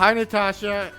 Hi, Natasha.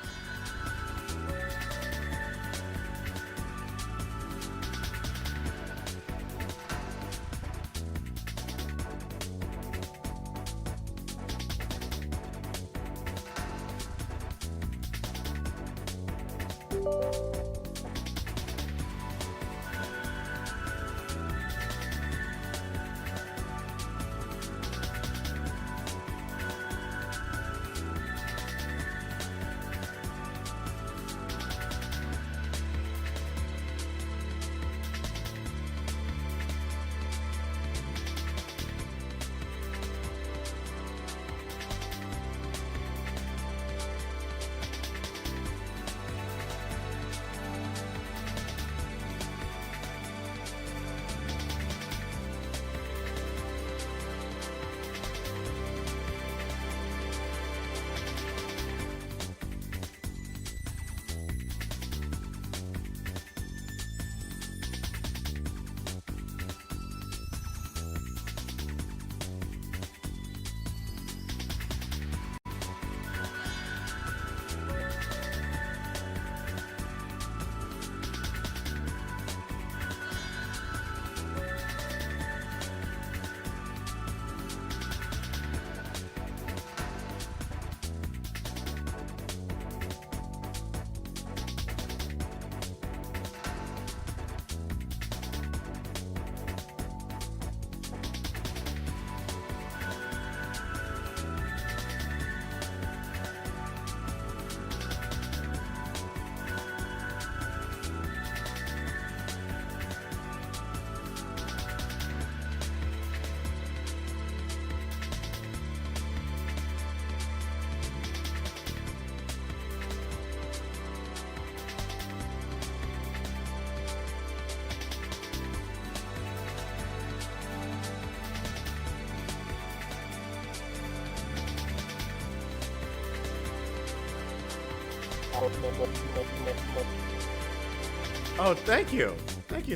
Oh, thank you,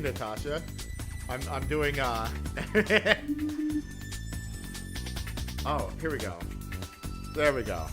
Natasha. I'm doing Oh, here we go. There we go.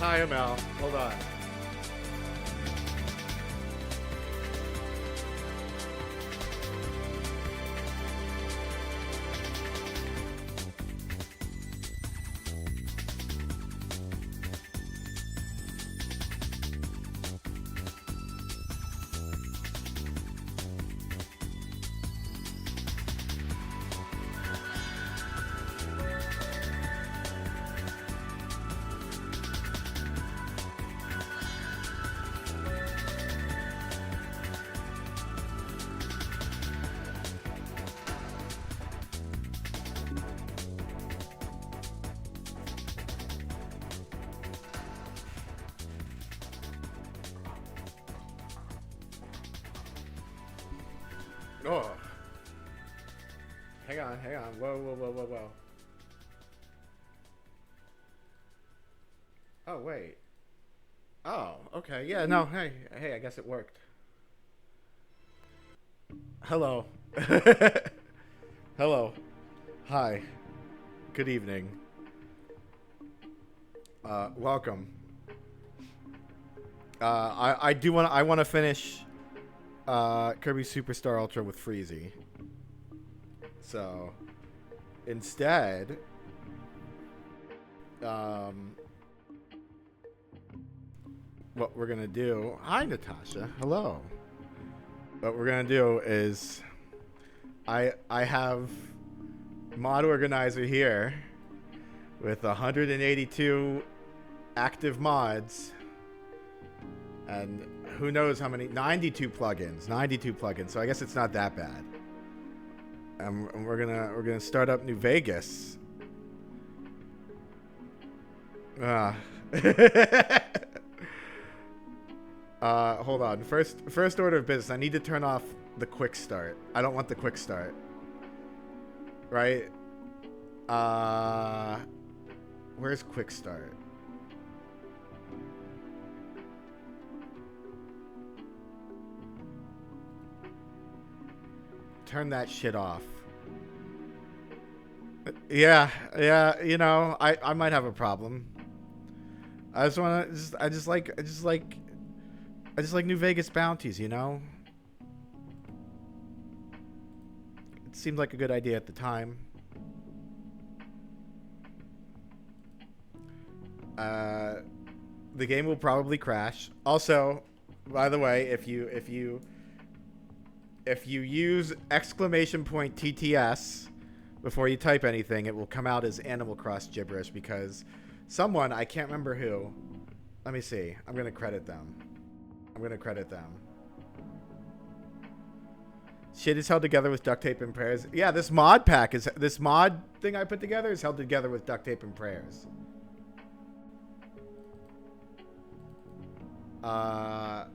Hi, Amel. Hold on. Oh. Hang on, hang on. Whoa, whoa, whoa, whoa, whoa. Oh, wait. Oh, okay. Yeah, no, hey, hey, I guess it worked. Hello. Hello. Hi. Good evening. Welcome. I want to finish Kirby Superstar Ultra with Freezy. So, instead, um, what we're gonna do. Hi, Natasha. Hello. What we're gonna do is, I have Mod Organizer here with 182 active mods, and who knows how many, 92 plugins. So I guess it's not that bad. And we're gonna start up New Vegas. Hold on. First order of business. I need to turn off the quick start. I don't want the quick start. Right? Where's quick start? Turn that shit off. Yeah, you know, I might have a problem. I just like New Vegas bounties, you know? It seemed like a good idea at the time. The game will probably crash. Also, by the way, if you use !TTS before you type anything, it will come out as Animal Cross gibberish because someone, I can't remember who. Let me see. I'm going to credit them. Shit is held together with duct tape and prayers. Yeah, this mod thing I put together is held together with duct tape and prayers. Harpuia.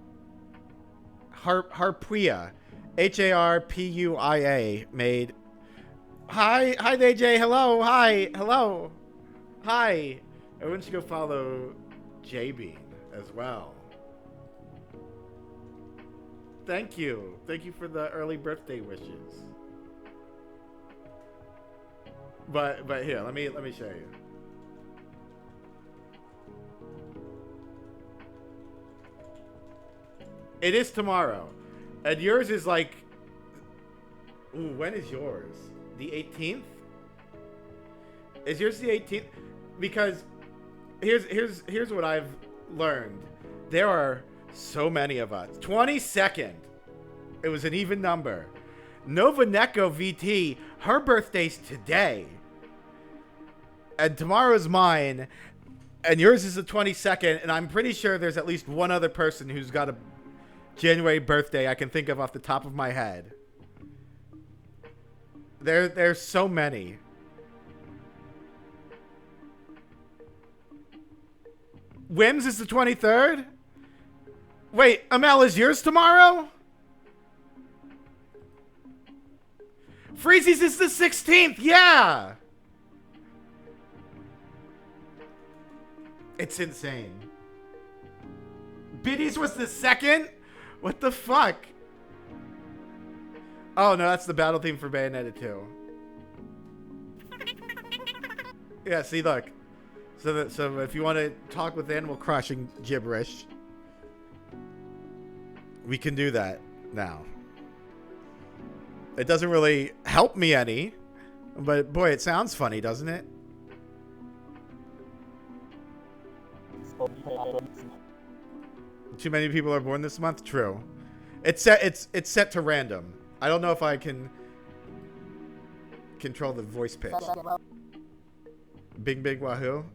HARPUIA made. Hi AJ. Hello. Hello. Hi. Everyone should go follow JBean as well. Thank you for the early birthday wishes. But here, let me show you. It is tomorrow. And yours is like, ooh, when is yours? The 18th? Is yours the 18th? Because here's what I've learned. There are so many of us. 22nd. It was an even number. Nova Neko VT, her birthday's today. And tomorrow's mine. And yours is the 22nd. And I'm pretty sure there's at least one other person who's got a January birthday I can think of off the top of my head. There's so many. Wims is the 23rd? Wait, Amel, is yours tomorrow? Freezy's is the 16th, yeah! It's insane. Biddy's was the 2nd? What the fuck? Oh, no, that's the battle theme for Bayonetta 2. Yeah, see, look. So if you want to talk with Animal Crossing gibberish, we can do that now. It doesn't really help me any, but boy, it sounds funny, doesn't it? Too many people are born this month? True. It's set to random. I don't know if I can control the voice pitch. Big wahoo.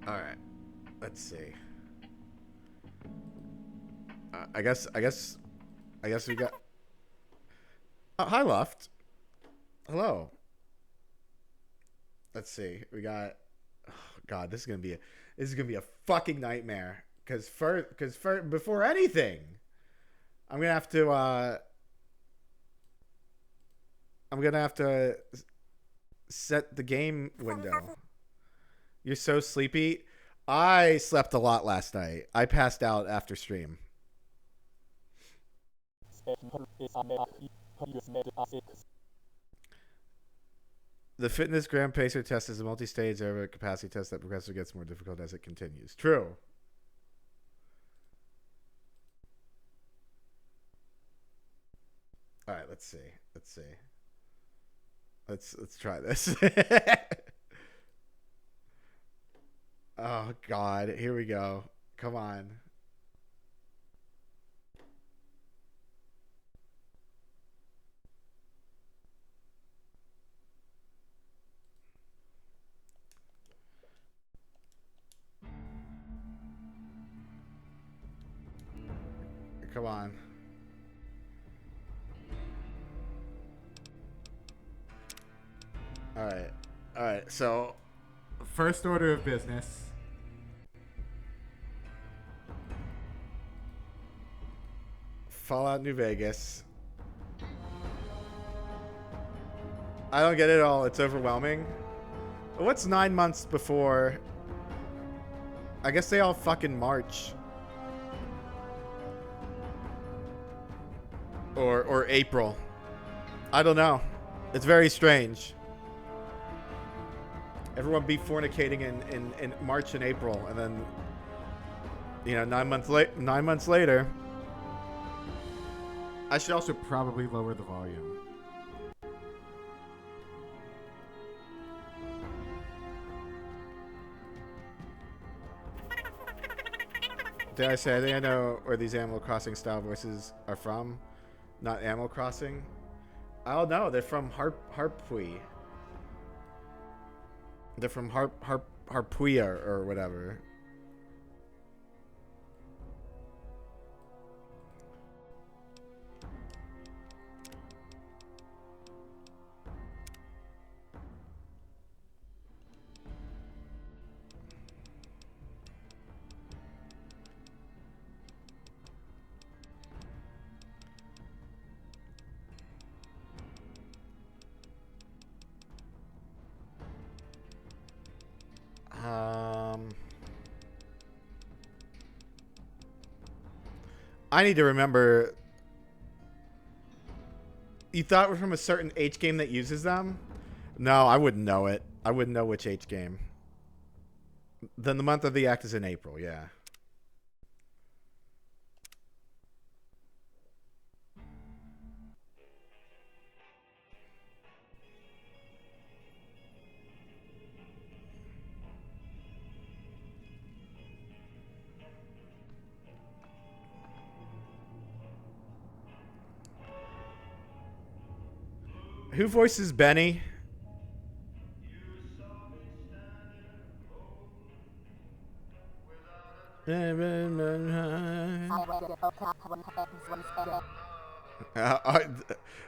All right. Let's see. I guess we got. Hi, Luft. Hello. Let's see. We got. Oh, God, this is gonna be a fucking nightmare. Cause before anything, I'm gonna have to set the game window. You're so sleepy. I slept a lot last night. I passed out after stream. The fitness gram pacer test is a multi-stage aerobic capacity test that progressively gets more difficult as it continues. True. All right, let's see. Let's try this. Oh God, here we go. Come on. Come on. All right. All right. So, first order of business. Fallout New Vegas. I don't get it all. It's overwhelming. What's 9 months before? I guess they all fucking March. Or April. I don't know. It's very strange. Everyone be fornicating in March and April, and then, you know, 9 months later. I should also probably lower the volume. Did I say? I think I know where these Animal Crossing style voices are from. Not Animal Crossing. I don't know. They're from Harpui. They're from Harpuia or whatever. I need to remember. You thought it was from a certain H game that uses them? No, I wouldn't know it. I wouldn't know which H game. Then the month of the act is in April, yeah. Who voices Benny?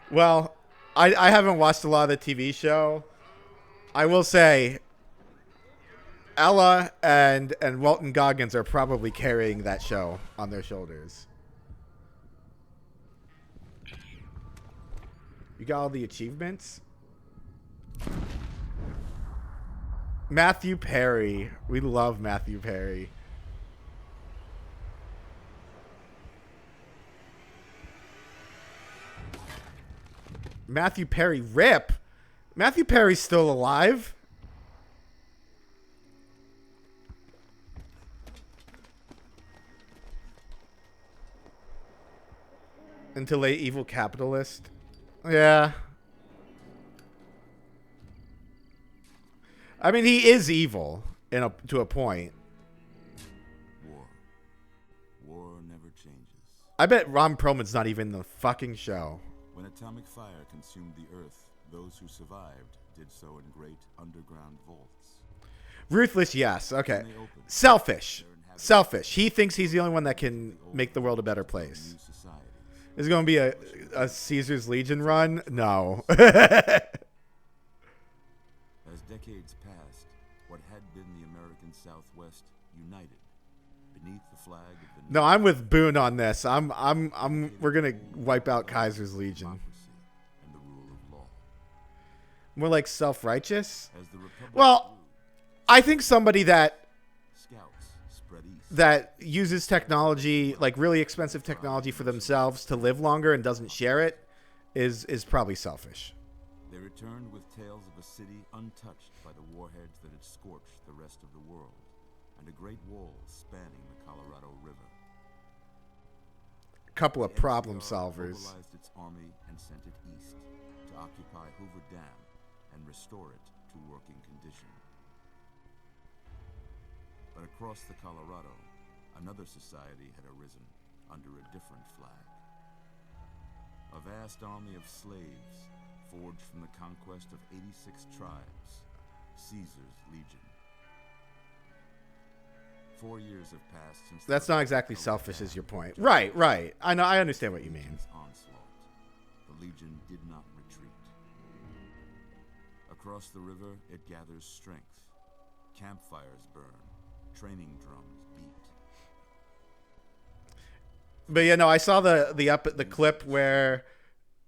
Well, I haven't watched a lot of the TV show. I will say, Ella and Walton Goggins are probably carrying that show on their shoulders. You got all the achievements? Matthew Perry. We love Matthew Perry. Matthew Perry. Rip. Matthew Perry's still alive. Until a evil capitalist. Yeah. I mean, he is evil to a point. War never changes. I bet Ron Perlman's not even in the fucking show. When atomic fire consumed the earth, those who survived did so in great underground vaults. Ruthless, yes. Okay. Selfish. Selfish. He thinks he's the only one that can make the world a better place. Is it going to be a Caesar's Legion run? No. As decades passed, what had been the American Southwest united beneath the flag of the No, I'm with Boone on this. We're going to wipe out Kaiser's Legion. And the rule of law. More like self-righteous? As the Republic Well, I think somebody that scouts spread east. that uses technology, like really expensive technology for themselves to live longer and doesn't share it is probably selfish. They returned with tales of a city untouched by the warheads that had scorched the rest of the world, and a great wall spanning the Colorado River. Couple of problem solvers. Mobilized its army and sent it east to occupy Hoover Dam restore it to working condition. But across the Colorado, another society had arisen under a different flag. A vast army of slaves, forged from the conquest of 86 tribes, Caesar's Legion. 4 years have passed since... That's not exactly selfish, is your point. Right, right. I know. I understand what you mean. Onslaught. The Legion did not retreat. Across the river, it gathers strength. Campfires burn. Training drums beat. But you know, I saw the clip where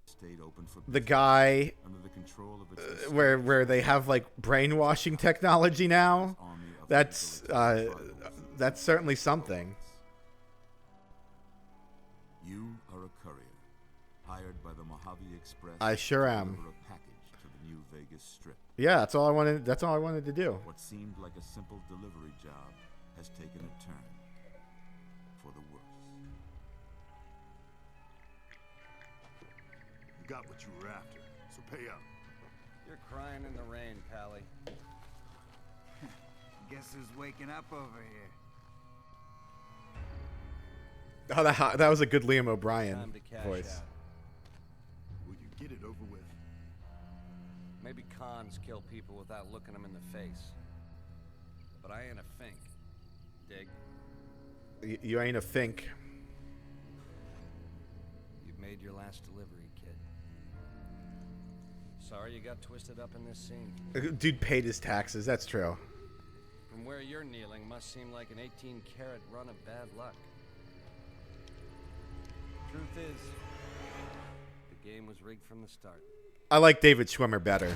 Stayed open for the guy under the control of its where they have like brainwashing technology now. army of That's rehabilitated that's certainly something. You are a courier, hired by the Mojave Express. I sure to am. deliver a package to the New Vegas Strip. Yeah, that's all I wanted. That's all I wanted to do. What seemed like a simple delivery job has taken a turn for the worse. You got what you were after, so pay up. You're crying in the rain, Pally. Guess who's waking up over here? Oh, that was a good Liam O'Brien Time to cash voice. out. Will you get it over with? Maybe cons kill people without looking them in the face. But I ain't a fink. Dig? You ain't a fink. You've made your last delivery, kid. Sorry you got twisted up in this scene. Dude paid his taxes. That's true. From where you're kneeling must seem like an 18-carat run of bad luck. Truth is, the game was rigged from the start. I like David Schwimmer better.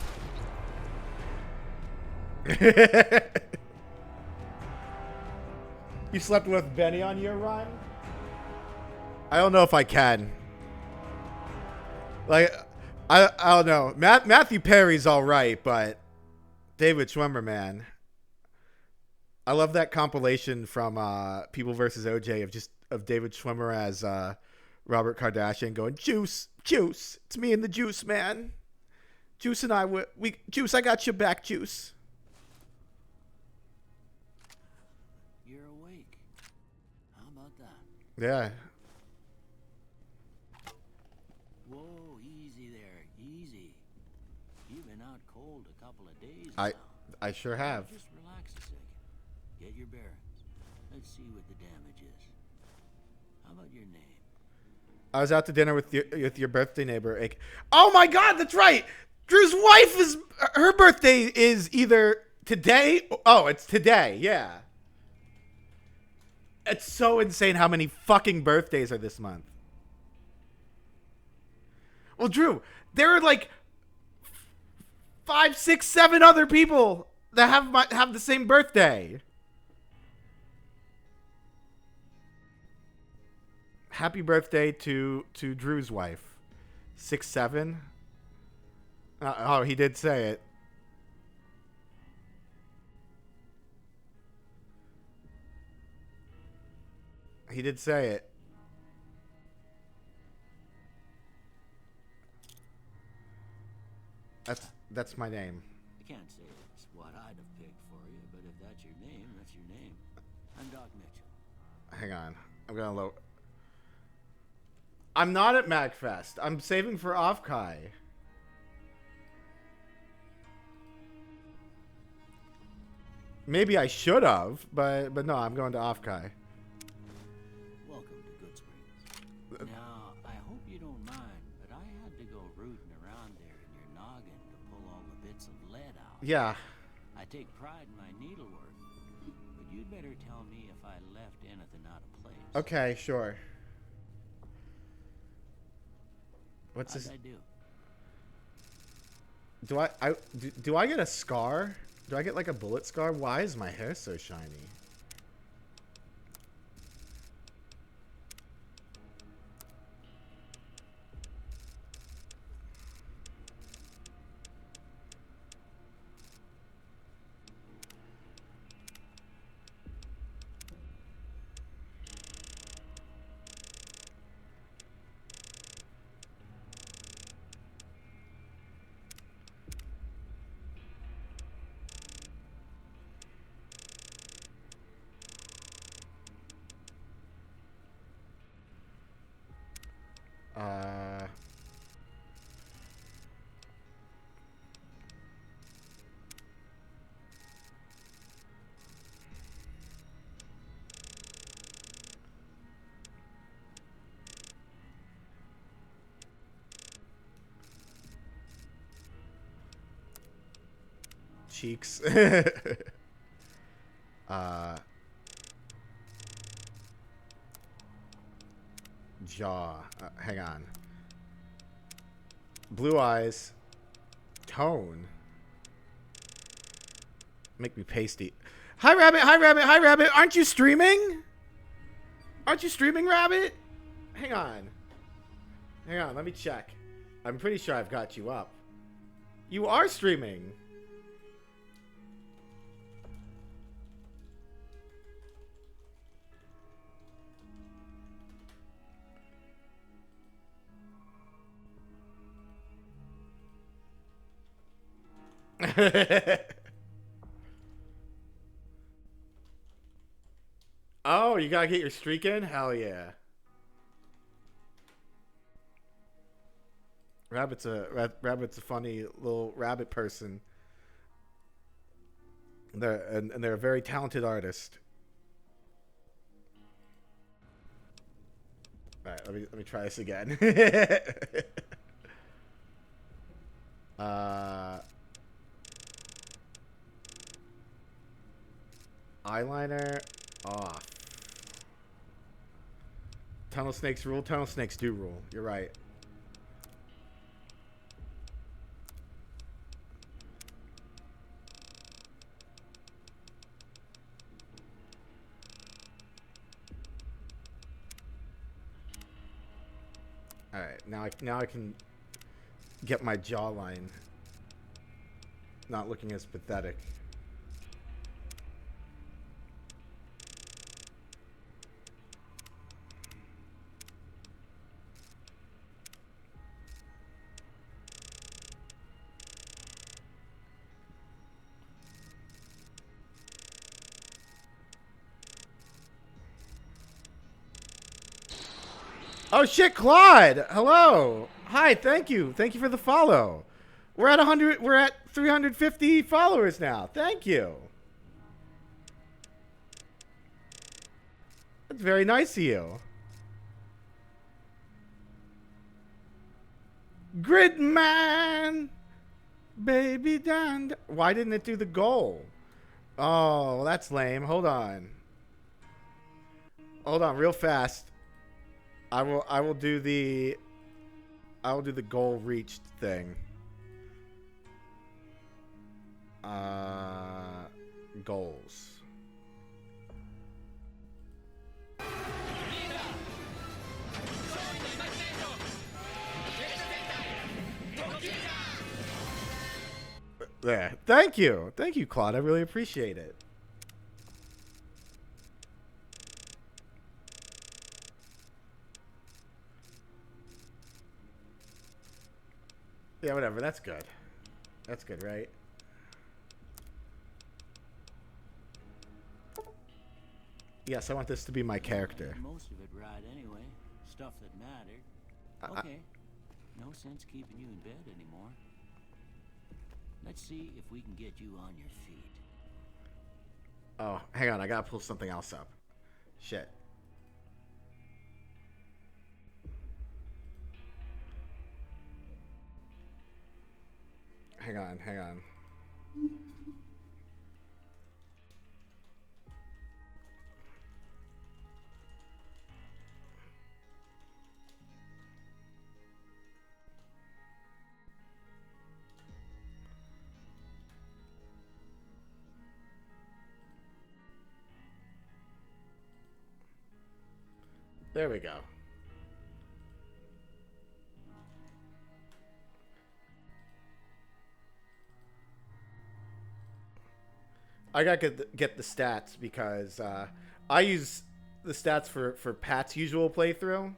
You slept with Benny on your run? I don't know if I can. Like, I don't know. Matthew Perry's all right, but David Schwimmer, man. I love that compilation from People vs. OJ of David Schwimmer as Robert Kardashian going, Juice, it's me and the Juice, man. Juice and I, Juice, I got your back, Juice. You're awake. How about that? Yeah. Whoa, easy there, easy. You've been out cold a couple of days now. I sure have. Just relax a second. Get your bearings. Let's see what the damage is. How about your name? I was out to dinner with your birthday neighbor. Oh my God, that's right. Drew's wife her birthday is either today. Oh, it's today. Yeah. It's so insane how many fucking birthdays are this month. Well, Drew, there are like 5, 6, 7 other people that have the same birthday. Happy birthday to Drew's wife. 6, 7. Oh, he did say it. He did say it. That's my name. I can't say it's what I'd have picked for you, but if that's your name, that's your name. I'm Doc Mitchell. Hang on. I'm gonna load. I'm not at MagFest. I'm saving for Offkai. Maybe I should have, but no, I'm going to Offkai. Welcome to Good Springs. Now, I hope you don't mind, but I had to go rooting around there in your noggin to pull all the bits of lead out. Yeah. I take pride in my needlework, but you'd better tell me if I left anything out of place. Okay, sure. What's How'd this? I do? Do I get a scar? Do I get like a bullet scar? Why is my hair so shiny? Uh... Cheeks. Jaw. Hang on. Blue eyes. Tone. Make me pasty. Hi, Rabbit. Hi, Rabbit. Hi, Rabbit. Aren't you streaming? Aren't you streaming, Rabbit? Hang on. Hang on. Let me check. I'm pretty sure I've got you up. You are streaming. Oh, you gotta get your streak in? Hell yeah. Rabbit's a funny little rabbit person. They're a very talented artist. All right, let me try this again. Eyeliner off. Tunnel snakes rule. Tunnel snakes do rule. You're right. All right, now I can get my jawline not looking as pathetic. Oh shit, Claude! Hello! Hi, thank you. Thank you for the follow. We're at 350 followers now. Thank you. That's very nice of you. Gridman! Baby done. Why didn't it do the goal? Oh, well, that's lame. Hold on. Hold on, real fast. I will do the goal reached thing. Goals. There. Thank you. Thank you, Claude. I really appreciate it. Yeah, whatever. That's good. That's good, right? Yes, I want this to be my character. Most of it right anyway. Stuff that mattered. Okay. No sense keeping you in bed anymore. Let's see if we can get you on your feet. Oh, hang on. I gotta pull something else up. Shit. Hang on, hang on. There we go. I gotta get the stats because I use the stats for Pat's usual playthrough.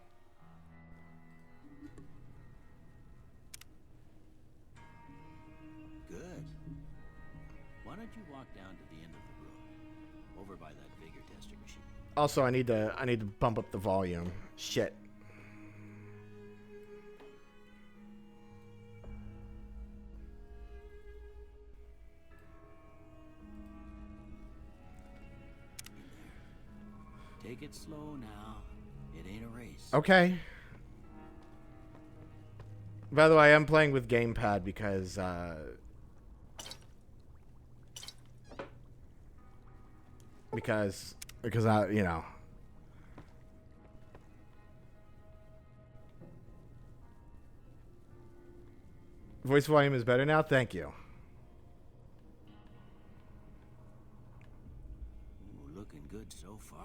Good. Why don't you walk down to the end of the room, over by that vigor tester machine? Also, I need to bump up the volume. Shit. Take it slow now. It ain't a race. Okay. By the way, I'm playing with gamepad because I, you know. Voice volume is better now. Thank you. Ooh, looking good so far.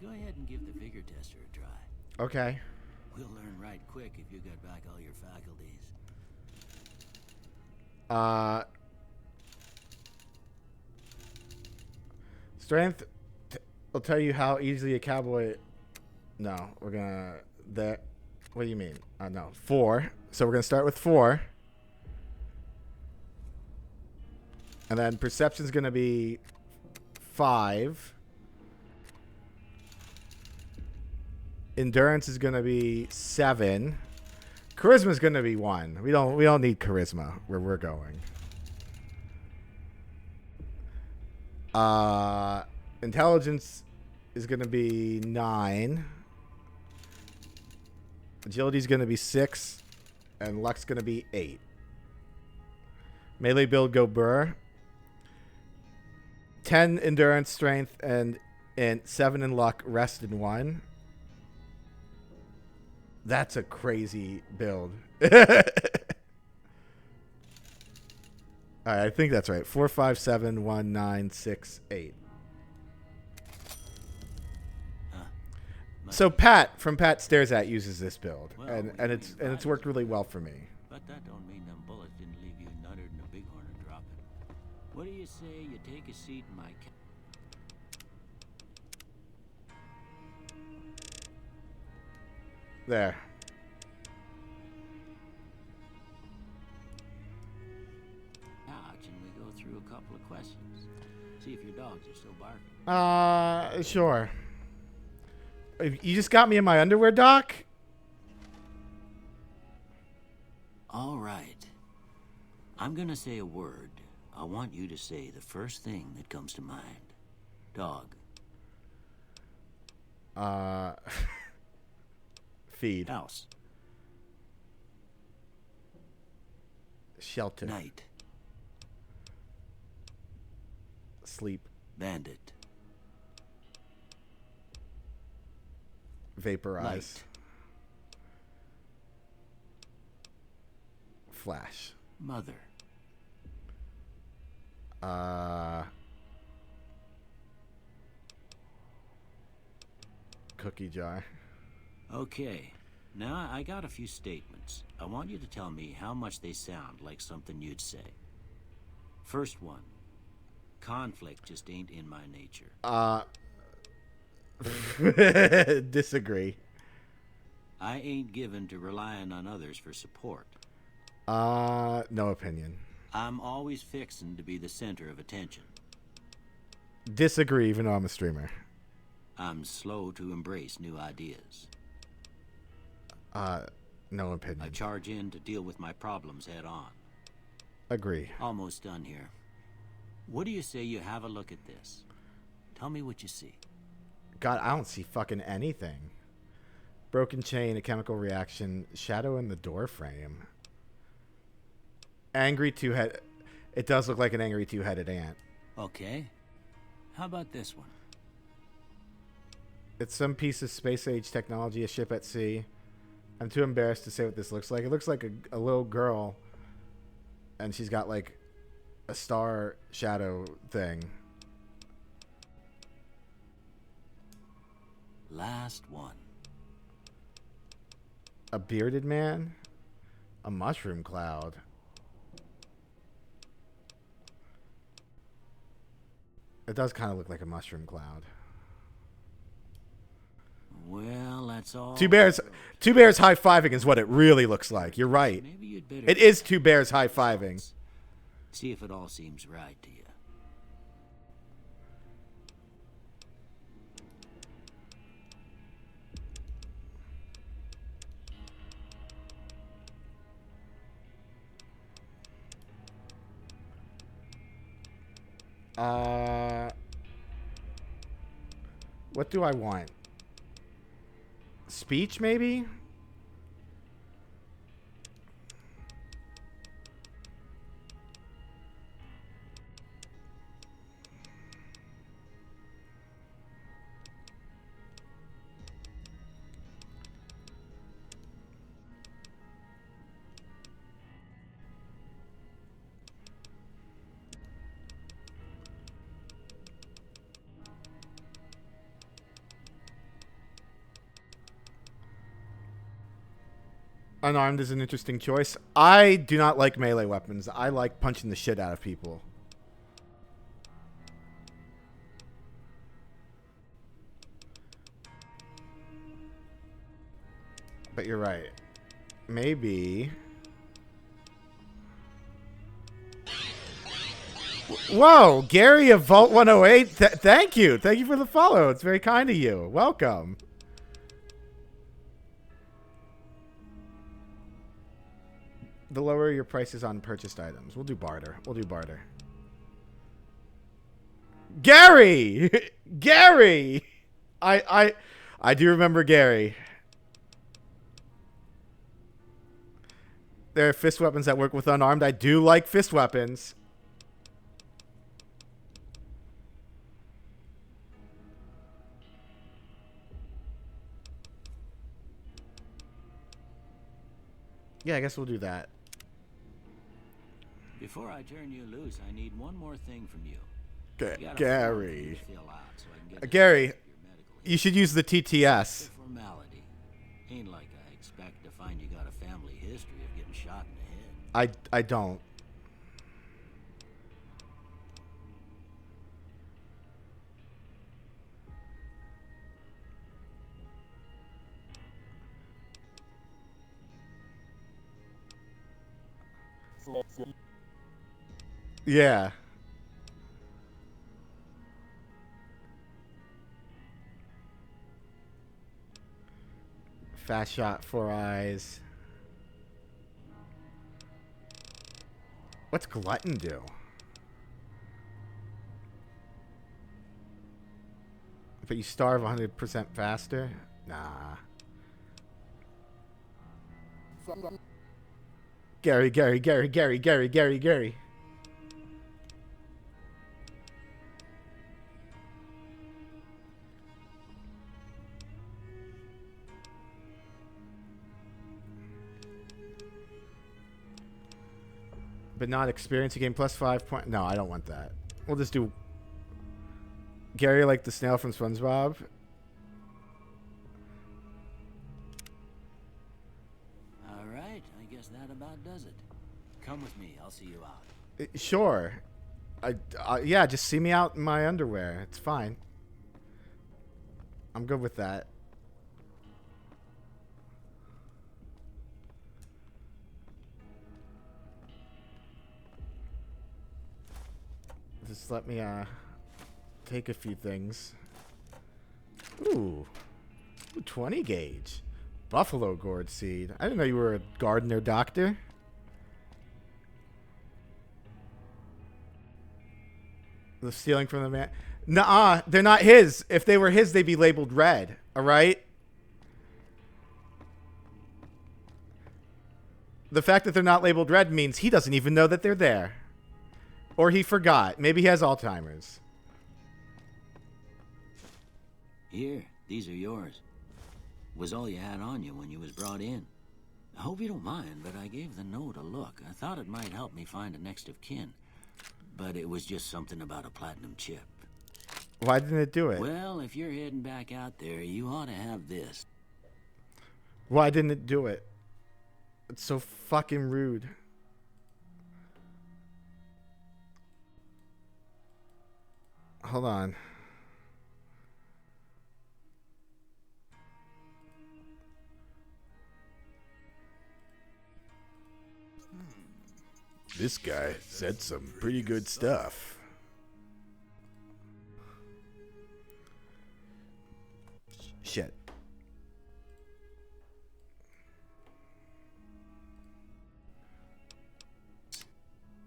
Go ahead and give the vigor tester a try. Okay. We'll learn right quick if you got back all your faculties. Strength will tell you how easily a cowboy. No, we're gonna that. What do you mean? No, 4. So we're gonna start with 4, and then perception's gonna be 5. Endurance is gonna be 7. Charisma's gonna be 1. We don't need charisma where we're going. Intelligence is gonna be 9. Agility's gonna be 6, and luck's gonna be 8. Melee build go burr. 10 endurance, strength, and 7 in luck. Rest in 1. That's a crazy build. All right, I think that's right. 4, 5, 7, 1, 9, 6, 8. So Pat from Pat Stares At uses this build, Well, and it's worked really well for me. But that don't mean them bullets didn't leave you nuttered and a bighorn are dropping. What do you say you take a seat in my There. couch and we go through a couple of questions? See if your dogs are still barking. Sure. You just got me in my underwear, Doc? All right. I'm gonna say a word. I want you to say the first thing that comes to mind. Dog. Feed. House. Shelter. Night. Sleep. Bandit. Vaporize. Light. Flash. Mother. Cookie jar. Okay. Now I got a few statements. I want you to tell me how much they sound like something you'd say. First one. Conflict just ain't in my nature. Disagree. I ain't given to relying on others for support. No opinion. I'm always fixin' to be the center of attention. Disagree, even though I'm a streamer. I'm slow to embrace new ideas. No I opinion. charge in to deal with my problems head on. Agree. Almost done here. What do you say you have a look at this? Tell me what you see. God, I don't see fucking anything. Broken chain, a chemical reaction, shadow in the door frame. Angry two-head. It does look like an angry two-headed ant. Okay. How about this one? It's some piece of space-age technology, a ship at sea. I'm too embarrassed to say what this looks like. It looks like a little girl, and she's got like a star shadow thing. Last one. A bearded man? A mushroom cloud. It does kind of look like a mushroom cloud. Well, that's all. Two bears high-fiving is what it really looks like. You're right. Maybe you'd better. It is two bears high-fiving. See if it all seems right to you. What do I want? Speech, maybe? Unarmed is an interesting choice. I do not like melee weapons. I like punching the shit out of people. But you're right. Maybe. Whoa, Gary of Vault 108. Thank you. Thank you for the follow. It's very kind of you. Welcome. The lower your prices on purchased items. We'll do barter. We'll do barter. Gary! Gary! I do remember Gary. There are fist weapons that work with unarmed. I do like fist weapons. Yeah, I guess we'll do that. Before I turn you loose, I need one more thing from you. Gary. So Gary, you should use the TTS. Formality. Ain't like I expect to find you got a family history of getting shot in the head. I don't. Yeah. Fast shot, 4 eyes. What's Glutton do? But you starve 100% faster? Nah. Gary. But not experience a game plus 5 point. No, I don't want that. We'll just do Gary like the snail from SpongeBob. All right, I guess that about does it. Come with me. I'll see you out. Sure. Yeah, just see me out in my underwear. It's fine. I'm good with that. Just let me take a few things. Ooh, 20 gauge. Buffalo gourd seed. I didn't know you were a gardener doctor. The stealing from the man. Nuh-uh, they're not his. If they were his, they'd be labeled red. All right? The fact that they're not labeled red means he doesn't even know that they're there. Or he forgot. Maybe he has Alzheimer's. Here, these are yours. Was all you had on you when you was brought in. I hope you don't mind, but I gave the note a look. I thought it might help me find a next of kin. But it was just something about a platinum chip. Why didn't it do it? Well, if you're heading back out there, you ought to have this. Why didn't it do it? It's so fucking rude. Hold on. This guy said some pretty good stuff. Shit.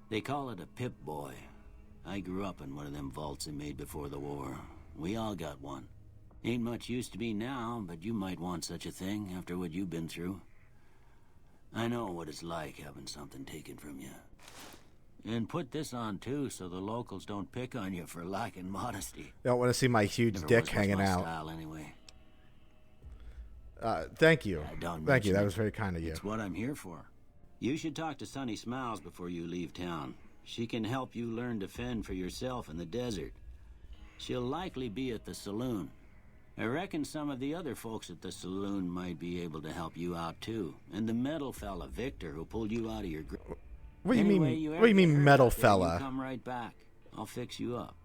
They call it a Pip-Boy. I grew up in one of them vaults they made before the war. We all got one. Ain't much use to me now, but you might want such a thing after what you've been through. I know what it's like having something taken from you. And put this on, too, so the locals don't pick on you for lacking modesty. They don't want to see my huge Never dick was hanging my out. style, anyway. Thank you. Don't Thank you. mention That it. was very kind of you. It's what I'm here for. You should talk to Sunny Smiles before you leave town. She can help you learn to fend for yourself in the desert. She'll likely be at the saloon. I reckon some of the other folks at the saloon might be able to help you out, too. And the metal fella, Victor, who pulled you out of your... What do you Anyway, mean? ever What do you get mean, hurt metal out there, fella? You come right back. I'll fix you up.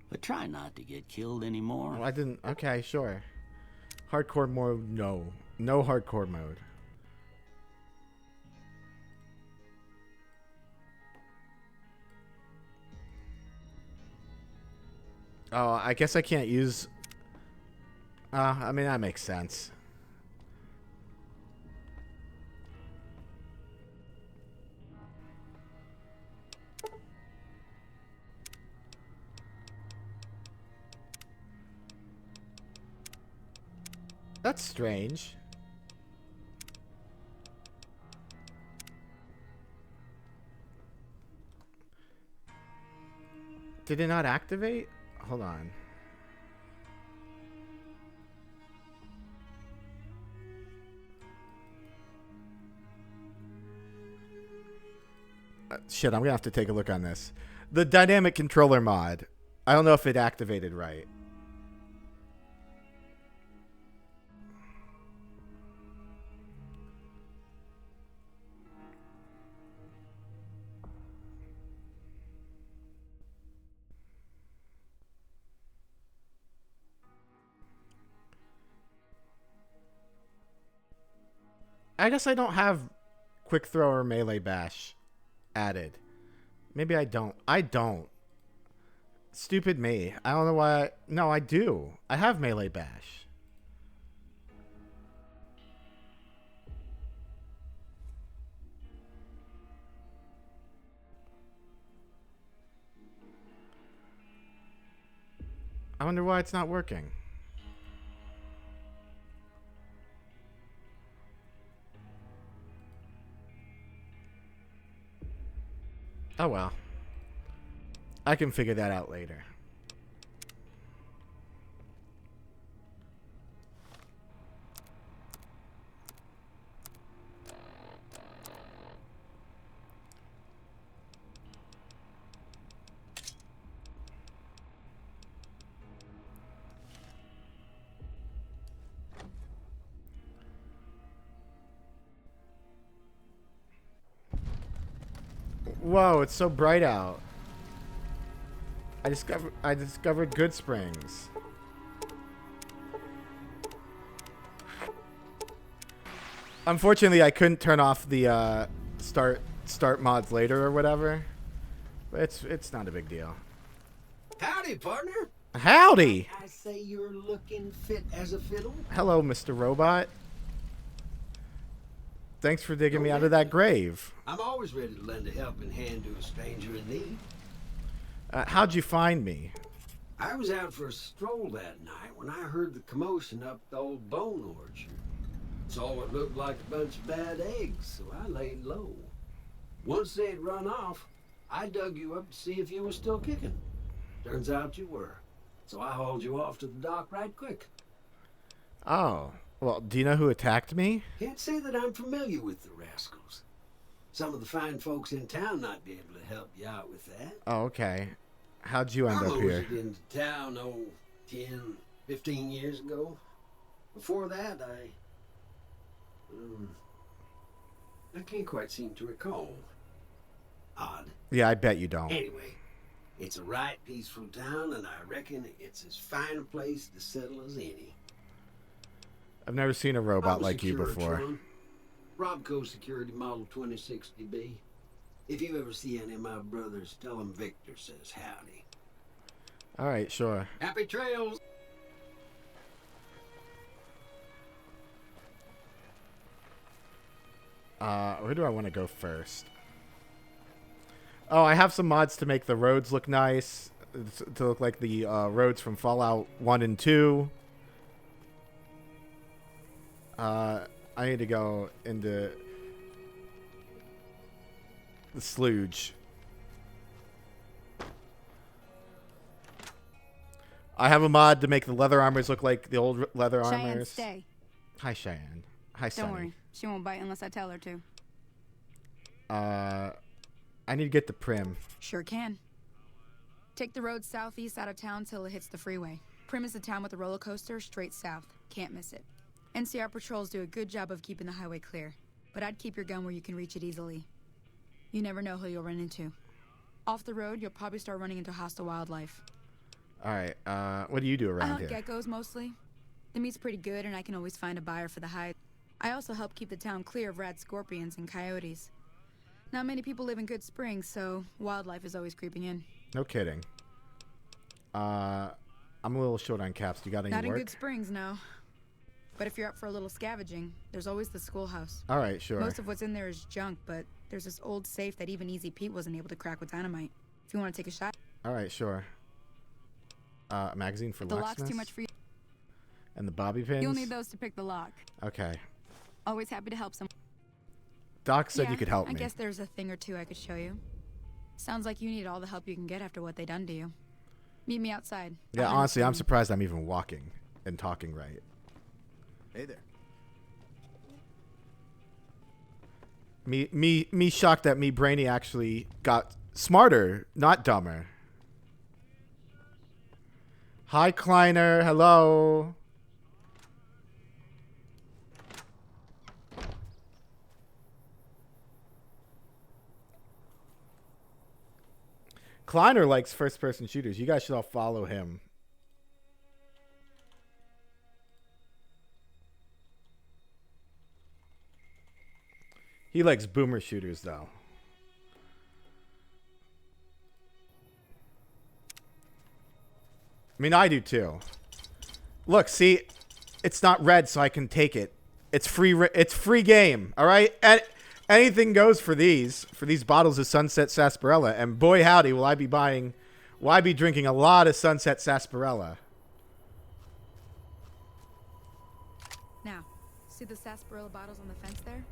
But try not to get killed anymore. Well, I didn't. Okay, sure. Hardcore mode, no. No hardcore mode. Oh, I guess I can't use... I mean, that makes sense. That's strange. Did it not activate? Hold on. Shit, I'm gonna have to take a look on this. The dynamic controller mod. I don't know if it activated right. I guess I don't have quick throw or melee bash added. Maybe I don't. I don't. Stupid me. I don't know why. No, I do. I have melee bash. I wonder why it's not working. Oh well. I can figure that out later. Whoa, it's so bright out. I discovered Good Springs. Unfortunately, I couldn't turn off the start mods later or whatever. But it's not a big deal. Howdy, partner. Howdy. I say you're looking fit as a fiddle. Hello, Mr. Robot. Thanks for digging me out of that grave. I'm always ready to lend a helping hand to a stranger in need. How'd you find me? I was out for a stroll that night when I heard the commotion up the old bone orchard. Saw what looked like a bunch of bad eggs, so I laid low. Once they had run off, I dug you up to see if you were still kicking. Turns out you were. So I hauled you off to the dock right quick. Oh, well, do you know who attacked me? Can't say that I'm familiar with the rascals. Some of the fine folks in town might be able to help you out with that. Oh, okay. How'd you end up here? I moved into town, 10, 15 years ago. Before that, I can't quite seem to recall. Odd. Yeah, I bet you don't. Anyway, it's a right peaceful town, and I reckon it's as fine a place to settle as any. I've never seen a robot like you before. Robco Security Model 2060B. If you ever see any of my brothers, tell them Victor says howdy. All right, sure. Happy trails! Where do I want to go first? Oh, I have some mods to make the roads look nice. To look like the roads from Fallout 1 and 2. I need to go into the sludge. I have a mod to make the leather armors look like the old leather Cheyenne, armors. stay. Hi, Cheyenne. Hi, Sonny. Don't worry. She won't bite unless I tell her to. I need to get the Prim. Sure can. Take the road southeast out of town till it hits the freeway. Prim is the town with the roller coaster straight south. Can't miss it. NCR patrols do a good job of keeping the highway clear, but I'd keep your gun where you can reach it easily. You never know who you'll run into. Off the road, you'll probably start running into hostile wildlife. Alright, what do you do I around hunt here? geckos mostly. The meat's pretty good and I can always find a buyer for the hide. I also help keep the town clear of rad scorpions and coyotes. Not many people live in Good Springs, so wildlife is always creeping in. No kidding. I'm a little short on caps. You got any Not in work? Good Springs, no. But if you're up for a little scavenging, there's always the schoolhouse. Alright, sure. Most of what's in there is junk, but there's this old safe that even Easy Pete wasn't able to crack with dynamite. If you want to take a shot. Alright, sure. A magazine for The lock's locksmiths? too much for you. And the bobby pins? You'll need those to pick the lock. Okay. Always happy to help someone. Doc said Yeah, you could help I me. guess there's a thing or two I could show you. Sounds like you need all the help you can get after what they done to you. Meet me outside. Yeah, I'll honestly, I'm understand. surprised I'm even walking and talking right. Hey there. Me shocked that me brainy actually got smarter, not dumber. Hi, Kleiner. Hello. Kleiner likes first-person shooters. You guys should all follow him. He likes boomer shooters, though. I mean, I do too. Look, see, it's not red, so I can take it. It's free. It's free game. All right, and anything goes for these bottles of Sunset Sarsaparilla. And boy, howdy, will I be buying? Will I be drinking a lot of Sunset Sarsaparilla? Now, see the sarsaparilla bottles on the fence there?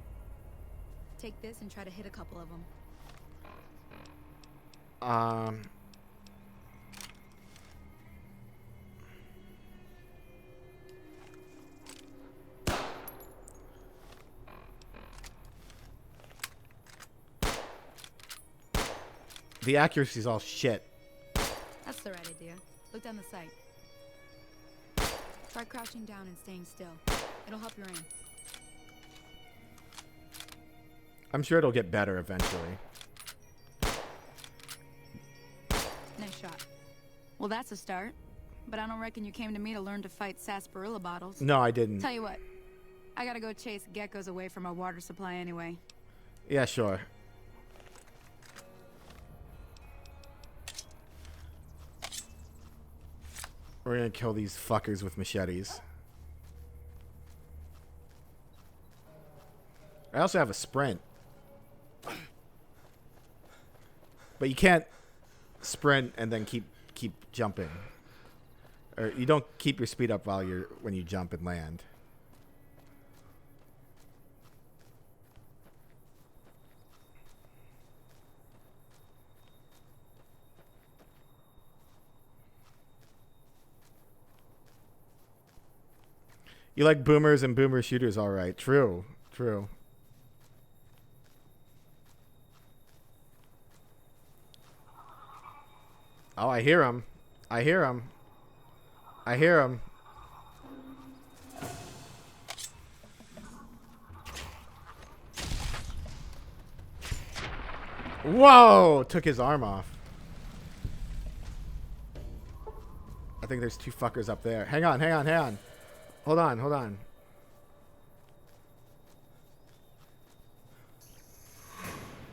Take this and try to hit a couple of them. The accuracy's all shit. That's the right idea. Look down the sight. Try crouching down and staying still. It'll help your aim. I'm sure it'll get better eventually. Nice shot. Well, that's a start. But I don't reckon you came to me to learn to fight sarsaparilla bottles. No, I didn't. Tell you what, I gotta go chase geckos away from our water supply anyway. Yeah, sure. We're gonna kill these fuckers with machetes. I also have a sprint. But you can't sprint and then keep jumping. Or you don't keep your speed up when you jump and land. You like boomers and boomer shooters, all right. True. True. Oh, I hear him. I hear him. I hear him. Whoa! Took his arm off. I think there's two fuckers up there. Hang on, hang on, hang on. Hold on, hold on.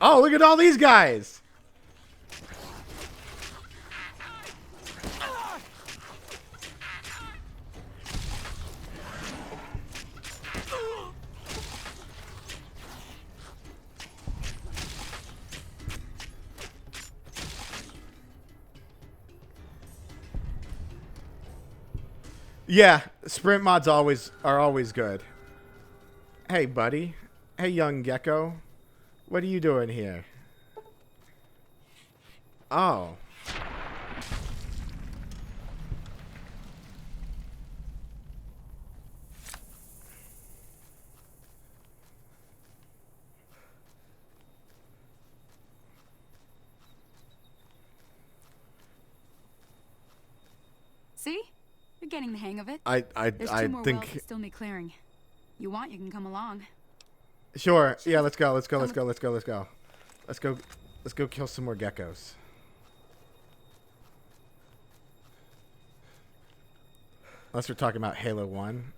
Oh, look at all these guys! Yeah, sprint mods are always good. Hey, buddy. Hey, young gecko. What are you doing here? Oh. See? You're getting the hang of it. I There's two more wells think. that still need clearing. You want, you can come along. Sure. Yeah, let's go. Let's go. Let's go. Let's go. Let's go. Let's go. Let's go kill some more geckos. Unless we're talking about Halo 1.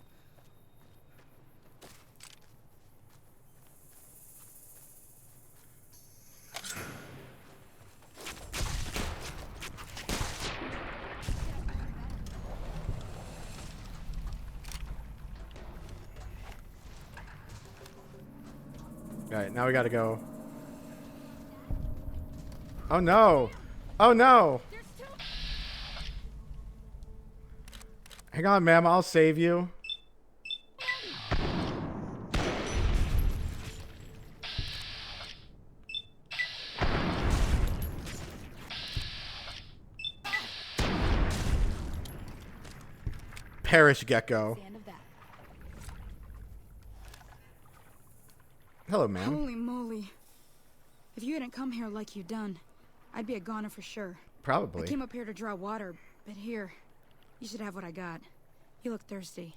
Alright, now we gotta go. Oh no! Oh no! Hang on, ma'am, I'll save you. Perish, gecko. The end of that. Hello, ma'am. Holy moly. If you hadn't come here like you done, I'd be a goner for sure. I Probably. came up here to draw water, but here, you should have what I got. You look thirsty.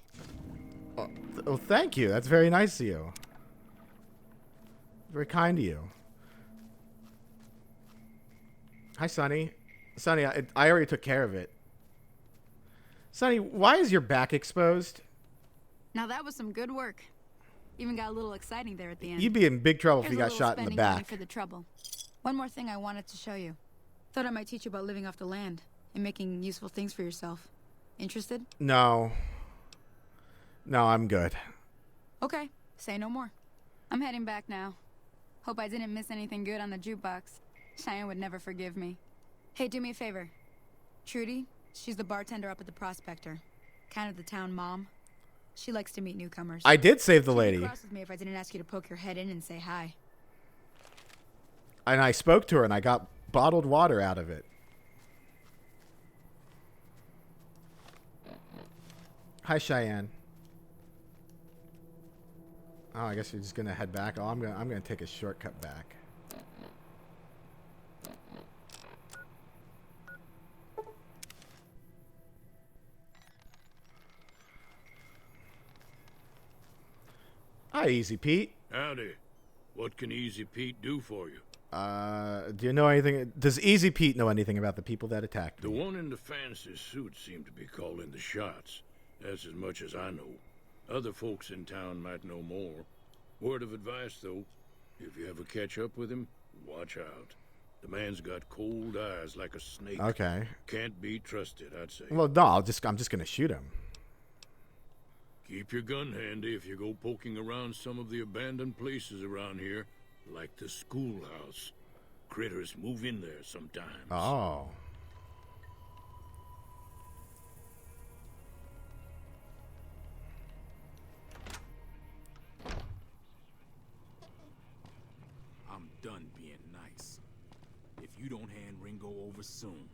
Oh, thank you. That's very nice of you. Very kind of you. Hi, Sonny. Sonny, I already took care of it. Sonny, why is your back exposed? Now that was some good work. Even got a little exciting there at the end. You'd be in big trouble if Here's you a got little shot in the spending money back. for the trouble. One more thing I wanted to show you. Thought I might teach you about living off the land and making useful things for yourself. Interested? No. No, I'm good. Okay, say no more. I'm heading back now. Hope I didn't miss anything good on the jukebox. Cheyenne would never forgive me. Hey, do me a favor. Trudy, she's the bartender up at the Prospector. Kind of the town mom. She likes to meet newcomers. I did save the She'd be lady. cross with me if I didn't ask you to poke your head in and say hi. And I spoke to her and I got bottled water out of it. Hi, Cheyenne. Oh, I guess you're just gonna head back. Oh, I'm gonna take a shortcut back. Hi, Easy Pete. Howdy. What can Easy Pete do for you? Do you know anything? Does Easy Pete know anything about the people that attacked The me? one in the fancy suit seemed to be calling the shots. That's as much as I know. Other folks in town might know more. Word of advice, though, if you ever catch up with him, watch out. The man's got cold eyes like a snake. Okay. Can't be trusted, I'd say. Well, no, I'm just gonna shoot him. Keep your gun handy if you go poking around some of the abandoned places around here, like the schoolhouse. Critters move in there sometimes. Oh. I'm done being nice. If you don't hand Ringo over soon,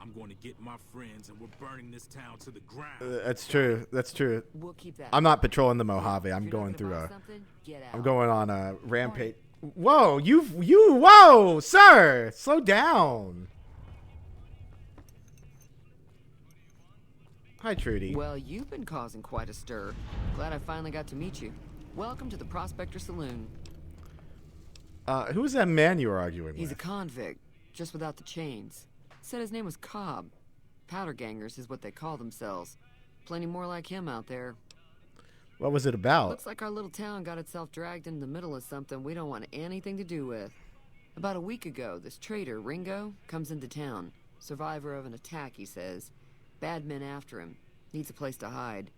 I'm going to get my friends and we're burning this town to the ground. That's true. That's true. We'll keep that. I'm not patrolling the Mojave. I'm If you're not going gonna through buy a. something, get I'm out. going on a rampage. Whoa, whoa, sir, slow down. Hi, Trudy. Well, you've been causing quite a stir. Glad I finally got to meet you. Welcome to the Prospector Saloon. Who was that man you were arguing He's a with? convict, just without the chains. Said his name was Cobb. Powder gangers is what they call themselves. Plenty more like him out there. What was it about? Looks like our little town got itself dragged into the middle of something we don't want anything to do with. About a week ago, this traitor, Ringo, comes into town. Survivor of an attack, he says. Bad men after him. Needs a place to hide.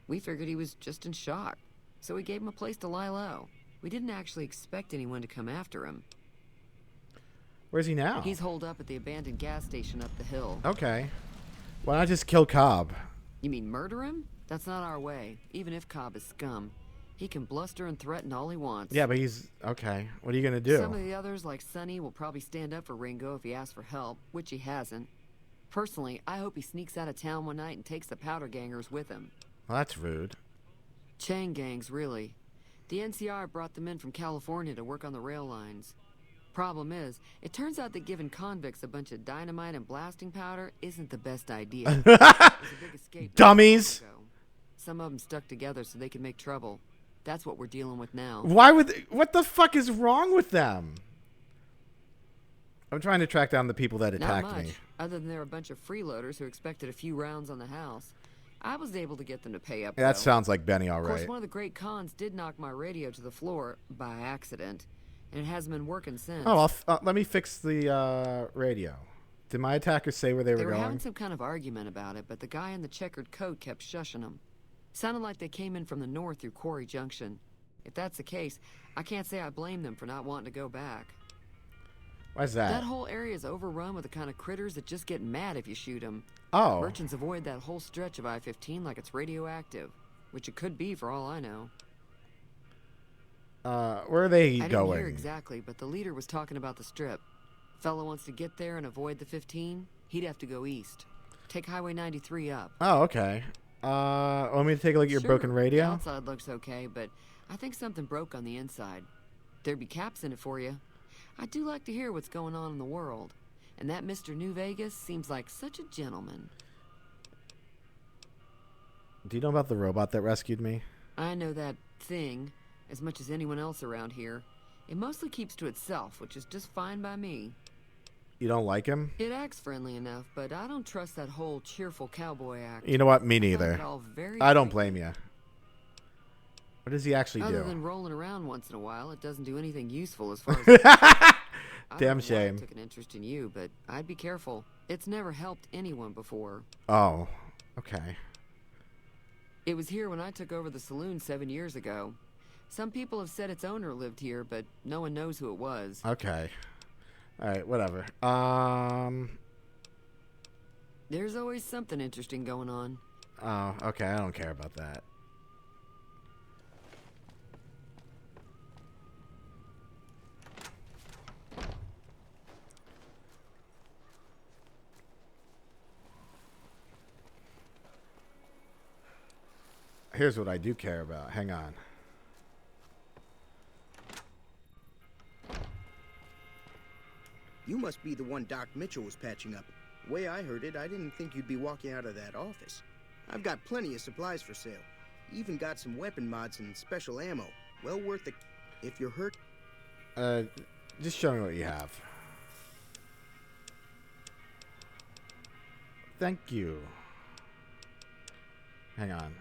We figured he was just in shock, so we gave him a place to lie low. We didn't actually expect anyone to come after him. Where's he now? He's holed up at the abandoned gas station up the hill. Okay. Why not just kill Cobb? You mean murder him? That's not our way, even if Cobb is scum. He can bluster and threaten all he wants. Yeah, but he's... Okay, what are you gonna do? Some of the others, like Sonny, will probably stand up for Ringo if he asks for help, which he hasn't. Personally, I hope he sneaks out of town one night and takes the powder gangers with him. Well, that's rude. Chain gangs, really. The NCR brought them in from California to work on the rail lines. Problem is, it turns out that giving convicts a bunch of dynamite and blasting powder isn't the best idea. There's a big escape Dummies! Some of them stuck together so they could make trouble. That's what we're dealing with now. Why would... What the fuck is wrong with them? I'm trying to track down the people that attacked Not much, me. other than they're a bunch of freeloaders who expected a few rounds on the house. I was able to get them to pay up, Yeah, that though. sounds like Benny, all Of course, right. one of the great cons did knock my radio to the floor by accident, and it hasn't been working since. Oh, let me fix the radio. Did my attackers say where they They were were going? having some kind of argument about it, but the guy in the checkered coat kept shushing them. Sounded like they came in from the north through Quarry Junction. If that's the case, I can't say I blame them for not wanting to go back. Why's that? That whole area is overrun with the kind of critters that just get mad if you shoot them. Oh. Merchants avoid that whole stretch of I-15 like it's radioactive, which it could be for all I know. Where are they I didn't going? hear exactly, but the leader was talking about the strip. Fellow wants to get there and avoid the 15, he'd have to go east. Take Highway 93 up. Oh, okay. Want me to take a look at your Sure, broken radio? The outside looks okay, but I think something broke on the inside. There'd be caps in it for you. I do like to hear what's going on in the world. And that Mr. New Vegas seems like such a gentleman. Do you know about the robot that rescued me? I know that thing as much as anyone else around here. It mostly keeps to itself, which is just fine by me. You don't like him? It acts friendly enough, but I don't trust that whole cheerful cowboy act. You know what? Me I find neither. it all very I don't frightening. blame you. What does he actually Other do? than rolling around once in a while, it doesn't do anything useful as far as... I don't Damn know why shame. I took an interest in you, but I'd be careful. It's never helped anyone before. Oh, okay. It was here when I took over the saloon 7 years ago. Some people have said its owner lived here, but no one knows who it was. Okay. All right, whatever. There's always something interesting going on. Oh, okay. I don't care about that. Here's what I do care about. Hang on. You must be the one Doc Mitchell was patching up. The way I heard it, I didn't think you'd be walking out of that office. I've got plenty of supplies for sale. Even got some weapon mods and special ammo. Well worth it if you're hurt. Just show me what you have. Thank you. Hang on.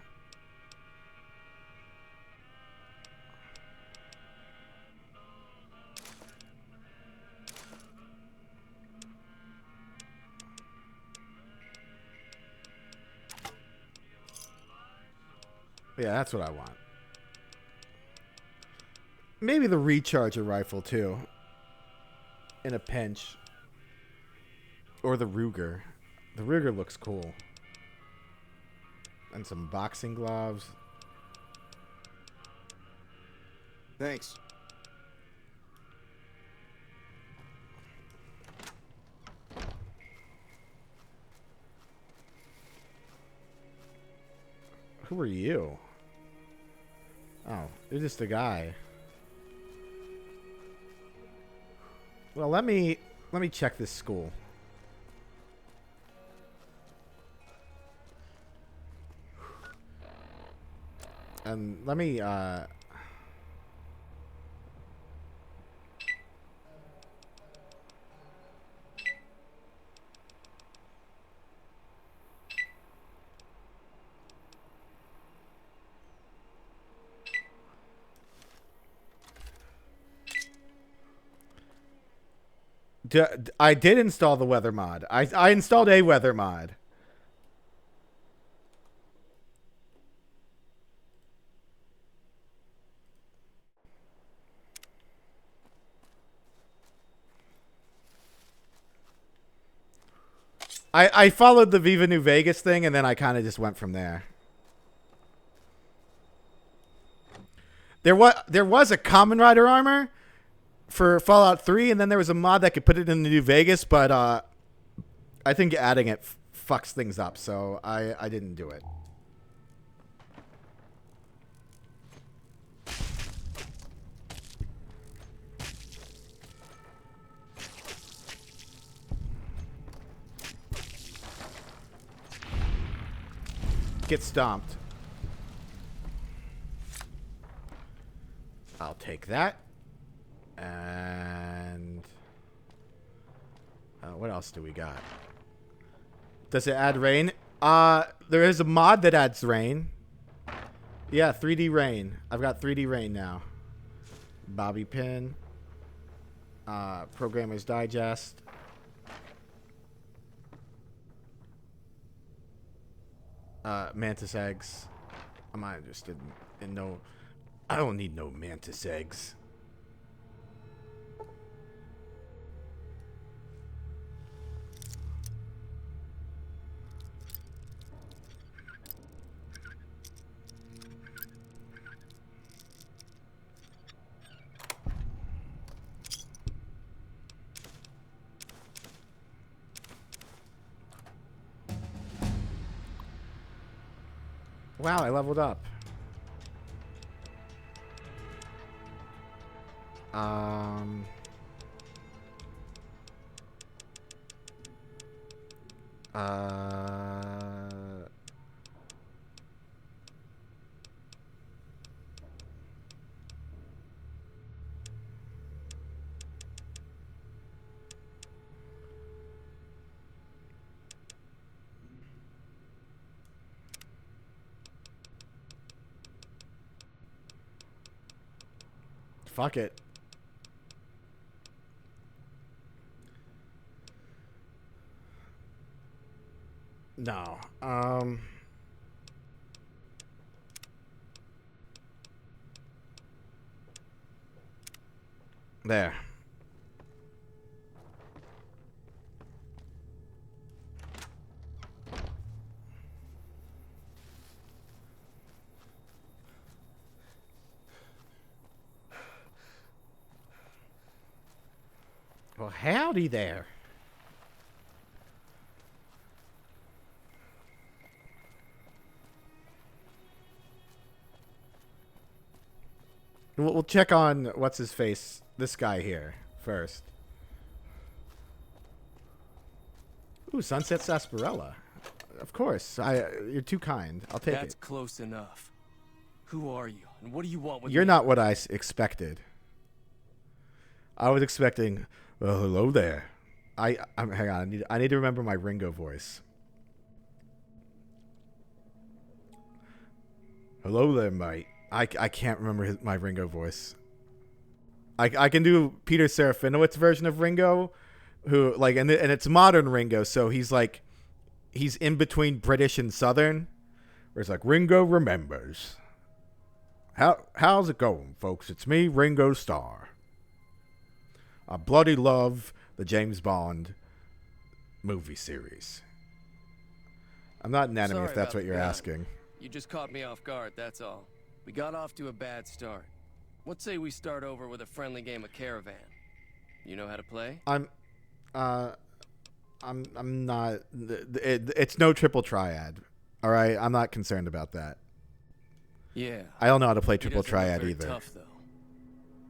Yeah, that's what I want. Maybe the recharger rifle, too. In a pinch. Or the Ruger. The Ruger looks cool. And some boxing gloves. Thanks. Who are you? Oh, you're just a guy. Well, let me check this school. And let me I did install the weather mod. I installed a weather mod. I followed the Viva New Vegas thing, and then I kind of just went from there. There was a Common Rider armor for Fallout 3, and then there was a mod that could put it in the New Vegas, but I think adding it fucks things up, so I didn't do it. Get stomped. I'll take that. And what else do we got? Does it add rain? There is a mod that adds rain. Yeah, 3D rain. I've got 3D rain now. Bobby pin. Programmer's Digest. Mantis eggs. I'm not interested in no. I don't need no mantis eggs. Wow, I leveled up. Fuck it. No. There. Well, howdy there. We'll check on what's his face, this guy here first. Ooh, Sunset Sarsaparilla. Of course, you're too kind. I'll take it. That's close enough. Who are you, and what do you want with me? You're not what I expected. I was expecting. Well, hello there. Hang on. I need to remember my Ringo voice. Hello there, mate. I can't remember my Ringo voice. I can do Peter Serafinowicz version of Ringo, who like and it's modern Ringo, so he's in between British and Southern, where it's like Ringo remembers. How's it going, folks? It's me, Ringo Starr. I bloody love the James Bond movie series. I'm not an enemy, Sorry if that's about what you're the gun. asking. You just caught me off guard, that's all. We got off to a bad start. What say we start over with a friendly game of Caravan? You know how to play? I'm not. It's no triple triad. All right, I'm not concerned about that. Yeah. I don't know how to play He triple doesn't look triad very either. Tough, though.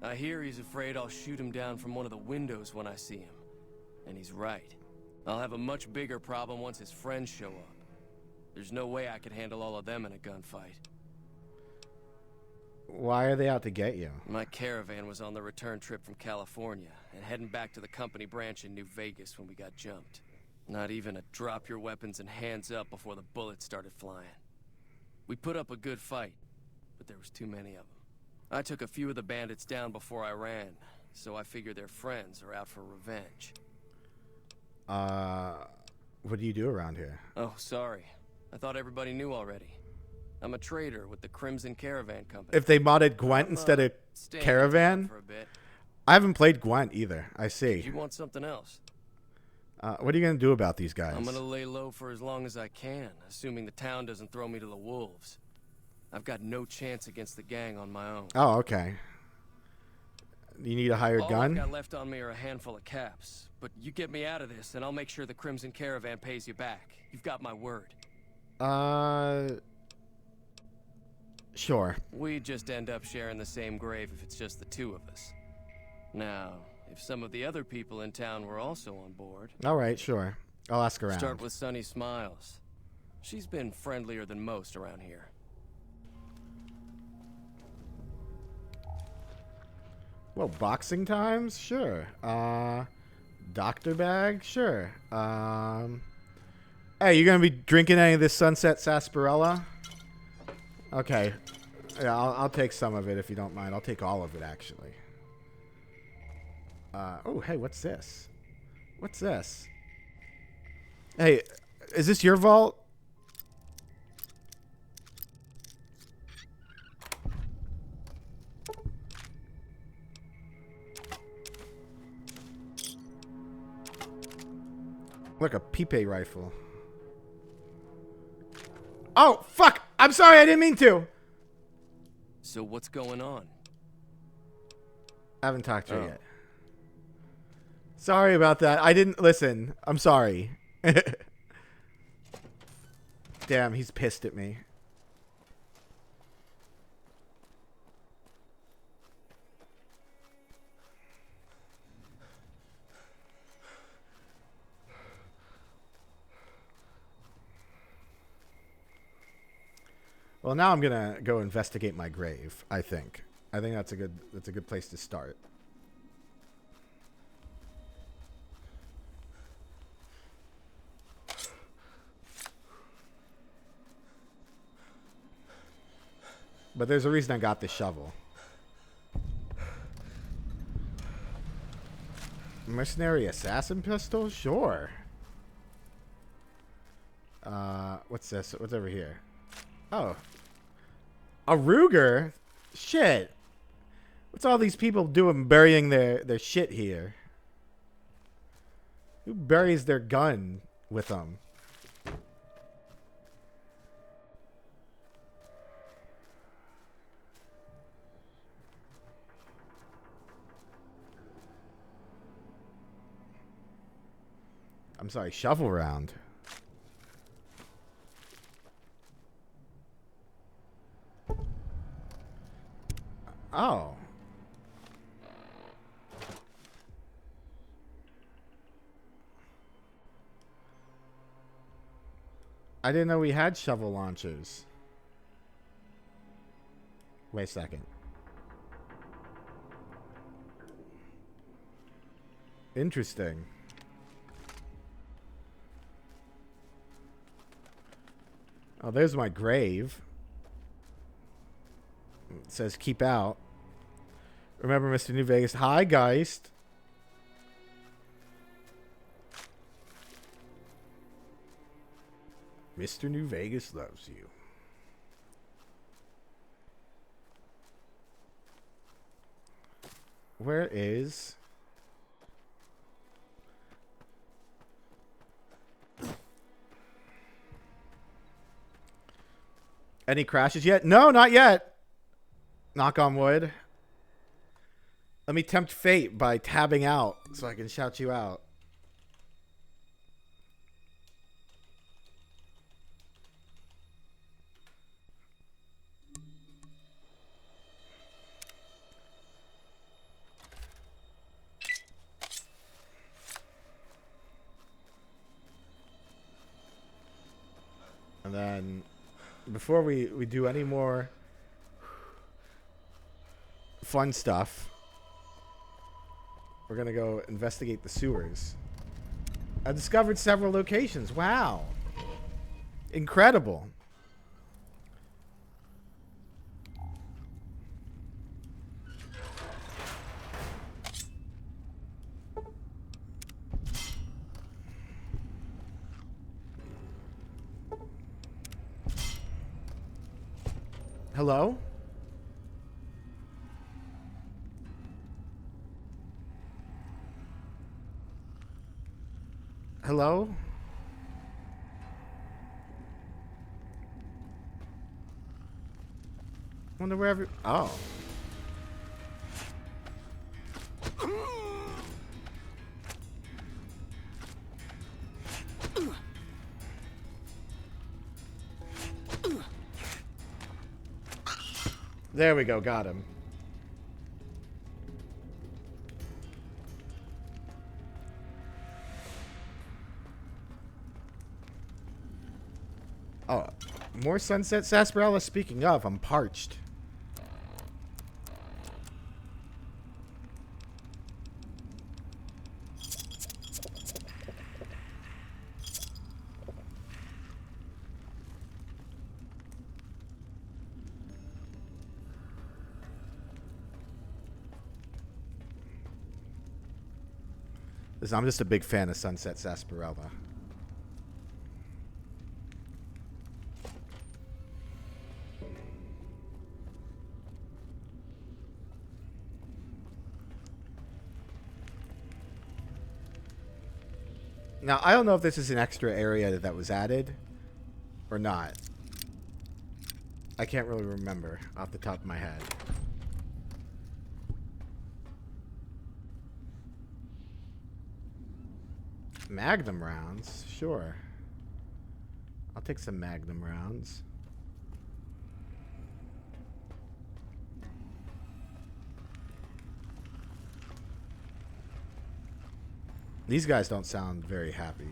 I hear he's afraid I'll shoot him down from one of the windows when I see him. And he's right. I'll have a much bigger problem once his friends show up. There's no way I could handle all of them in a gunfight. Why are they out to get you? My caravan was on the return trip from California and heading back to the company branch in New Vegas when we got jumped. Not even a drop your weapons and hands up before the bullets started flying. We put up a good fight, but there was too many of them. I took a few of the bandits down before I ran, so I figure their friends are out for revenge. What do you do around here? Oh, sorry. I thought everybody knew already. I'm a trader with the Crimson Caravan Company. If they modded Gwent instead of staying Caravan? for a bit. I haven't played Gwent either. I see. You want something else? What are you going to do about these guys? I'm gonna lay low for as long as I can, assuming the town doesn't throw me to the wolves. I've got no chance against the gang on my own. Oh, okay. You need a hired All gun? I've got left on me are a handful of caps. But you get me out of this, and I'll make sure the Crimson Caravan pays you back. You've got my word. Sure. We just end up sharing the same grave if it's just the two of us. Now, if some of the other people in town were also on board... All right, sure. I'll ask around. Start with Sunny Smiles. She's been friendlier than most around here. Well, boxing times? Sure. Doctor bag? Sure. Hey, you gonna be drinking any of this Sunset Sarsaparilla? Okay. Yeah, I'll take some of it if you don't mind. I'll take all of it, actually. Oh, hey, what's this? What's this? Hey, is this your vault? Look, a Pipe rifle. Oh, fuck! I'm sorry, I didn't mean to! So what's going on? I haven't talked to her yet. Sorry about that. I didn't listen. I'm sorry. Damn, he's pissed at me. Well, now I'm gonna go investigate my grave. I think that's a good place to start. But there's a reason I got this shovel. Mercenary assassin pistol? Sure. What's this? What's over here? Oh. A Ruger? Shit. What's all these people doing burying their shit here? Who buries their gun with them? I'm sorry, shovel round. Oh. I didn't know we had shovel launchers. Wait a second. Interesting. Oh, there's my grave. It says keep out. Remember Mr. New Vegas. Hi, Geist. Mr. New Vegas loves you. Where is... Any crashes yet? No, not yet. Knock on wood. Let me tempt fate by tabbing out so I can shout you out. And then before we do any more fun stuff, we're going to go investigate the sewers. I discovered several locations. Wow. Incredible. Hello? Hello? Wonder where every... Oh. There we go, got him. Oh, more Sunset Sarsaparilla. Speaking of, I'm parched. Listen, I'm just a big fan of Sunset Sarsaparilla. Now, I don't know if this is an extra area that was added or not. I can't really remember off the top of my head. Magnum rounds, sure. I'll take some Magnum rounds. These guys don't sound very happy.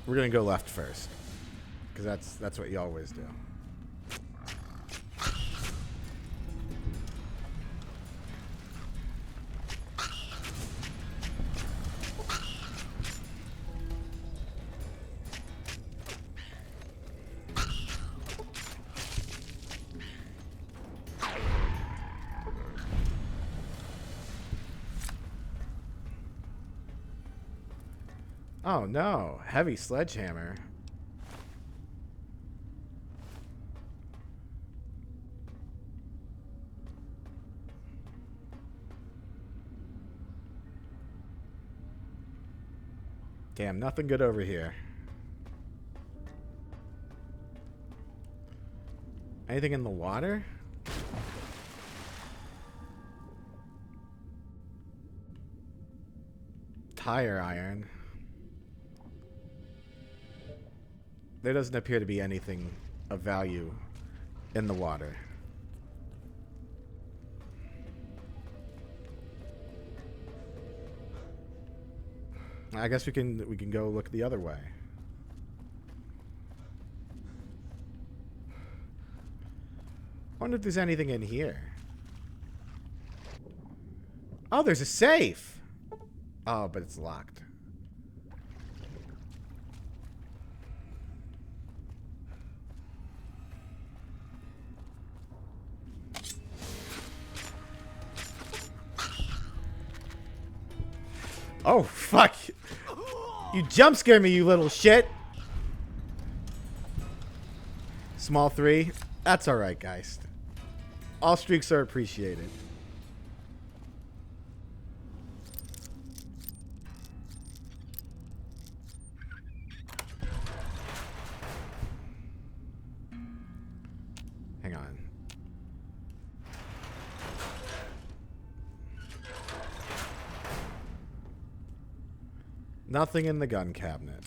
We're gonna go left first, because that's what you always do. Oh no, heavy sledgehammer. Damn, nothing good over here. Anything in the water? Tire iron. There doesn't appear to be anything of value in the water. I guess we can go look the other way. I wonder if there's anything in here. Oh, there's a safe. Oh, but it's locked. Oh, fuck. You jump scare me, you little shit. Small 3. That's alright, guys. All streaks are appreciated. Hang on. Nothing in the gun cabinet.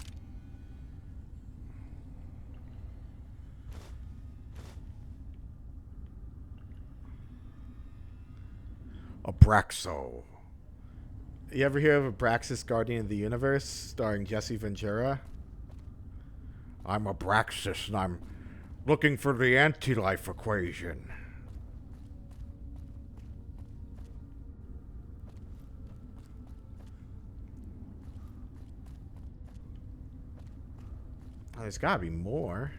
Abraxo. You ever hear of Abraxas, Guardian of the Universe, starring Jesse Ventura? I'm Abraxas, and I'm looking for the anti-life equation. Oh, there's gotta be more.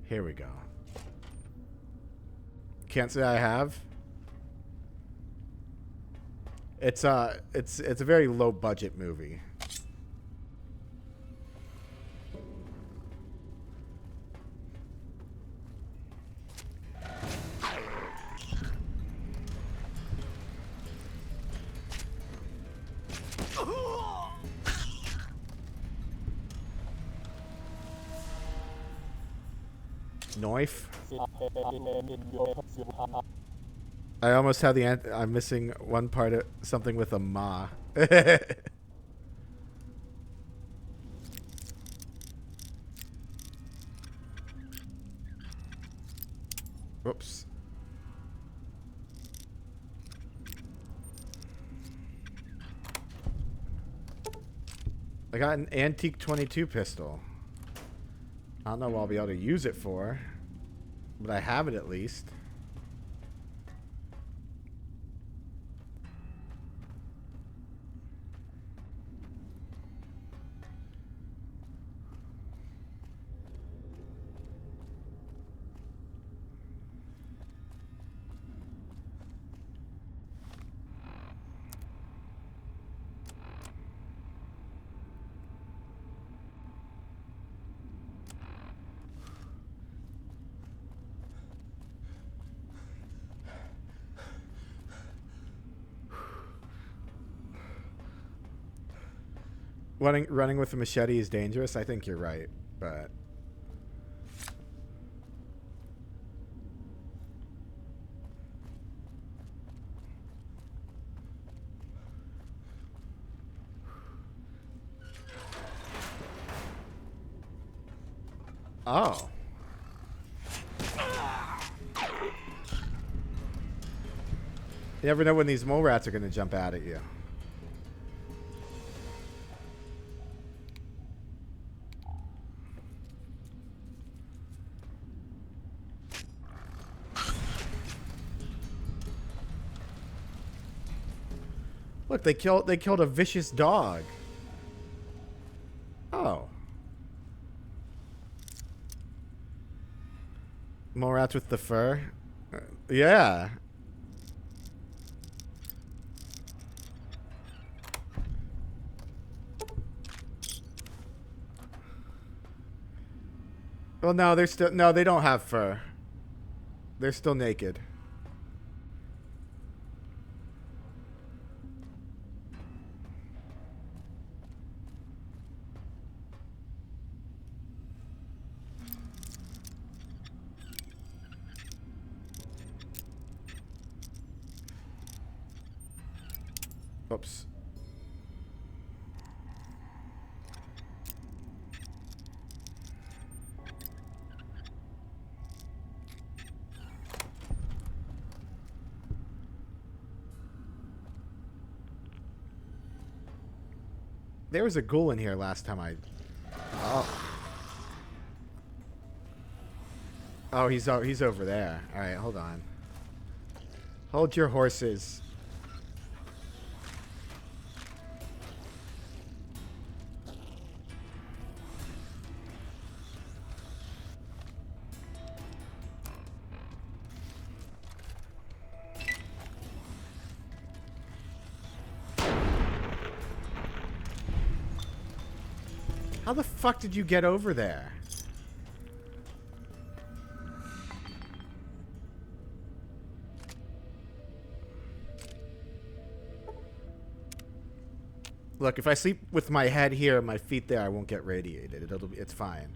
Here we go. Can't say I have. It's a very low budget movie. Knife. I almost have the I'm missing one part of something with a ma. Whoops. I got an antique 22 pistol. I don't know what I'll be able to use it for, but I have it at least. Running with a machete is dangerous. I think you're right, but oh. You never know when these mole rats are going to jump out at you. Look, they killed a vicious dog. Oh. Mole rats with the fur? Yeah. Well, no, they don't have fur. They're still naked. Oops. There was a ghoul in here last time I... Oh. Oh, he's over there. All right, hold on. Hold your horses. How the fuck did you get over there? Look, if I sleep with my head here and my feet there, I won't get radiated. It's fine.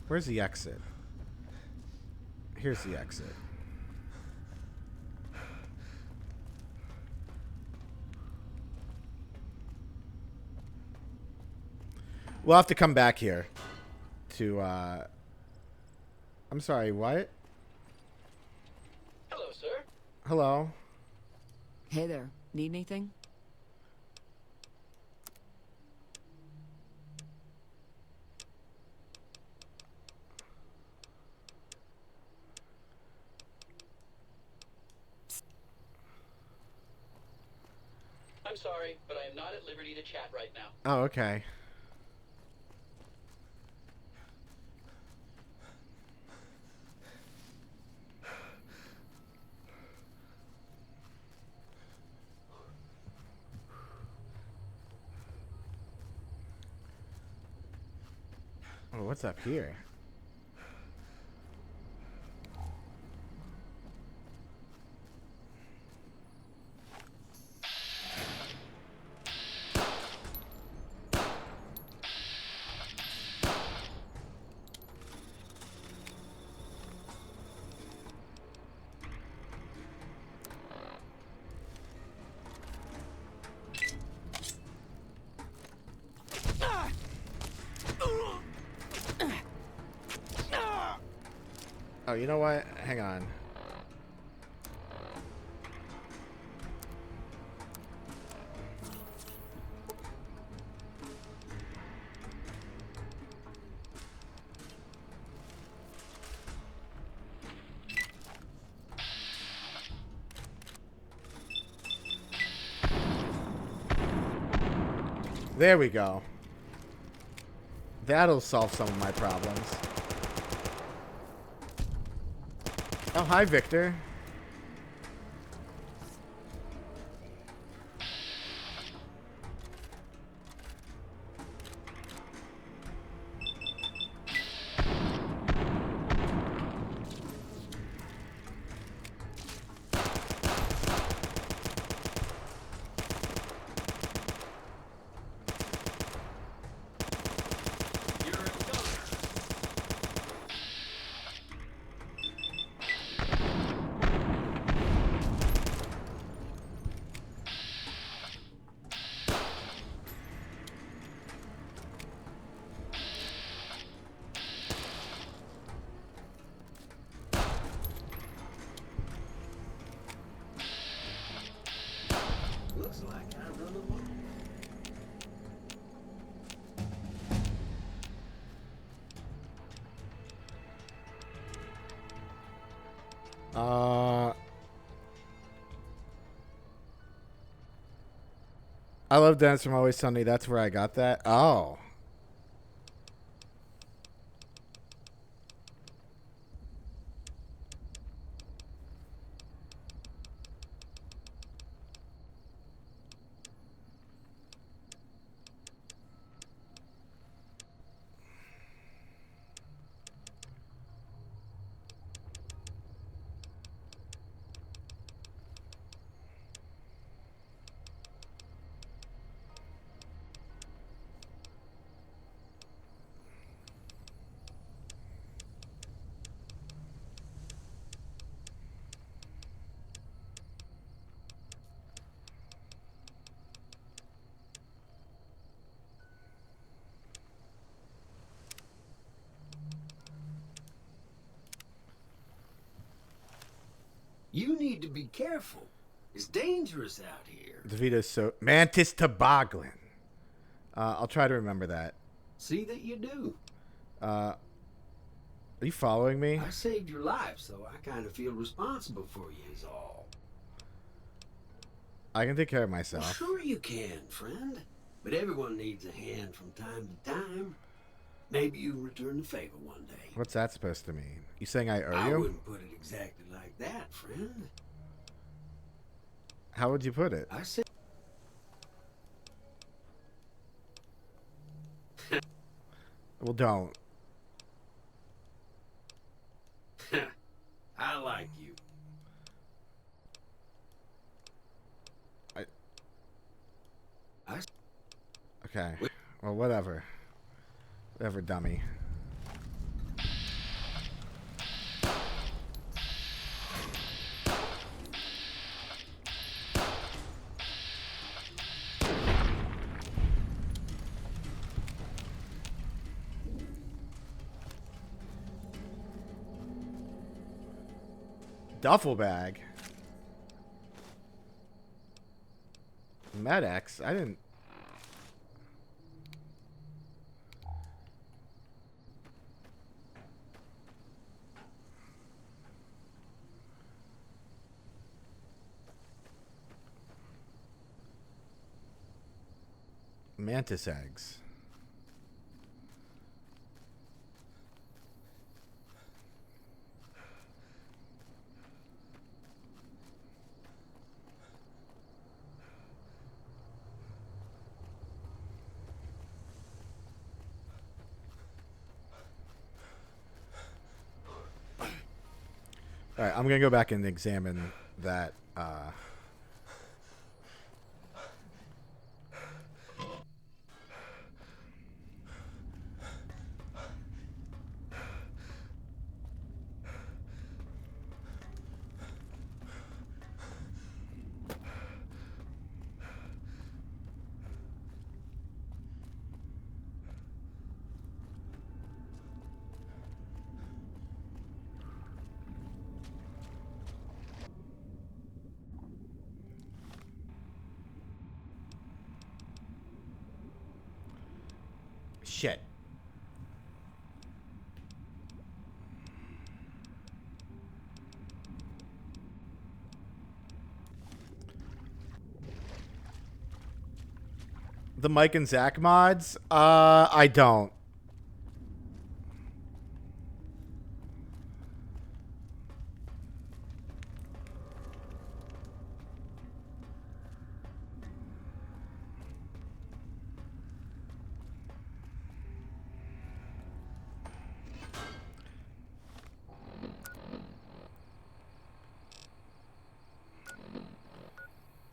Where's the exit? Here's the exit. We'll have to come back here to, I'm sorry, what? Hello, sir. Hello. Hey there. Need anything? I'm sorry, but I am not at liberty to chat right now. Oh, okay. What's up here? Oh, you know what? Hang on. There we go. That'll solve some of my problems. Oh, hi, Victor. Looks like I run along. I love Dennis from Always Sunny. That's where I got that. Oh. You need to be careful. It's dangerous out here. DeVito's so... Mantis Toboggan. I'll try to remember that. See that you do. Are you following me? I saved your life, so I kind of feel responsible for you is all. I can take care of Well, myself. sure you can, friend. But everyone needs a hand from time to time. Maybe you'll return the favor one day. What's that supposed to mean? You saying I owe I you? wouldn't put it exactly like that, friend. How would you put it? I said... Well, don't. I like you. Okay. Well, whatever. Whatever, dummy. Duffel bag. Med-X? I didn't... Mantis eggs. All right, I'm gonna go back and examine that. Shit. The Mike and Zach mods? I don't.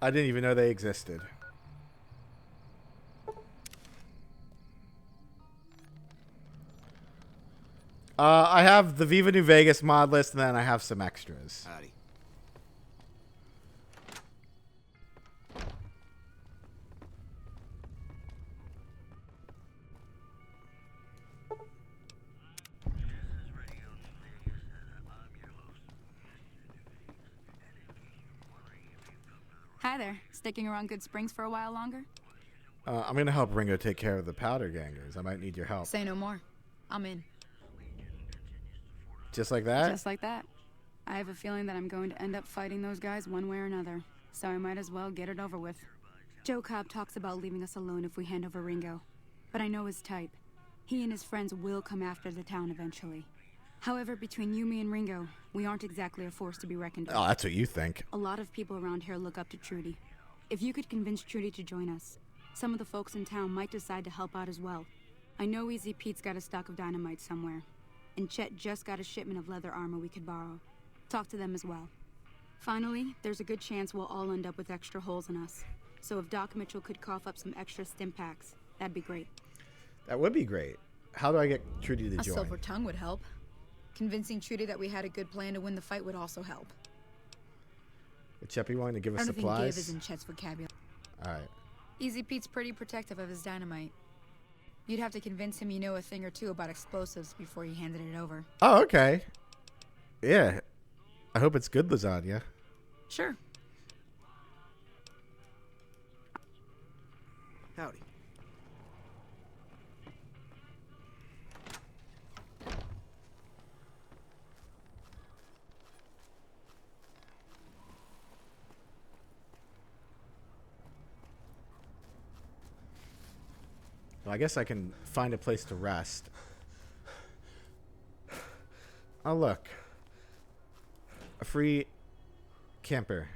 I didn't even know they existed. I have the Viva New Vegas mod list, and then I have some extras. Howdy. Hi there. Sticking around Good Springs for a while longer? I'm going to help Ringo take care of the powder gangers. I might need your help. Say no more. I'm in. Just like that? Just like that. I have a feeling that I'm going to end up fighting those guys one way or another, so I might as well get it over with. Joe Cobb talks about leaving us alone if we hand over Ringo, but I know his type. He and his friends will come after the town eventually. However, between you, me, and Ringo, we aren't exactly a force to be reckoned with. Oh, that's what you think. A lot of people around here look up to Trudy. If you could convince Trudy to join us, some of the folks in town might decide to help out as well. I know Easy Pete's got a stock of dynamite somewhere, and Chet just got a shipment of leather armor we could borrow. Talk to them as well. Finally, there's a good chance we'll all end up with extra holes in us. So if Doc Mitchell could cough up some extra stim packs, that'd be great. That would be great. How do I get Trudy to A join? silver tongue would help. Convincing Trudy that we had a good plan to win the fight would also help. Would Chet be willing to give us Anything supplies? give is in Chet's vocabulary. All right. Easy Pete's pretty protective of his dynamite. You'd have to convince him you know a thing or two about explosives before you handed it over. Oh, okay. Yeah. I hope it's good lasagna. Sure. Howdy. Well, I guess I can find a place to rest. Oh, look. A free camper.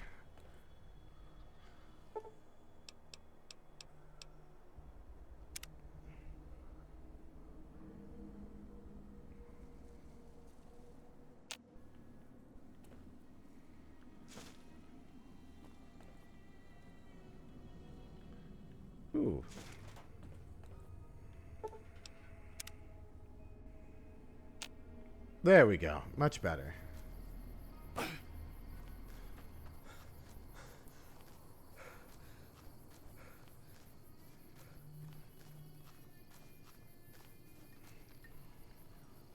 Ooh. There we go. Much better.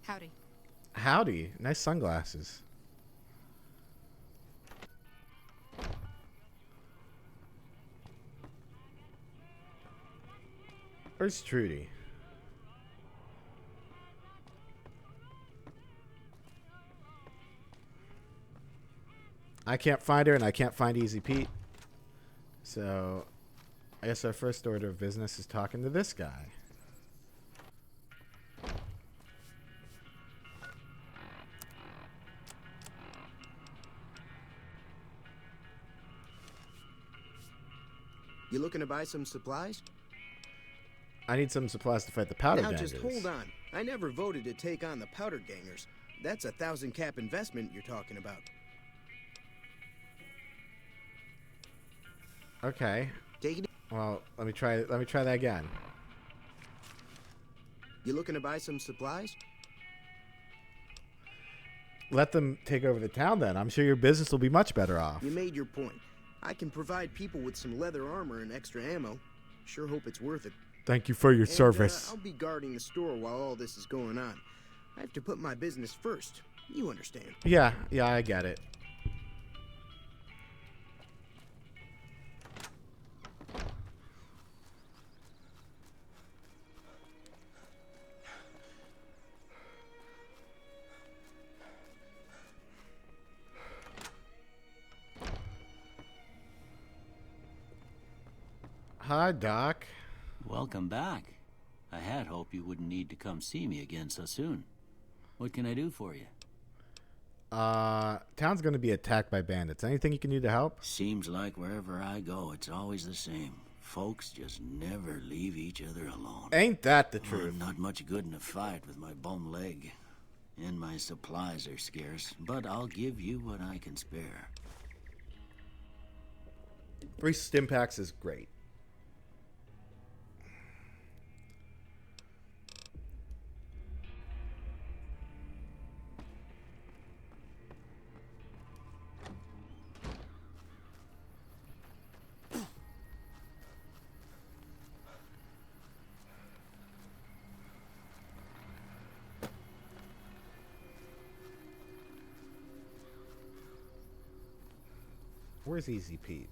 Howdy. Howdy. Nice sunglasses. Where's Trudy? I can't find her, and I can't find Easy Pete. So, I guess our first order of business is talking to this guy. You looking to buy some supplies? I need some supplies to fight the powder Now gangers. just hold on. I never voted to take on the powder gangers. That's a 1,000 cap investment you're talking about. Okay. Take it. Well, let me try that again. You looking to buy some supplies? Let them take over the town then. I'm sure your business will be much better off. You made your point. I can provide people with some leather armor and extra ammo. Sure hope it's worth it. Thank you for your service. I'll be guarding the store while all this is going on. I have to put my business first. You understand. Yeah, I get it. Hi, Doc. Welcome back. I had hoped you wouldn't need to come see me again so soon. What can I do for you? Town's gonna be attacked by bandits. Anything you can do to help? Seems like wherever I go, it's always the same. Folks just never leave each other alone. Ain't that the truth? I'm not much good in a fight with my bum leg. And my supplies are scarce, but I'll give you what I can spare. 3 stim packs is great. Where's Easy Pete?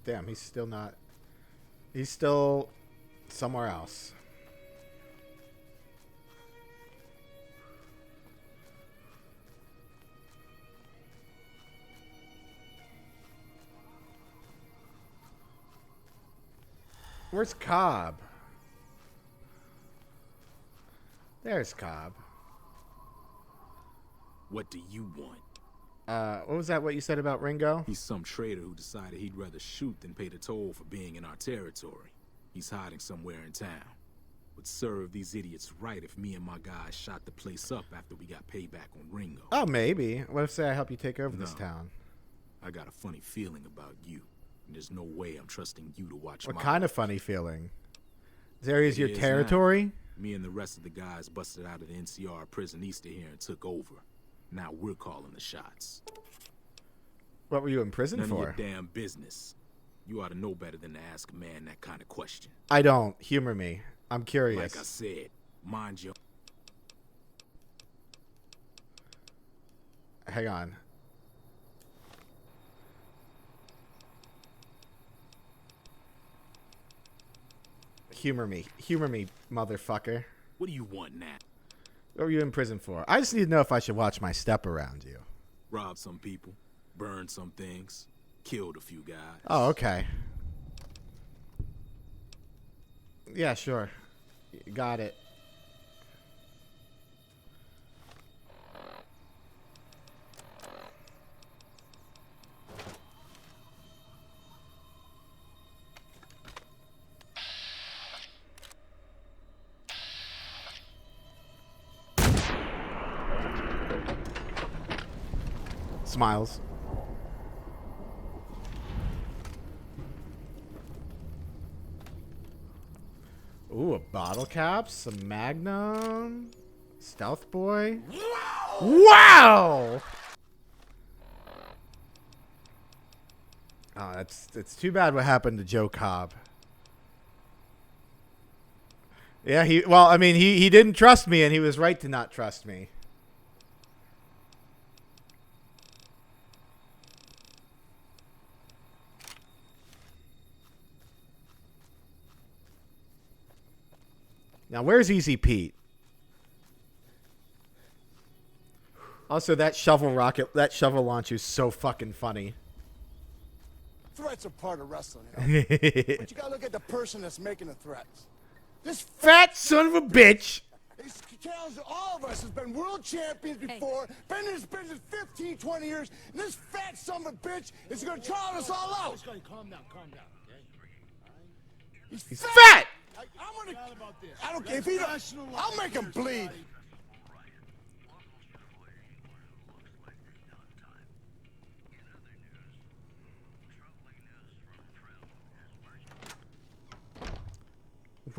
Damn, he's still not... He's still somewhere else. Where's Cobb? There's Cobb. What do you want? What was that, what you said about Ringo? He's some traitor who decided he'd rather shoot than pay the toll for being in our territory. He's hiding somewhere in town. Would serve these idiots right if me and my guys shot the place up after we got payback on Ringo. Oh, maybe. What if, say, I help you take over this town? I got a funny feeling about you. And there's no way I'm trusting you to watch What my kind of funny feeling? This area's your territory? Me and the rest of the guys busted out of the NCR prison east of here and took over. Now we're calling the shots. What were you in prison None for? of your damn business. You ought to know better than to ask a man that kind of question. I don't. Humor me. I'm curious. Like I said, mind your... Hang on. Humor me. Humor me, motherfucker. What do you want now? What were you in prison for? I just need to know if I should watch my step around you. Robbed some people, burned some things, killed a few guys. Oh, okay. Yeah, sure. Got it. Smiles. Ooh, a bottle cap, some Magnum, Stealth Boy. Wow! Oh, it's too bad what happened to Joe Cobb. Yeah, he didn't trust me, and he was right to not trust me. Now, where's Easy Pete? Also, that shovel launch is so fucking funny. Threats are part of wrestling, you know? But you gotta look at the person that's making the threats. This fat son of a bitch. He's challenged all of us. Has been world champions before. Been in this business 15, 20 years. And this fat son of a bitch is gonna trial us all out. Calm down, okay? He's fat. I'm gonna. I don't care if he don't. I'll make him bleed.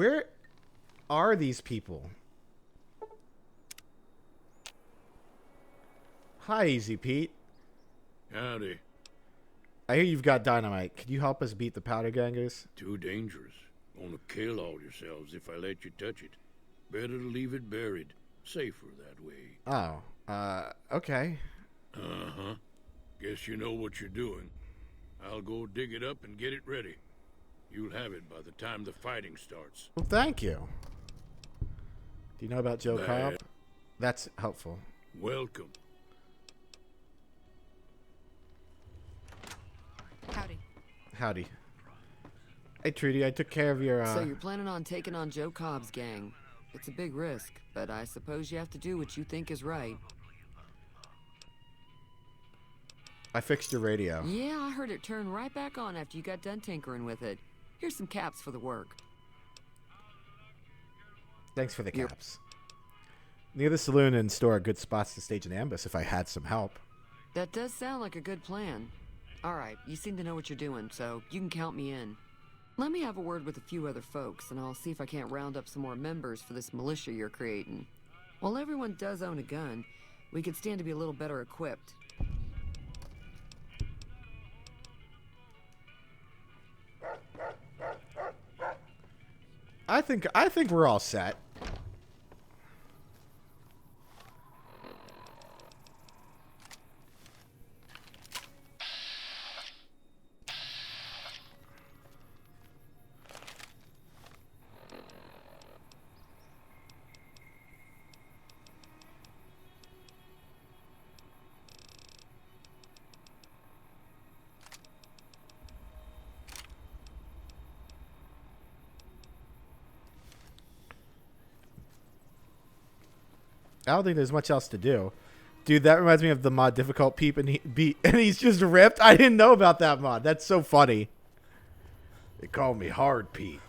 Where are these people? Hi, Easy Pete. Howdy. I hear you've got dynamite. Could you help us beat the powder gangers? Too dangerous. Gonna kill all yourselves if I let you touch it. Better to leave it buried. Safer that way. Oh, okay. Uh-huh. Guess you know what you're doing. I'll go dig it up and get it ready. You'll have it by the time the fighting starts. Well, thank you. Do you know about Joe Cobb? That's helpful. Welcome. Howdy. Howdy. Hey, Trudy, I took care of your, So you're planning on taking on Joe Cobb's gang. It's a big risk, but I suppose you have to do what you think is right. I fixed your radio. Yeah, I heard it turn right back on after you got done tinkering with it. Here's some caps for the work. Thanks for the caps. Near the saloon and store are good spots to stage an ambush if I had some help. That does sound like a good plan. All right, you seem to know what you're doing, so you can count me in. Let me have a word with a few other folks, and I'll see if I can't round up some more members for this militia you're creating. While everyone does own a gun, we could stand to be a little better equipped. I think we're all set. I don't think there's much else to do. Dude, that reminds me of the mod Difficult Peep and he's just ripped. I didn't know about that mod. That's so funny. They call me Hard Pete.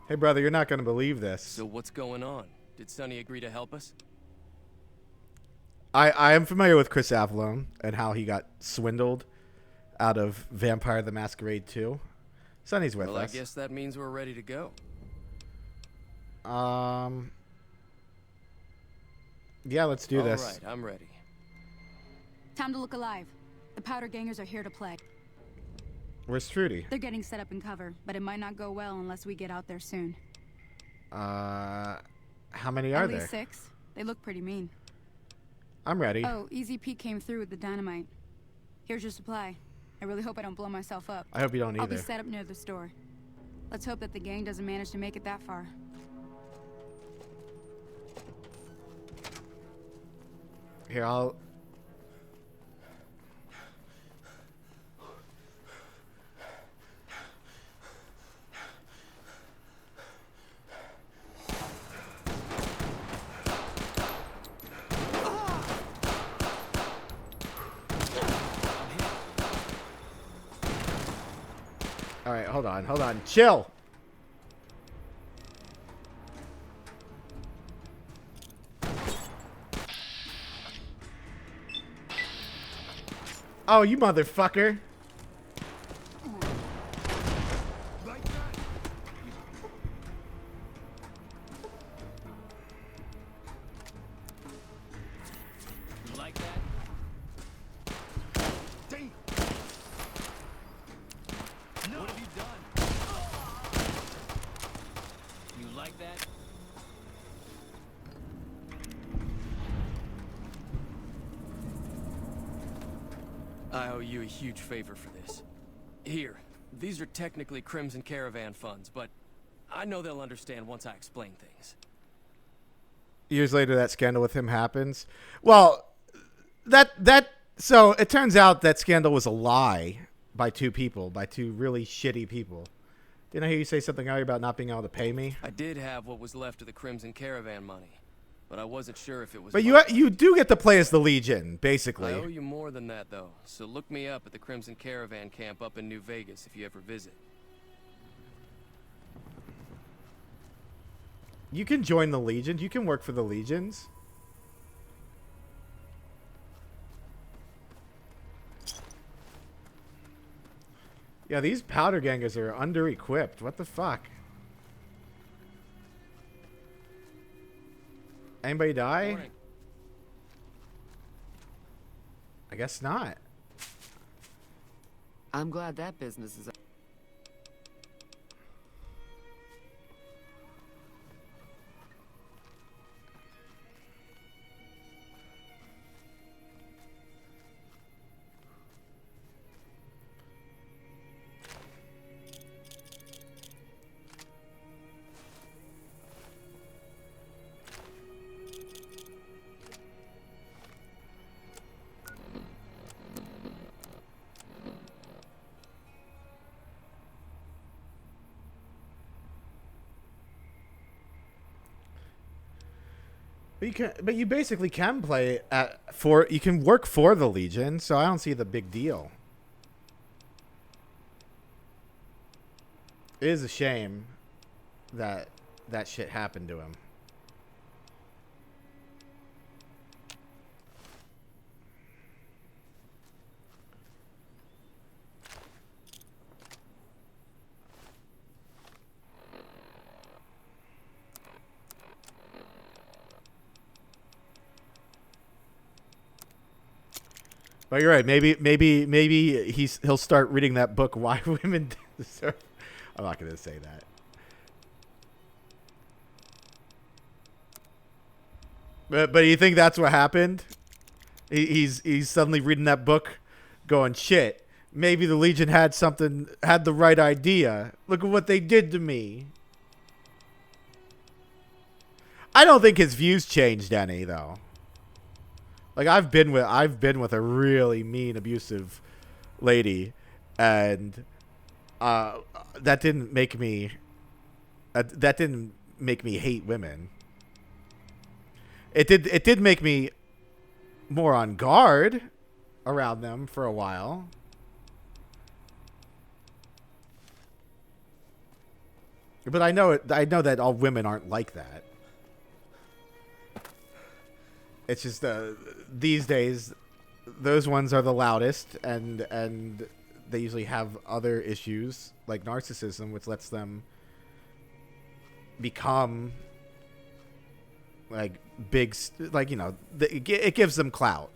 Hey, brother, you're not going to believe this. So what's going on? Did Sonny agree to help us? I am familiar with Chris Avalone and how he got swindled out of Vampire the Masquerade 2. Sonny's with Well, us. I guess that means we're ready to go. Yeah, let's do this. All right, I'm ready. Time to look alive. The powder gangers are here to play. Where's Trudy? They're getting set up in cover, but it might not go well unless we get out there soon. How many are At there? least 6. They look pretty mean. I'm ready. Oh, Easy Pete came through with the dynamite. Here's your supply. I really hope I don't blow myself up. I hope you don't I'll be either. set up near the store. Let's hope that the gang doesn't manage to make it that far. Here, I'll... All right, hold on. Chill. Oh, you motherfucker. You like that? Damn. No. What have you done? You like that? I owe you a huge favor for this. Here, these are technically Crimson Caravan funds, but I know they'll understand once I explain things. Years later, that scandal with him happens. Well, so it turns out that scandal was a lie by two really shitty people. Didn't I hear you say something earlier about not being able to pay me? I did have what was left of the Crimson Caravan money, but I wasn't sure if it was. But mine. you do get to play as the Legion, basically. I owe you more than that, though. So look me up at the Crimson Caravan camp up in New Vegas if you ever visit. You can join the Legion. You can work for the Legions. Yeah, these powder gangers are under-equipped. What the fuck? Anybody die? Morning. I guess not. I'm glad that business is. But you basically can play you can work for the Legion, so I don't see the big deal. It is a shame that that shit happened to him. But you're right. Maybe he'll start reading that book. Why Women Deserve. I'm not gonna say that. But you think that's what happened? He's suddenly reading that book, going shit. Maybe the Legion had the right idea. Look at what they did to me. I don't think his views changed any though. Like I've been with a really mean, abusive lady, and that didn't make me hate women. It did make me more on guard around them for a while. But I know that all women aren't like that. It's just these days, those ones are the loudest, and they usually have other issues like narcissism, which lets them become like big, like, you know, it gives them clout.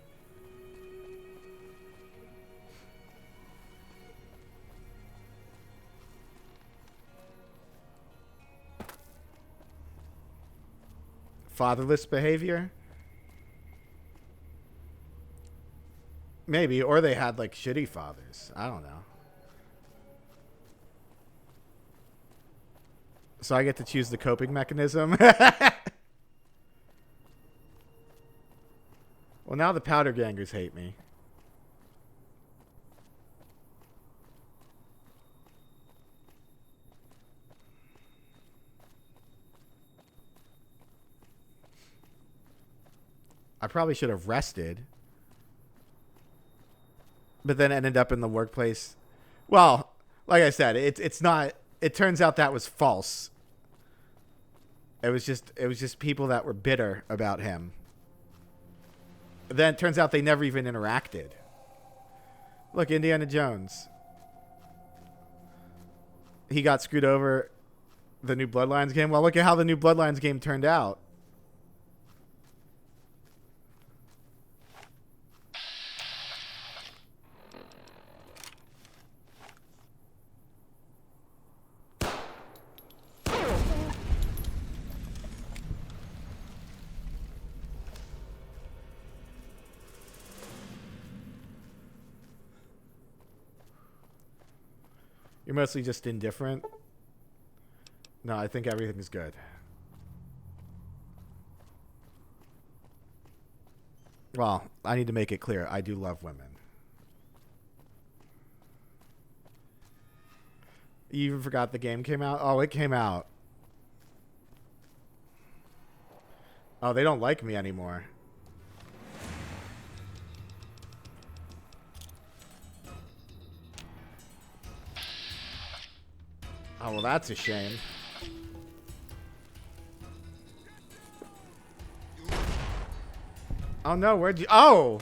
Fatherless behavior. Maybe, or they had like shitty fathers. I don't know. So I get to choose the coping mechanism. Well, now the powder gangers hate me. I probably should have rested. But then ended up in the workplace. Well, like I said, it's not. It turns out that was false. It was just people that were bitter about him. Then it turns out they never even interacted. Look, Indiana Jones. He got screwed over the new Bloodlines game. Well, look at how the new Bloodlines game turned out. You're mostly just indifferent? No, I think everything's good. Well, I need to make it clear. I do love women. You even forgot the game came out? Oh, it came out. Oh, they don't like me anymore. Oh, well, that's a shame. Oh, no, where'd you... Oh!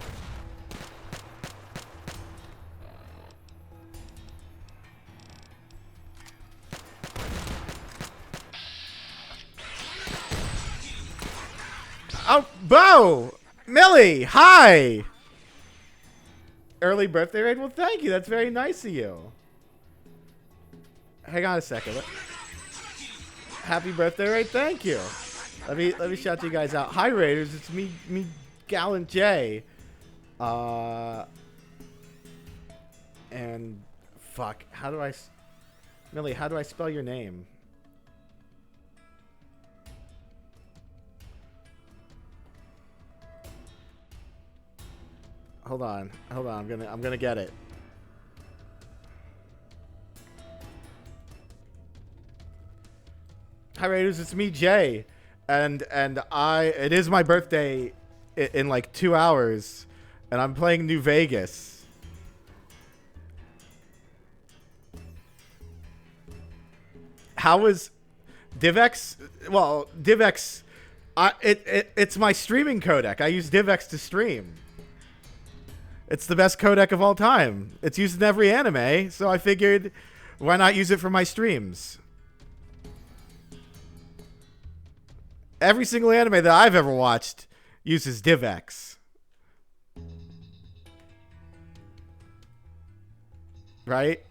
Oh, Bo! Millie, hi! Early birthday raid? Well, thank you. That's very nice of you. Hang on a second. Happy birthday raid? Thank you. Let me shout you guys out. Hi, Raiders. It's me, Gallant J. And fuck, how do I, Millie? How do I spell your name? Hold on. I'm gonna get it. Hi Raiders, it's me Jay, and it is my birthday in like 2 hours, and I'm playing New Vegas. How was DivX? Well, DivX, it's my streaming codec. I use DivX to stream. It's the best codec of all time. It's used in every anime, so I figured, why not use it for my streams? Every single anime that I've ever watched uses DivX. Right?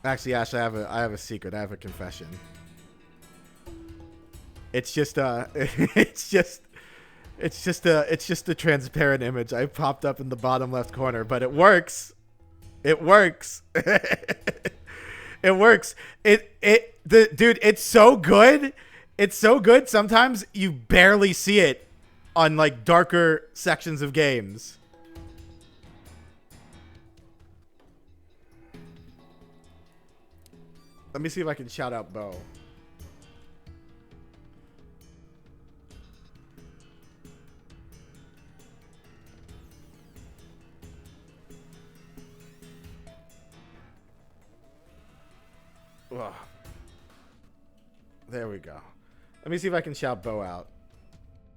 Actually, Ash, I have a secret. I have a confession. It's just it's just a transparent image I popped up in the bottom left corner, but it works. It works. It works. Dude, it's so good. It's so good. Sometimes you barely see it on like darker sections of games. Let me see if I can shout out Bo. Ugh. There we go. Let me see if I can shout Bo out.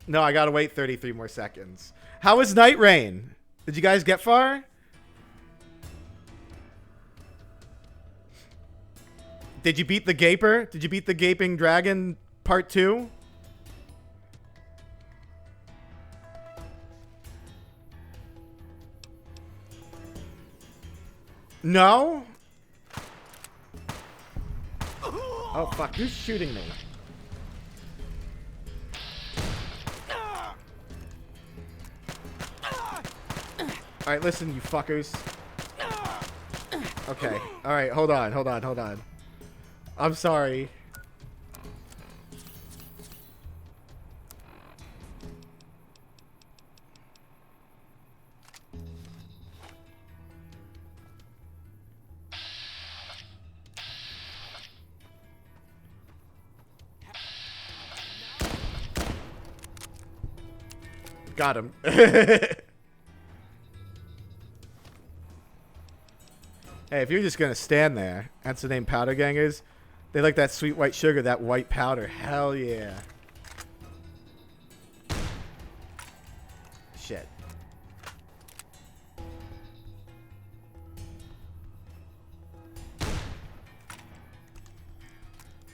No, I gotta wait 33 more seconds. How was Night Rain? Did you guys get far? Did you beat the Gaper? Did you beat the Gaping Dragon Part 2? No? Oh, fuck. Who's shooting me? Alright, listen, you fuckers. Okay. Alright, hold on. I'm sorry. Got him. Hey, if you're just gonna stand there, that's the name Powder Gangers. They like that sweet white sugar, that white powder. Hell yeah. Shit.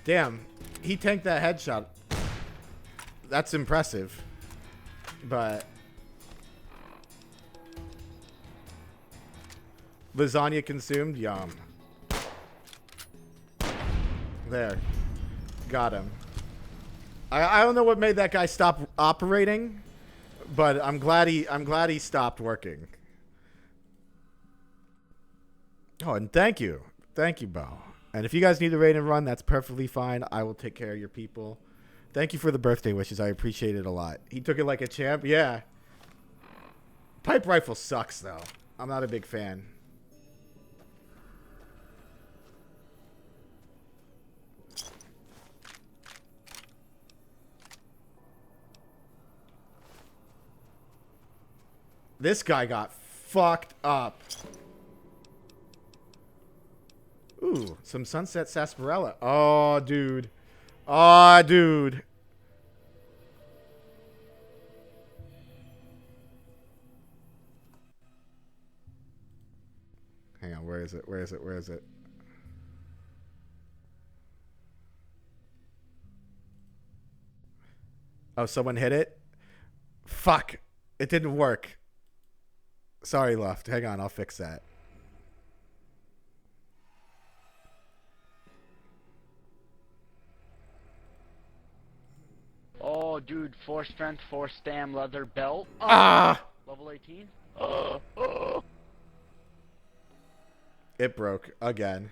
Damn, he tanked that headshot. That's impressive. But lasagna consumed, yum. There. Got him. I don't know what made that guy stop operating, but I'm glad he stopped working. Oh, and thank you. Thank you, Bo. And if you guys need a raid and run, that's perfectly fine. I will take care of your people. Thank you for the birthday wishes. I appreciate it a lot. He took it like a champ. Yeah. Pipe rifle sucks, though. I'm not a big fan. This guy got fucked up. Ooh, some Sunset Sarsaparilla. Oh, dude. Oh, dude. Where is it? Where is it? Where is it? Oh, someone hit it? Fuck. It didn't work. Sorry, Luft. Hang on, I'll fix that. Oh, dude, 4 strength, 4 stam, leather belt. Oh, Ah! Level 18? It broke again.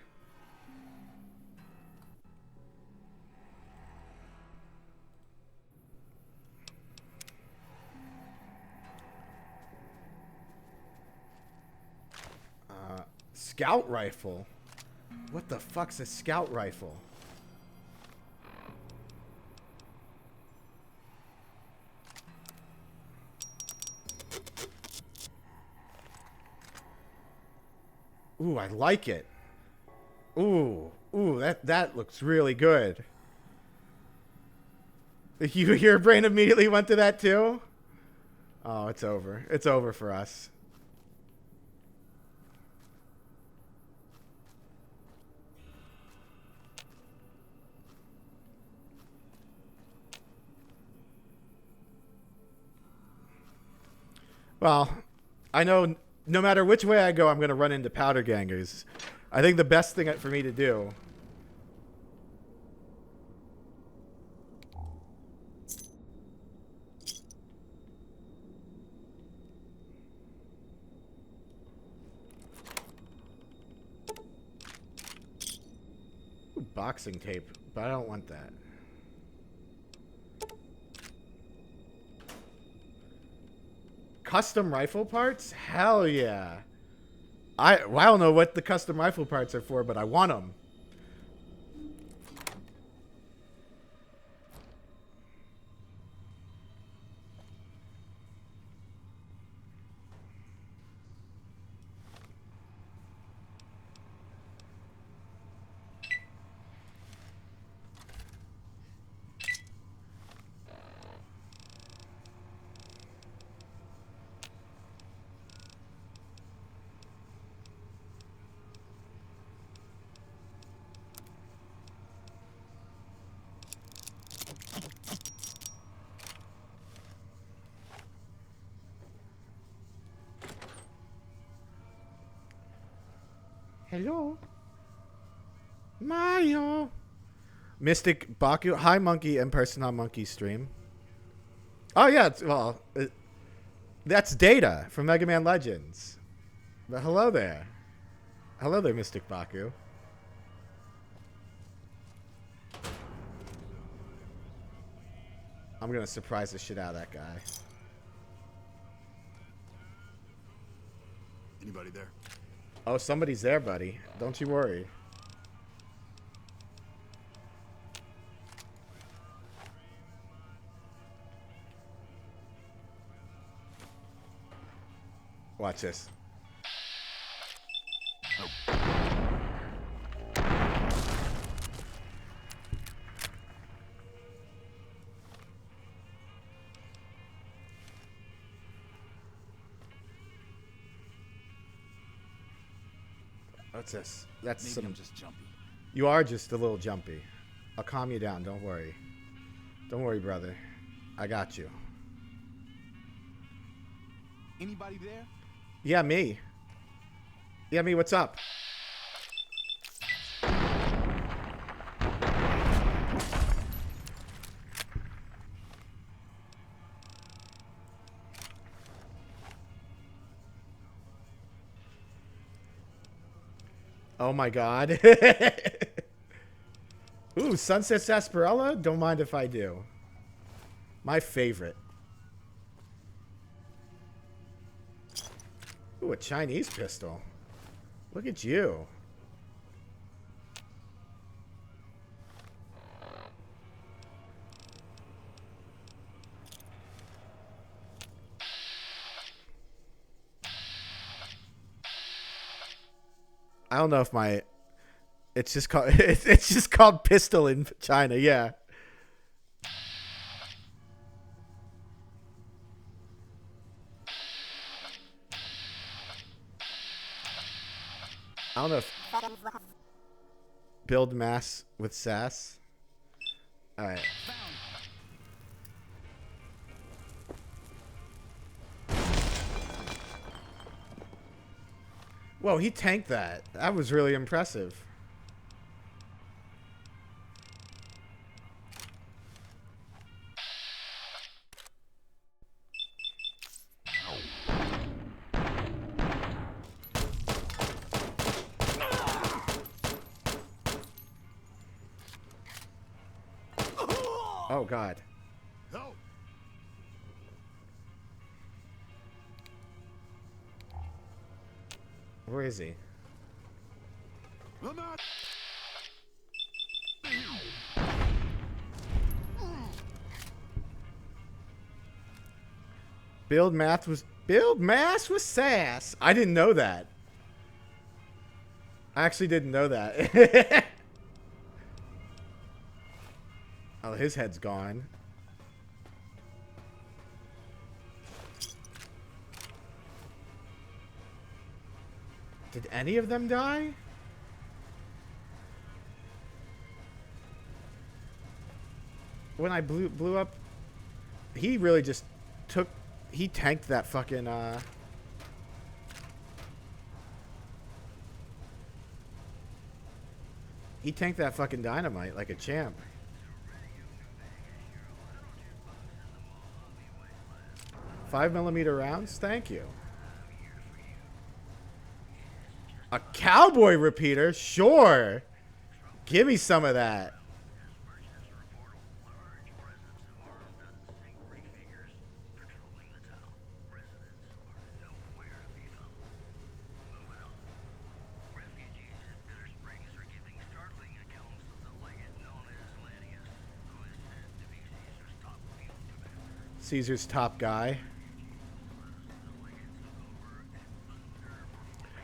Scout rifle? What the fuck's a scout rifle? Ooh, I like it. Ooh, that looks really good. Your brain immediately went to that too? Oh, it's over. It's over for us. Well, I know no matter which way I go, I'm going to run into powder gangers. I think the best thing for me to do... Ooh, boxing tape, but I don't want that. Custom rifle parts? Hell yeah. I don't know what the custom rifle parts are for, but I want them. Hello? Mario! Mystic Baku. Hi, Monkey and Person on Monkey stream. Oh, yeah. That's Data from Mega Man Legends. But hello there. Hello there, Mystic Baku. I'm going to surprise the shit out of that guy. Anybody there? Oh, somebody's there, buddy. Don't you worry. Watch this. What's this? That's Maybe some... I'm just jumpy. You are just a little jumpy. I'll calm you down. Don't worry. Don't worry, brother. I got you. Anybody there? Yeah, me. Yeah, me. What's up? Oh my god. Ooh, Sunset Sarsaparilla? Don't mind if I do. My favorite. Ooh, a Chinese pistol. Look at you. I don't know if my... It's just called... It's just called pistol in China, yeah. I don't know if... Build mass with sass. Alright. Whoa, he tanked that. That was really impressive. Oh, God. Where is he? Build mass with sass. I didn't know that. I actually didn't know that. Oh, his head's gone. Did any of them die? When I blew up, he really just he tanked that fucking he tanked that fucking dynamite like a champ. 5mm rounds? Thank you. A cowboy repeater? Sure. Give me some of that. Caesar's top guy.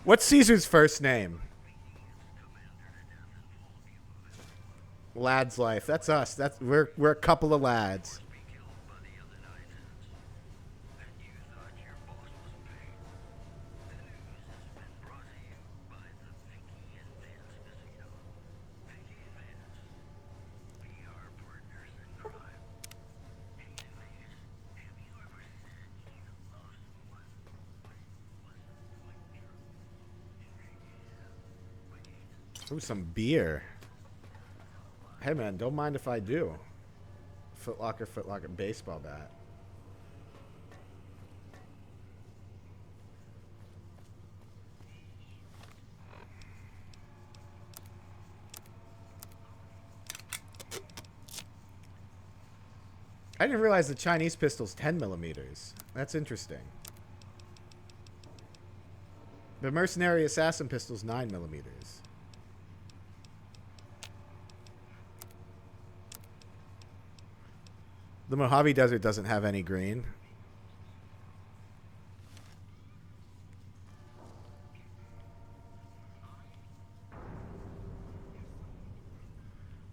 What's Caesar's first name? Lad's Life. That's us. We're a couple of lads. Ooh, some beer. Hey, man, don't mind if I do. Foot Locker, baseball bat. I didn't realize the Chinese pistol's 10mm. That's interesting. The Mercenary Assassin pistol's 9mm. The Mojave Desert doesn't have any green.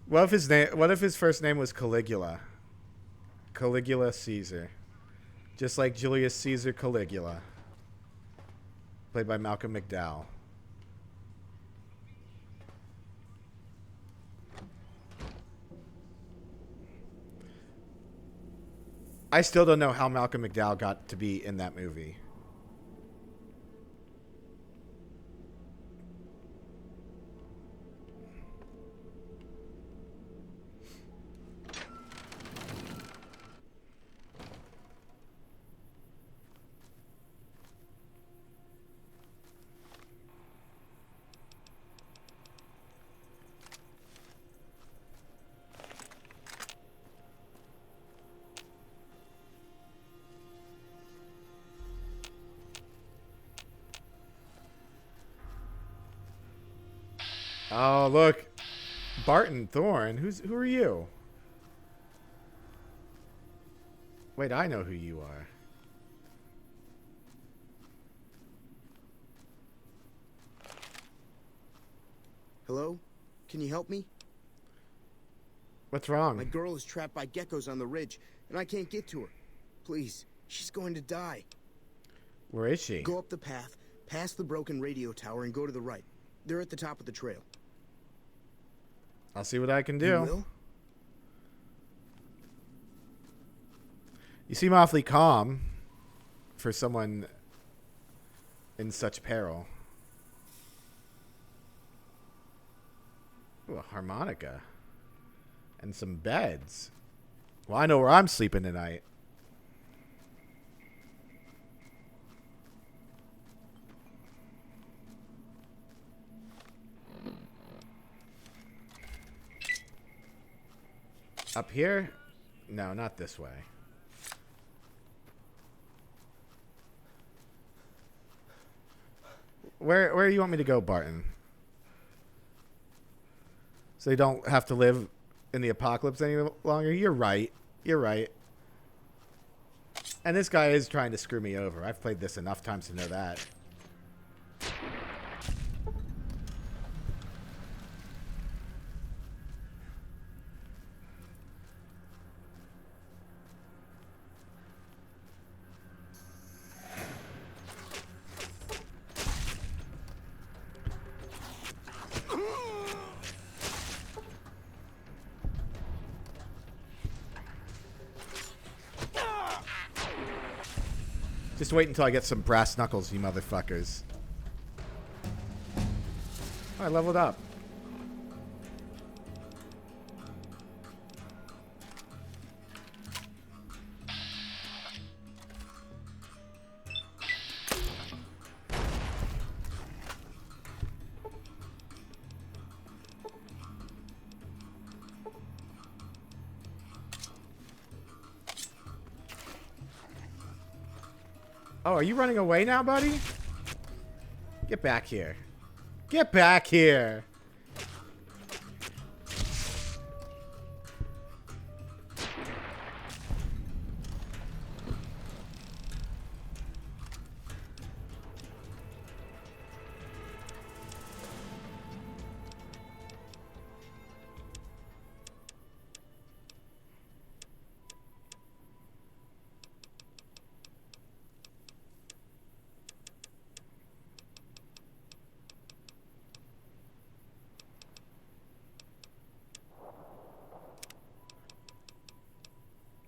What if his first name was Caligula? Caligula Caesar. Just like Julius Caesar Caligula. Played by Malcolm McDowell. I still don't know how Malcolm McDowell got to be in that movie. Oh, look. Barton Thorne. Who are you? Wait, I know who you are. Hello? Can you help me? What's wrong? My girl is trapped by geckos on the ridge, and I can't get to her. Please, she's going to die. Where is she? Go up the path, past the broken radio tower, and go to the right. They're at the top of the trail. I'll see what I can do. You will? You seem awfully calm for someone in such peril. Ooh, a harmonica. And some beds. Well, I know where I'm sleeping tonight. Up here? No, not this way. Where do you want me to go, Barton? So they don't have to live in the apocalypse any longer? You're right. You're right. And this guy is trying to screw me over. I've played this enough times to know that. Just wait until I get some brass knuckles, you motherfuckers. Oh, I leveled up. Oh, are you running away now, buddy? Get back here. Get back here.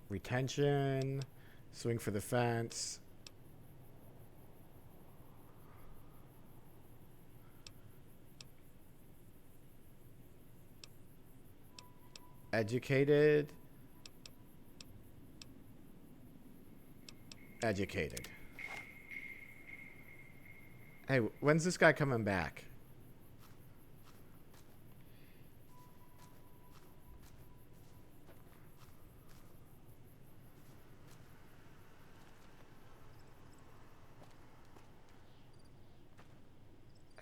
Retention, swing for the fence. Educated. Educated. Hey, when's this guy coming back?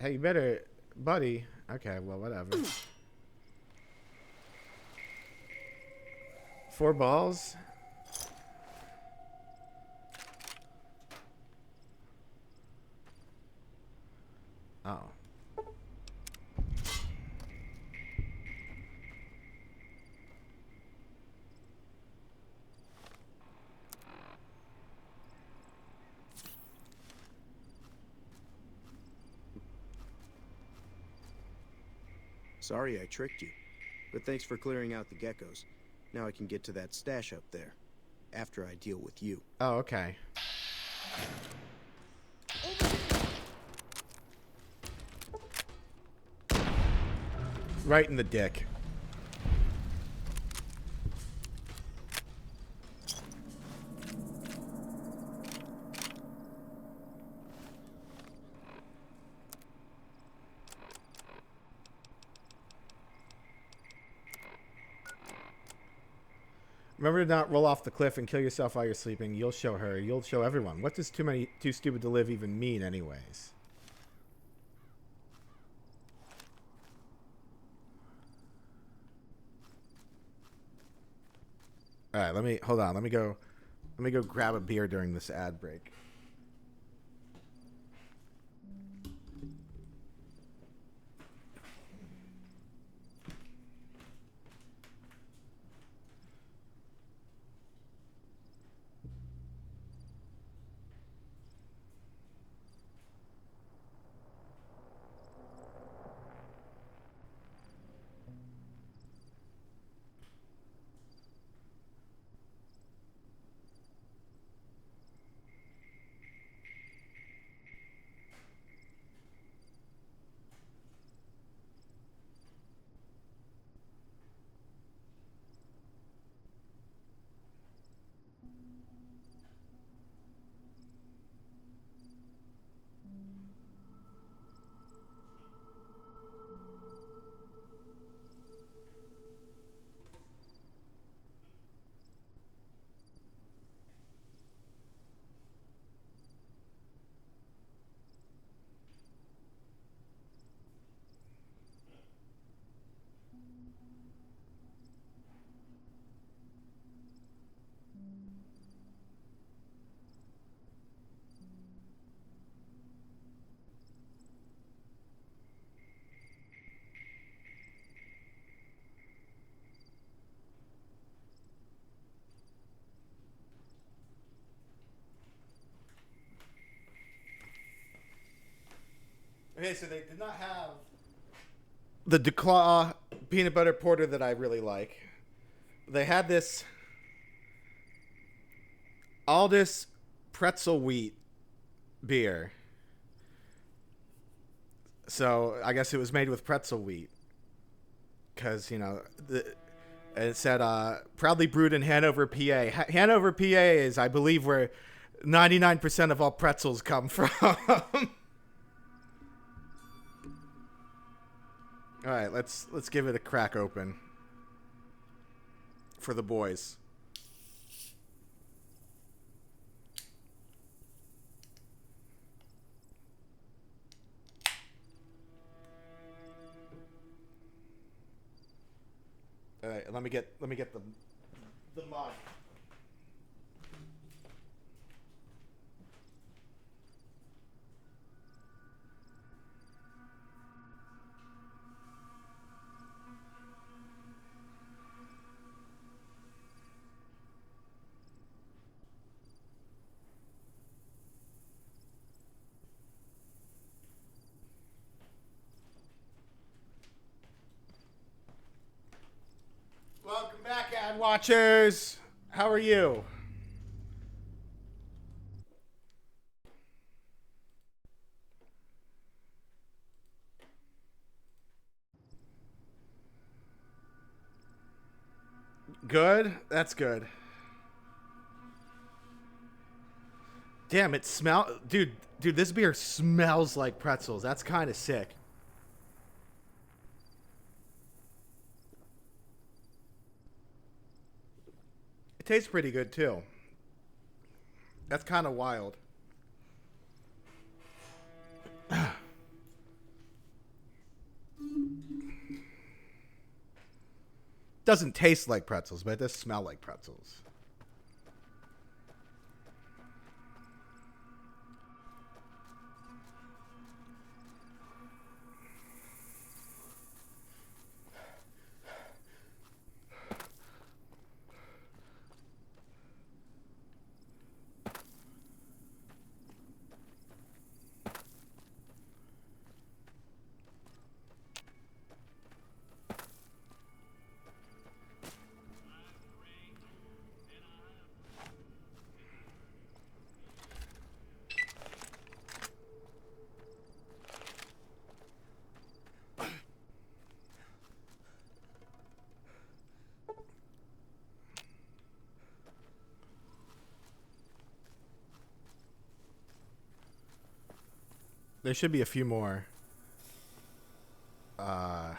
Hey, you better, buddy. Okay, well, whatever. 4 balls. Oh. Sorry I tricked you, but thanks for clearing out the geckos. Now I can get to that stash up there, after I deal with you. Oh, okay. Right in the dick. Remember to not roll off the cliff and kill yourself while you're sleeping. You'll show her. You'll show everyone. What does too stupid to live even mean anyways? All right, hold on. Let me go grab a beer during this ad break. Okay, so they did not have the DeClaw peanut butter porter that I really like. They had this Aldous pretzel wheat beer. So I guess it was made with pretzel wheat. Because, you know, it said proudly brewed in Hanover, PA. Hanover, PA is, I believe, where 99% of all pretzels come from. All right, let's give it a crack open for the boys. All right, let me get the mod. Welcome back, ad watchers. How are you? Good? That's good. Damn, it dude, this beer smells like pretzels. That's kind of sick. It tastes pretty good too. That's kind of wild. Doesn't taste like pretzels, but it does smell like pretzels. There should be a few more. Oh,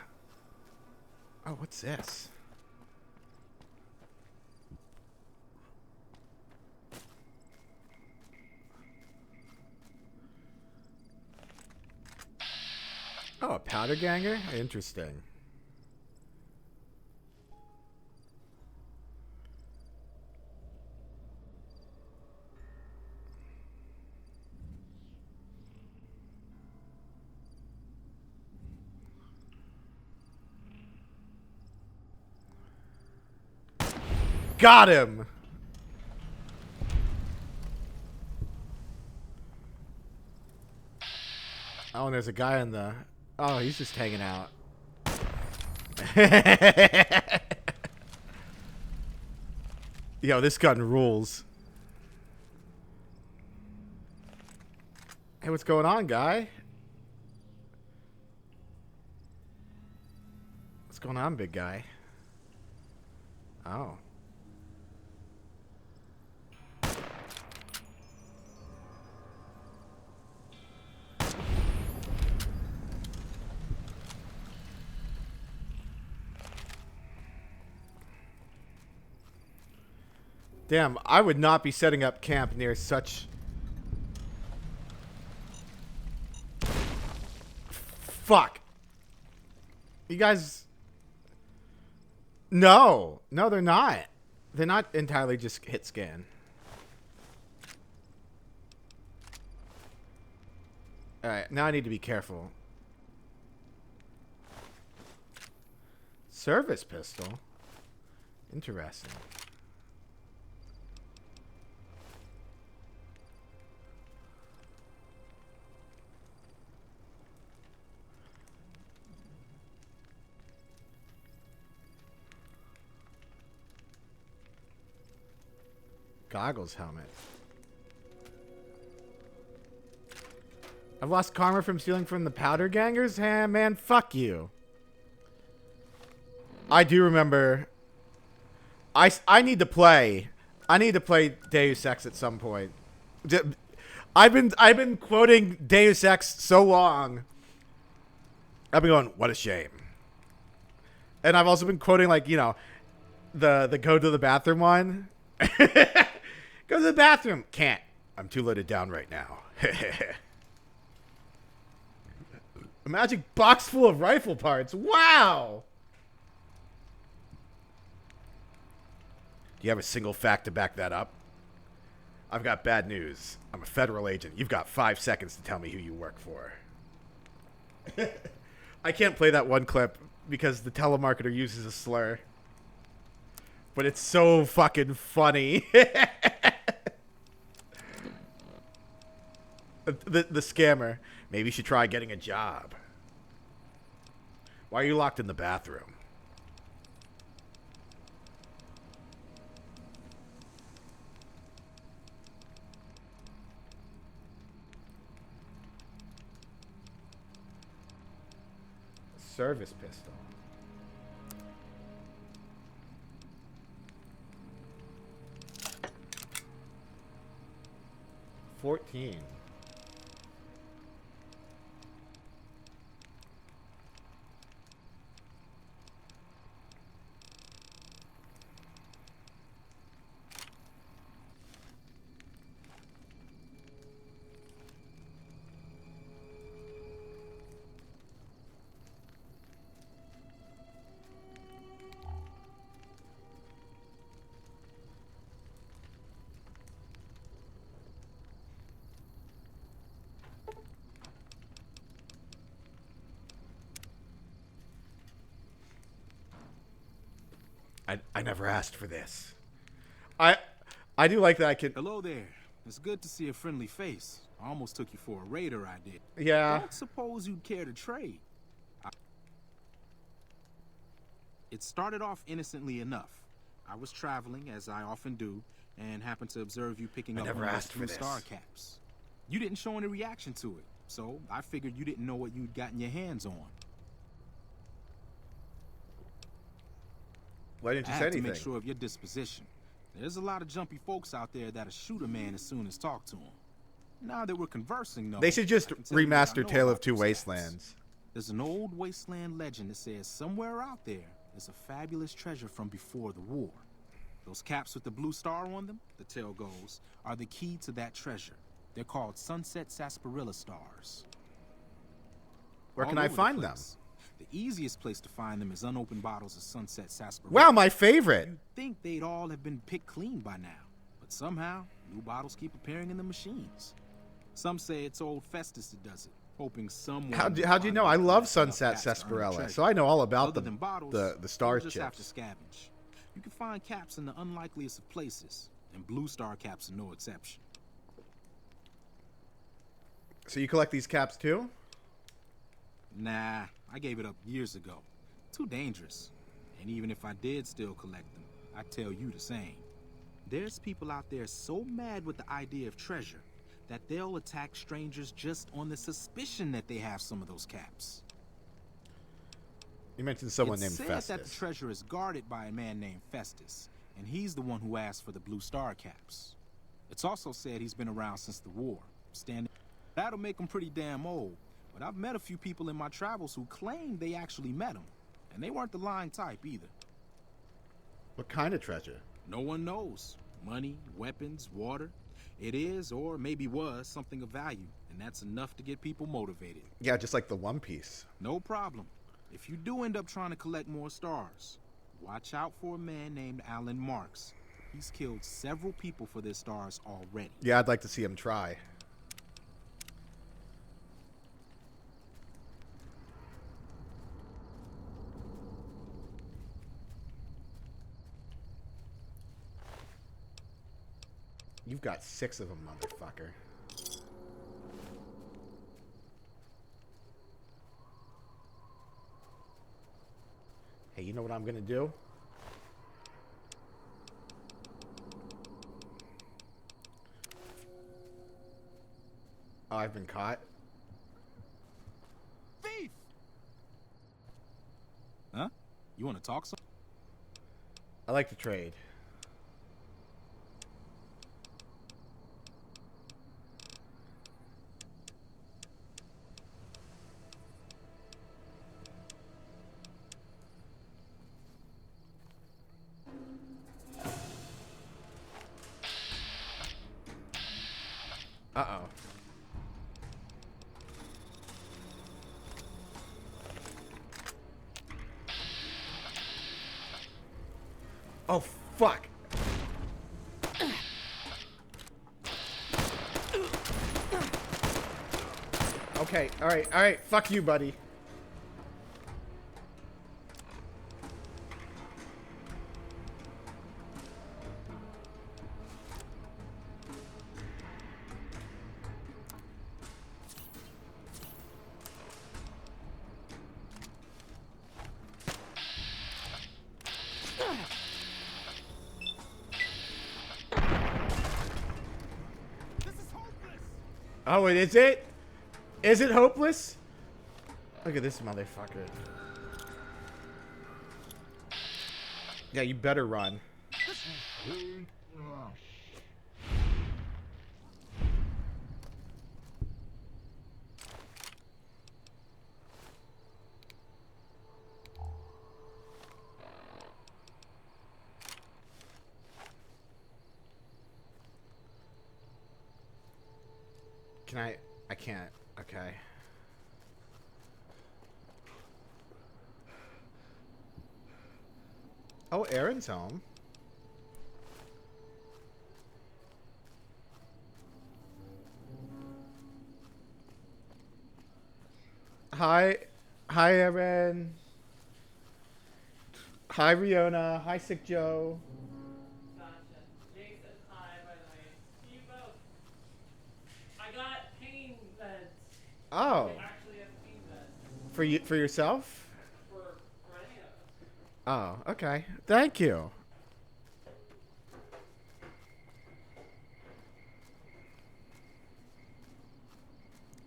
what's this? Oh, a powder ganger? Interesting. Got him! Oh, and there's a guy in the... Oh, he's just hanging out. Yo, this gun rules. Hey, what's going on, guy? What's going on, big guy? Oh. Damn, I would not be setting up camp near such... Fuck. You guys... No. No, they're not. They're not entirely just hit scan. Alright, now I need to be careful. Service pistol? Interesting. goggles helmet. I've lost karma from stealing from the powder gangers? Hey, man, fuck you. I do remember. I need to play. I need to play Deus Ex at some point. I've been quoting Deus Ex so long. I've been going, what a shame. And I've also been quoting, like, you know, the go to the bathroom one. Go to the bathroom. Can't. I'm too loaded down right now. A magic box full of rifle parts. Wow. Do you have a single fact to back that up? I've got bad news. I'm a federal agent. You've got 5 seconds to tell me who you work for. I can't play that one clip because the telemarketer uses a slur. But it's so fucking funny. The scammer. Maybe you should try getting a job. Why are you locked in the bathroom? Service pistol. $14. I never asked for this. I do like that I can... Hello there. It's good to see a friendly face. I almost took you for a raider, I did. Yeah. Don't suppose you'd care to trade. It started off innocently enough. I was traveling, as I often do, and happened to observe you picking up one of those blue star caps. You didn't show any reaction to it, so I figured you didn't know what you'd gotten your hands on. Why didn't you say I had anything? to make sure of your disposition. There's a lot of jumpy folks out there that'll shoot a man as soon as talk to him. Now that we're conversing, though, They should just I can tell you what I remaster know Tale about of Two those Wastelands. cats. There's an old wasteland legend that says somewhere out there is a fabulous treasure from before the war. Those caps with the blue star on them, the tale goes, are the key to that treasure. They're called Sunset Sarsaparilla stars. Where can All I over the find them? place. The easiest place to find them is unopened bottles of Sunset Sarsaparilla. Wow, my favorite. You'd think they'd all have been picked clean by now, but somehow new bottles keep appearing in the machines. Some say it's old Festus that does it, hoping someone. How'd you know? I love Sunset Sarsaparilla, so I know all about the star just have to chips. scavenge. You can find caps in the unlikeliest of places, and blue star caps are no exception. So you collect these caps too? Nah, I gave it up years ago. Too dangerous. And even if I did still collect them, I'd tell you the same. There's people out there so mad with the idea of treasure that they'll attack strangers just on the suspicion that they have some of those caps. You mentioned someone named It's said Festus. that the treasure is guarded by a man named Festus, and he's the one who asked for the blue star caps. It's also said he's been around since the war. That'll make him pretty damn old. But I've met a few people in my travels who claim they actually met him. And they weren't the lying type either. What kind of treasure? No one knows. Money, weapons, water. It is, or maybe was, something of value. And that's enough to get people motivated. Yeah, just like the One Piece. No problem. If you do end up trying to collect more stars, watch out for a man named Alan Marks. He's killed several people for their stars already. Yeah, I'd like to see him try. You've got 6 of them, motherfucker. Hey, you know what I'm gonna do? I've been caught. Thief! Huh? You want to talk some? I like to trade. Uh-oh. Oh, fuck. Okay, alright. Fuck you, buddy. Oh, is it? Is it hopeless? Look at this motherfucker. Yeah, you better run. Can I can't. Okay. Oh, Aaron's home. Hi, Aaron. Hi, Riona. Hi, Sick Joe. Gotcha. Jason, hi, by the way. See you both. I got pain meds. Oh. I actually have pain meds. For you, for yourself? For any of us. Oh, okay. Thank you.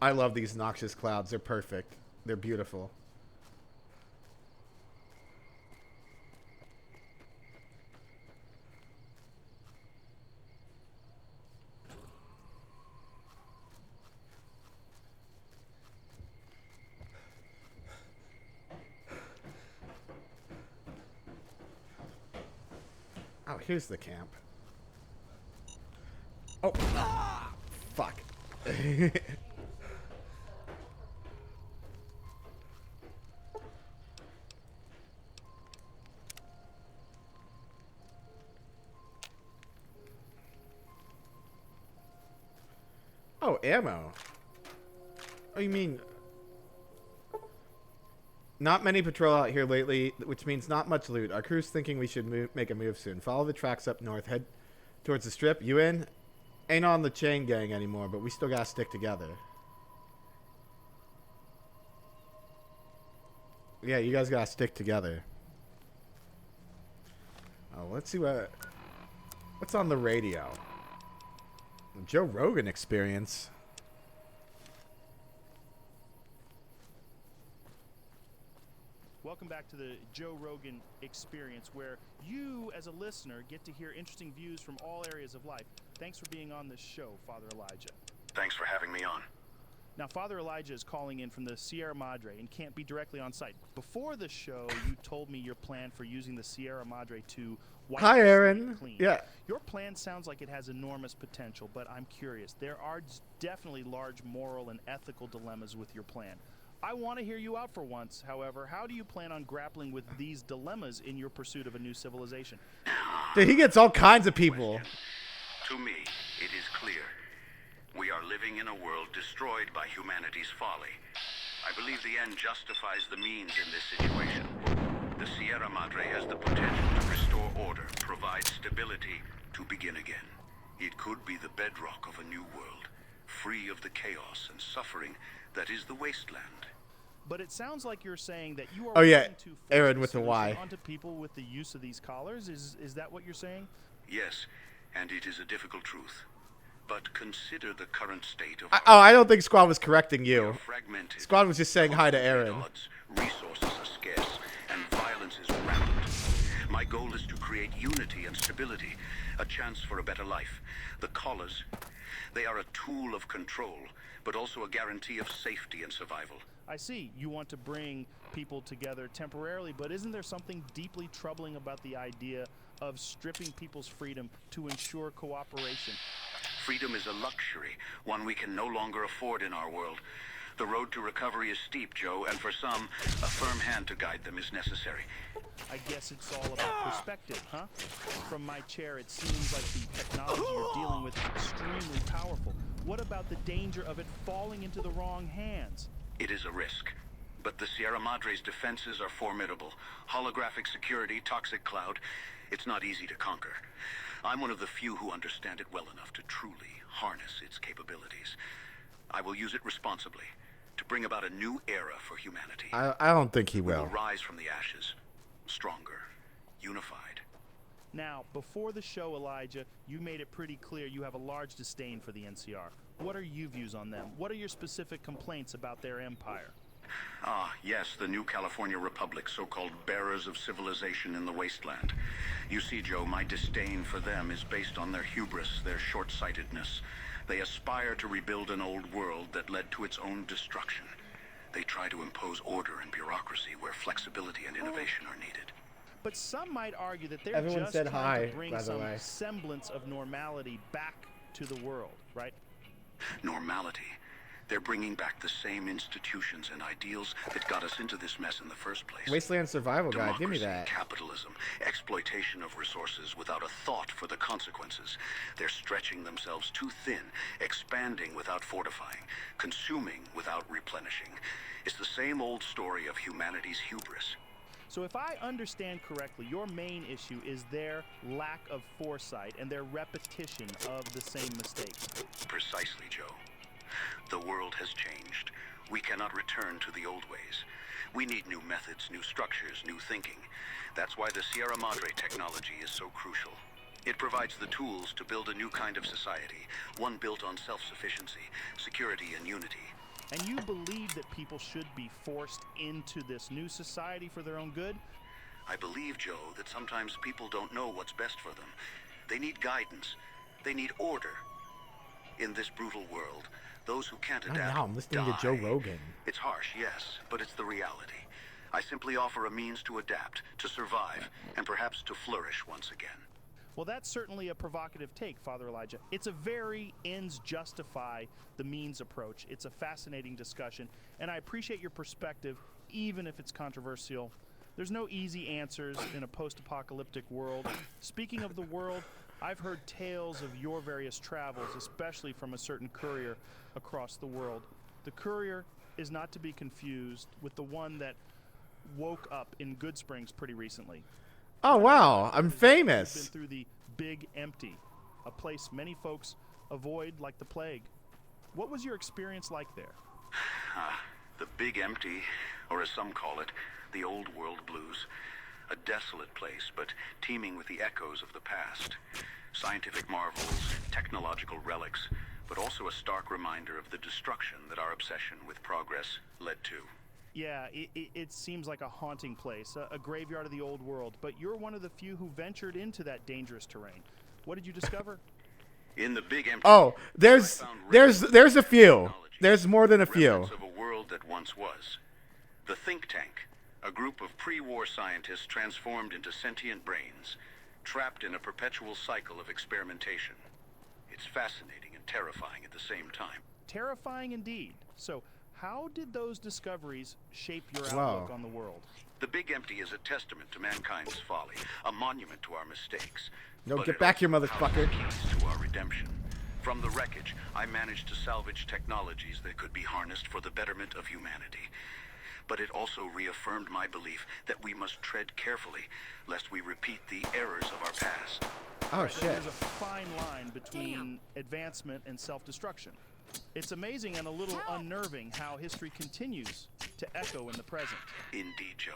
I love these noxious clouds. They're perfect. They're beautiful. Oh, here's the camp. Oh, fuck. Oh, ammo. Oh, you mean... Not many patrol out here lately, which means not much loot. Our crew's thinking we should make a move soon. Follow the tracks up north. Head towards the strip. You in? Ain't on the chain gang anymore, but we still gotta stick together. Yeah, you guys gotta stick together. Oh, let's see what's on the radio. Joe Rogan Experience. Welcome back to the Joe Rogan Experience, where you, as a listener, get to hear interesting views from all areas of life. Thanks for being on this show, Father Elijah. Thanks for having me on. Now, Father Elijah is calling in from the Sierra Madre and can't be directly on site. Before the show, you told me your plan for using the Sierra Madre to wipe Hi, the slate Aaron. clean. Yeah. Your plan sounds like it has enormous potential, but I'm curious. There are definitely large moral and ethical dilemmas with your plan. I want to hear you out for once, however. How do you plan on grappling with these dilemmas in your pursuit of a new civilization? Dude, he gets all kinds of people. To me, it is clear. We are living in a world destroyed by humanity's folly. I believe the end justifies the means in this situation. The Sierra Madre has the potential to restore order, provide stability, to begin again. It could be the bedrock of a new world, free of the chaos and suffering that is the wasteland. But it sounds like you're saying that you are Oh, yeah, willing to force Aaron the with the solution Y. onto people with the use of these collars. Is that what you're saying? Yes, and it is a difficult truth. But consider the current state of I don't think Squad was correcting you. fragmented. Squad was just saying hi to Aaron. Odds, resources are scarce, and violence is rampant. My goal is to create unity and stability, a chance for a better life. The Collars, they are a tool of control, but also a guarantee of safety and survival. I see. You want to bring people together temporarily, but isn't there something deeply troubling about the idea of stripping people's freedom to ensure cooperation? Freedom is a luxury, one we can no longer afford in our world. The road to recovery is steep, Joe, and for some, a firm hand to guide them is necessary. I guess it's all about perspective, huh? From my chair, it seems like the technology you're dealing with is extremely powerful. What about the danger of it falling into the wrong hands? It is a risk. But the Sierra Madre's defenses are formidable. Holographic security, toxic cloud. It's not easy to conquer. I'm one of the few who understand it well enough to truly harness its capabilities. I will use it responsibly to bring about a new era for humanity. I don't think he We will. will rise from the ashes, stronger, unified. Now, before the show, Elijah, you made it pretty clear you have a large disdain for the NCR. What are your views on them? What are your specific complaints about their empire? Ah, yes, the new California Republic, so-called bearers of civilization in the wasteland. You see, Joe, my disdain for them is based on their hubris, their short-sightedness. They aspire to rebuild an old world that led to its own destruction. They try to impose order and bureaucracy where flexibility and innovation are needed. But some might argue that they're Everyone just said trying hi, to bring by the some way. semblance of normality back to the world, right? Normality. They're bringing back the same institutions and ideals that got us into this mess in the first place. Wasteland Survival Guide, give me Democracy, that. capitalism, exploitation of resources without a thought for the consequences. They're stretching themselves too thin, expanding without fortifying, consuming without replenishing. It's the same old story of humanity's hubris. So if I understand correctly, your main issue is their lack of foresight and their repetition of the same mistakes. Precisely, Joe. The world has changed. We cannot return to the old ways. We need new methods, new structures, new thinking. That's why the Sierra Madre technology is so crucial. It provides the tools to build a new kind of society, one built on self-sufficiency, security, and unity. And you believe that people should be forced into this new society for their own good? I believe, Joe, that sometimes people don't know what's best for them. They need guidance. They need order. In this brutal world, those who can't adapt Now I'm listening to Joe Rogan. It's harsh, yes, but it's the reality. I simply offer a means to adapt, to survive, and perhaps to flourish once again. Well, that's certainly a provocative take, Father Elijah. It's a very ends justify the means approach. It's a fascinating discussion, and I appreciate your perspective, even if it's controversial. There's no easy answers in a post-apocalyptic world. Speaking of the world, I've heard tales of your various travels, especially from a certain courier across the world. The courier is not to be confused with the one that woke up in Good Springs pretty recently. Oh wow, I'm famous. Been through the Big Empty, a place many folks avoid like the plague. What was your experience like there? The Big Empty, or as some call it, the Old World Blues. A desolate place, but teeming with the echoes of the past. Scientific marvels, technological relics, but also a stark reminder of the destruction that our obsession with progress led to. Yeah, it seems like a haunting place, a graveyard of the old world, but you're one of the few who ventured into that dangerous terrain. What did you discover? In the Big Empty. Oh, there's a few. There's more than a few. Remnants of a world that once was. The Think Tank, a group of pre-war scientists transformed into sentient brains, trapped in a perpetual cycle of experimentation. It's fascinating and terrifying at the same time. Terrifying indeed. So, how did those discoveries shape your Wow. outlook on the world? The Big Empty is a testament to mankind's folly, a monument to our mistakes. No, But get it back here, also motherfucker. houses keys to our redemption. From the wreckage, I managed to salvage technologies that could be harnessed for the betterment of humanity. But it also reaffirmed my belief that we must tread carefully, lest we repeat the errors of our past. Oh shit. There's a fine line between advancement and self-destruction. It's amazing and a little unnerving how history continues to echo in the present. Indeed, Joe.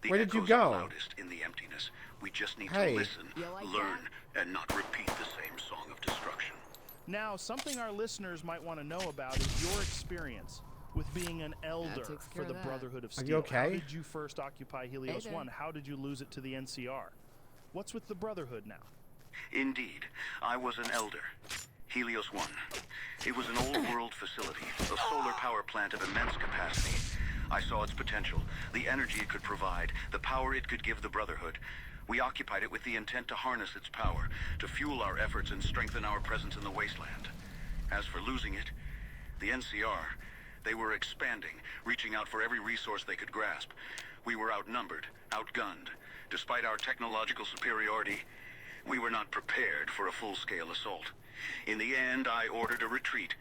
The Where did you echoes go? are loudest in the emptiness. We just need Hey. to listen, learn, and not repeat the same song of destruction. Now, something our listeners might want to know about is your experience with being an elder takes for care the of that. Brotherhood of Are Steel. you okay? How did you first occupy Helios Hey there. 1? How did you lose it to the NCR? What's with the Brotherhood now? Indeed, I was an elder. Helios 1. It was an old world facility, a solar power plant of immense capacity. I saw its potential, the energy it could provide, the power it could give the Brotherhood. We occupied it with the intent to harness its power, to fuel our efforts and strengthen our presence in the wasteland. As for losing it, the NCR, they were expanding, reaching out for every resource they could grasp. We were outnumbered, outgunned. Despite our technological superiority, we were not prepared for a full-scale assault. In the end, I ordered a retreat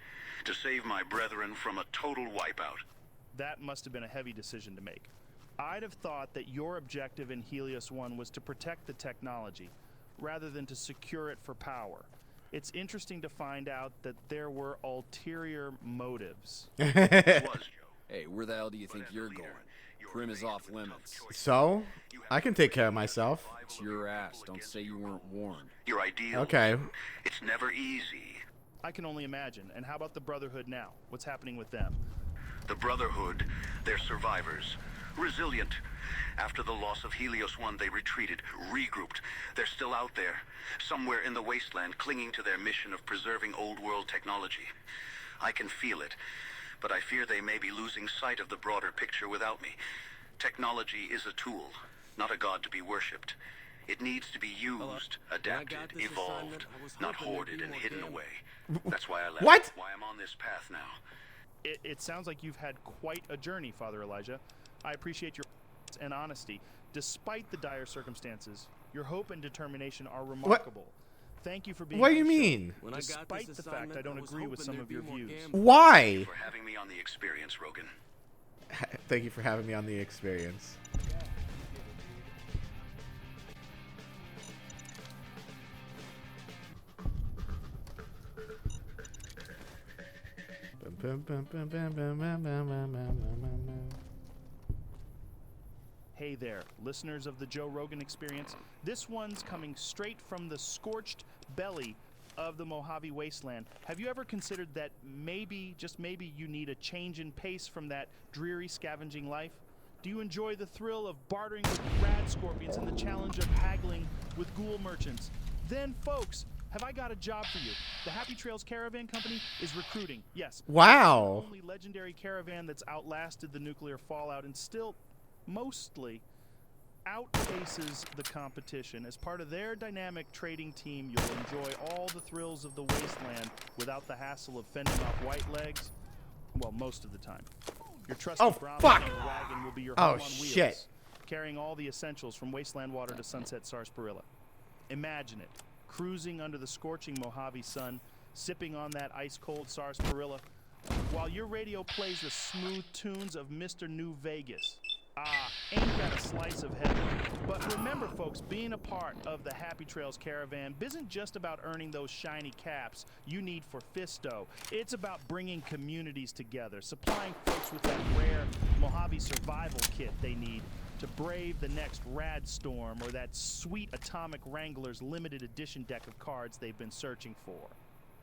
to save my brethren from a total wipeout. That must have been a heavy decision to make. I'd have thought that your objective in Helios 1 was to protect the technology, rather than to secure it for power. It's interesting to find out that there were ulterior motives. Hey, where the hell do you think you're going? Prim is off limits. So, I can take care of myself. It's your ass. Don't say you weren't warned. Your ideal. Okay. It's never easy. I can only imagine. And how about the Brotherhood now? What's happening with them? The Brotherhood, they're survivors. Resilient. After the loss of Helios 1, they retreated, regrouped. They're still out there, somewhere in the wasteland, clinging to their mission of preserving old world technology. I can feel it, but I fear they may be losing sight of the broader picture without me. Technology is a tool, not a god to be worshipped. It needs to be used, adapted, evolved, not hoarded and hidden away. That's why I left. What? Why I'm on this path now. It sounds like you've had quite a journey, Father Elijah. I appreciate your and honesty. Despite the dire circumstances, your hope and determination are remarkable. Thank you for being What do on you the show. mean? Despite the fact I don't agree with some of your views. Why? Thank you for having me on the experience, Rogan. Thank you for having me on the experience. Hey there, listeners of the Joe Rogan Experience. This one's coming straight from the scorched belly of the Mojave Wasteland. Have you ever considered that maybe, just maybe, you need a change in pace from that dreary scavenging life? Do you enjoy the thrill of bartering with rad scorpions and the challenge of haggling with ghoul merchants? Then, folks, have I got a job for you. The Happy Trails Caravan Company is recruiting. Yes. Wow. The only legendary caravan that's outlasted the nuclear fallout and still, mostly, outpaces the competition. As part of their dynamic trading team, you'll enjoy all the thrills of the wasteland without the hassle of fending off white legs. Well, most of the time. Your trusty Brahma wagon will be your home on wheels, carrying all the essentials from Wasteland Water to Sunset Sarsaparilla. Imagine it, cruising under the scorching Mojave sun, sipping on that ice-cold sarsaparilla, while your radio plays the smooth tunes of Mr. New Vegas. Ah, ain't that a slice of heaven? But remember, folks, being a part of the Happy Trails Caravan isn't just about earning those shiny caps you need for Fisto. It's about bringing communities together, supplying folks with that rare Mojave survival kit they need to brave the next rad storm or that sweet Atomic Wranglers limited edition deck of cards they've been searching for.